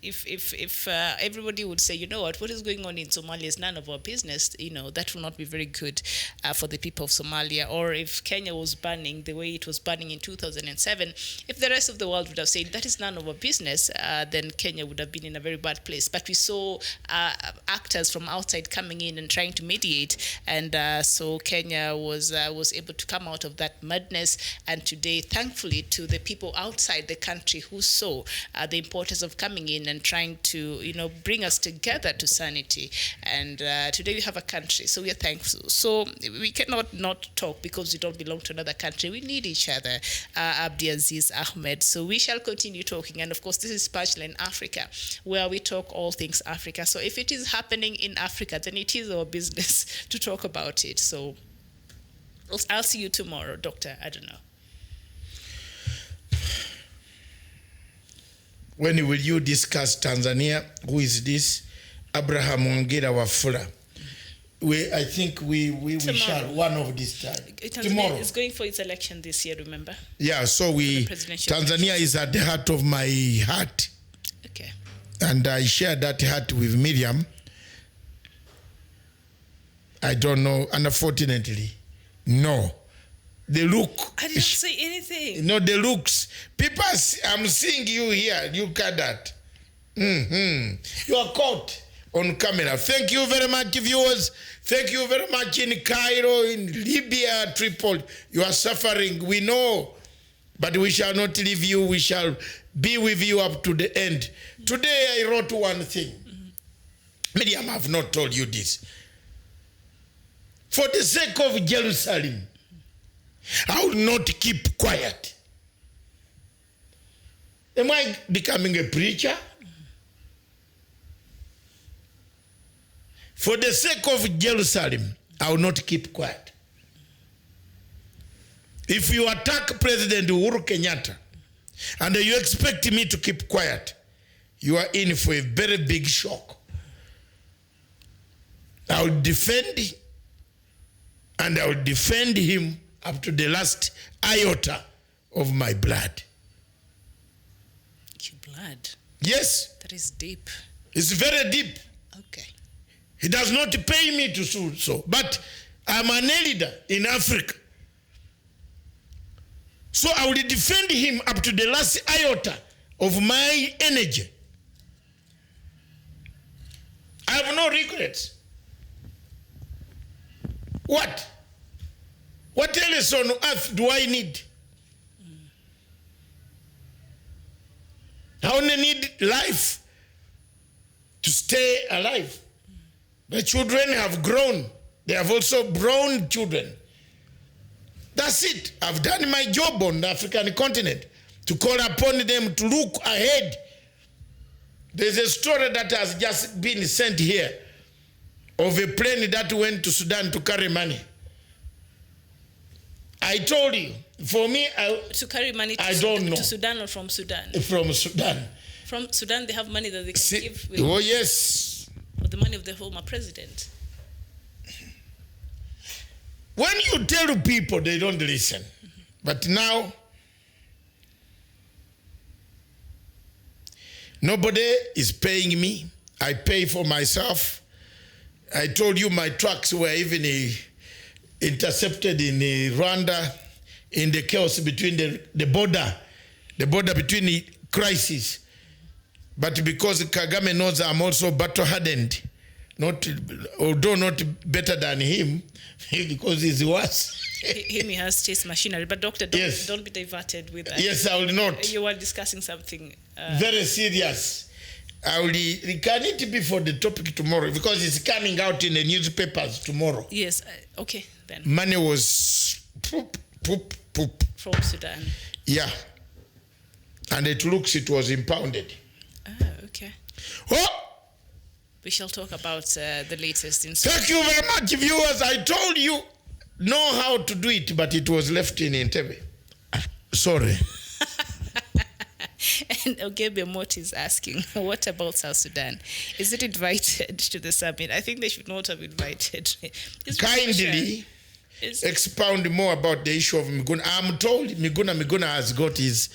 if everybody would say, you know what is going on in Somalia is none of our business, that will not be very good for the people of Somalia. Or if Kenya was burning the way it was burning in 2007, if the rest of the world would have said that is none of our business, then Kenya would have been in a very bad place. But we saw actors from outside coming in and trying to mediate, and so Kenya was able to come out of that madness. And today, thankfully, to the people outside the country who saw the importance of coming in and trying to, bring us together to sanity. And today we have a country, so we are thankful. So we cannot not talk because we don't belong to another country. We need each other, Abdi Aziz Ahmed. So we shall continue talking. And of course, this is Punchline Africa, where we talk all things Africa. So if it is happening in Africa, then it is our business to talk about it. So I'll see you tomorrow, Doctor. I don't know. When will you discuss Tanzania? Who is this? Abraham Wangera Wafula. I think we shall one of this time. Tomorrow. It's going for its election this year, remember? Yeah, so Tanzania is at the heart of my heart. Okay. And I share that heart with Miriam. I don't know, unfortunately. No. The look. I didn't say anything. No, the looks. People, I'm seeing you here. Look at that. You are caught on camera. Thank you very much, viewers. Thank you very much in Cairo, in Libya, Tripoli. You are suffering. We know. But we shall not leave you. We shall be with you up to the end. Today I wrote one thing. Miriam, I have not told you this. For the sake of Jerusalem, I will not keep quiet. Am I becoming a preacher? For the sake of Jerusalem, I will not keep quiet. If you attack President Uhuru Kenyatta and you expect me to keep quiet, you are in for a very big shock. I will defend, and I will defend him up to the last iota of my blood. Your blood? Yes. That is deep. It's very deep. Okay. He does not pay me to do so, but I'm an elder in Africa. So I will defend him up to the last iota of my energy. I have no regrets. What? What else on earth do I need? I only need life to stay alive. The children have grown. They have also grown children. That's it. I've done my job on the African continent to call upon them to look ahead. There's a story that has just been sent here of a plane that went to Sudan to carry money. I told you, for me, to carry money to, I don't know. To Sudan or from Sudan? From Sudan. From Sudan, they have money that they can give with. Oh, yes. With the money of the former president. When you tell people, they don't listen. But now, nobody is paying me. I pay for myself. I told you my trucks were even intercepted in Rwanda in the chaos between the border between the crisis. But because Kagame knows I'm also battle-hardened, although not better than him, because he's worse. He has chased machinery. But doctor, don't be diverted with that. Yes, I will not. You were discussing something. Very serious. Can it be for the topic tomorrow? Because it's coming out in the newspapers tomorrow. Yes, okay, then. Money was poop. From Sudan. Yeah. And it was impounded. Ah, okay. Oh! We shall talk about the latest in Thank you very much, viewers. I told you, know how to do it, but it was left in Entebbe. Sorry. And Ogebe Mott is asking, what about South Sudan? Is it invited to the summit? I think they should not have invited. expound more about the issue of Miguna. I'm told Miguna has got his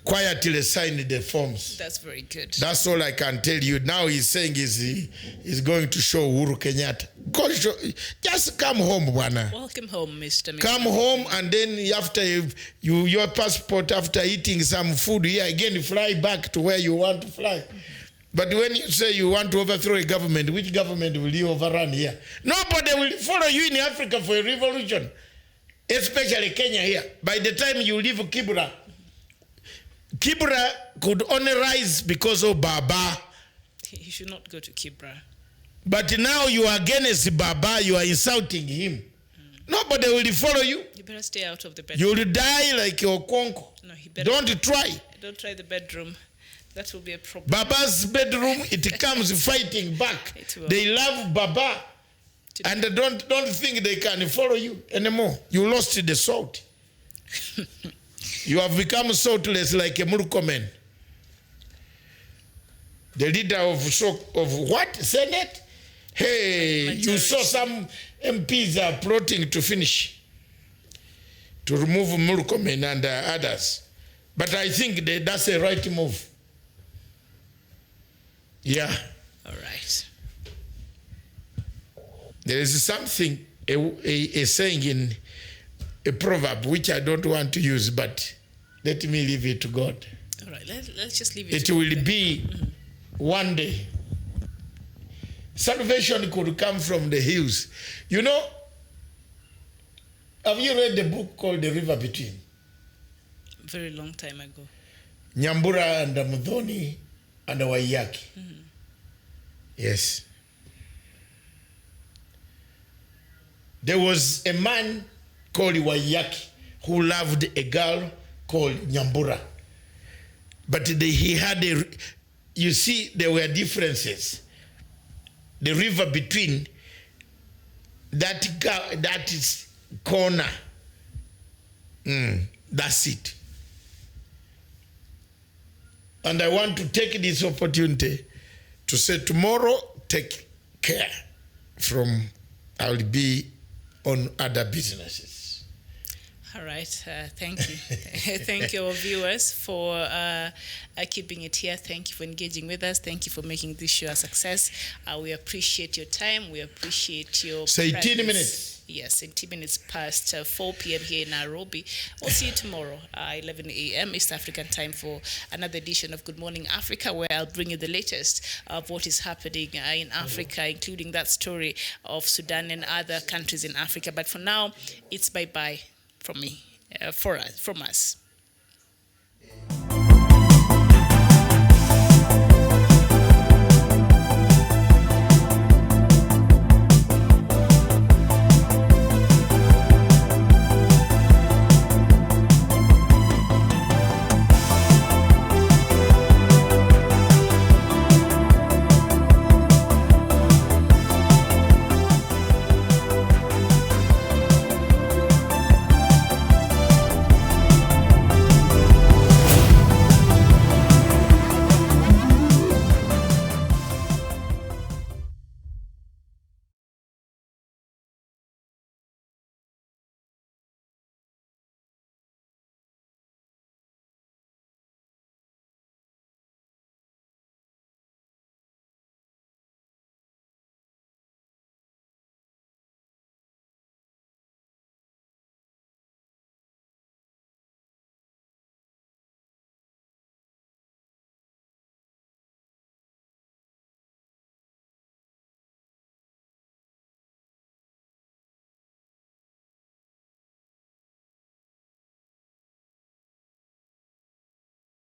quietly signed the forms. That's very good. That's all I can tell you. Now he's saying he's going to show Uhuru Kenyatta. Just come home, Bwana. Welcome home, Mr. Come home, and then after your passport, after eating some food here, again fly back to where you want to fly. But when you say you want to overthrow a government, which government will you overrun here? Nobody will follow you in Africa for a revolution, especially Kenya here. By the time you leave Kibra could only rise because of Baba. He should not go to Kibra. But now you are against Baba, you are insulting him. Nobody will follow you. You better stay out of the bedroom. You will die like your Konko. No, he better. Don't try. Don't try the bedroom. That will be a problem. Baba's bedroom, it comes fighting back. They love Baba. And they don't think they can follow you anymore. You lost the salt. You have become saltless like a Murkomen. The leader of what? Senate? Hey, Majority. You saw some MPs are plotting to finish, to remove Murkomen and others. But I think that's a right move. Yeah. All right. There is something, a saying in a proverb, which I don't want to use, but let me leave it to God. All right, let's just leave it. It will be one day. Salvation could come from the hills. You know, have you read the book called The River Between? Very long time ago. Nyambura and Mudhoni and Waiyaki. Yes. There was a man called Waiyaki who loved a girl called Nyambura. But he had you see, there were differences. The river between that is corner. That's it. And I want to take this opportunity to say tomorrow, take care I'll be on other businesses. All right, thank you. Thank you, our viewers, for keeping it here. Thank you for engaging with us. Thank you for making this show a success. We appreciate your time. We appreciate your Say presence. 18 minutes. Yes, 18 minutes past 4 p.m. here in Nairobi. We'll see you tomorrow, 11 a.m. East African time for another edition of Good Morning Africa, where I'll bring you the latest of what is happening in Africa, including that story of Sudan and other countries in Africa. But for now, it's bye-bye from me, from us.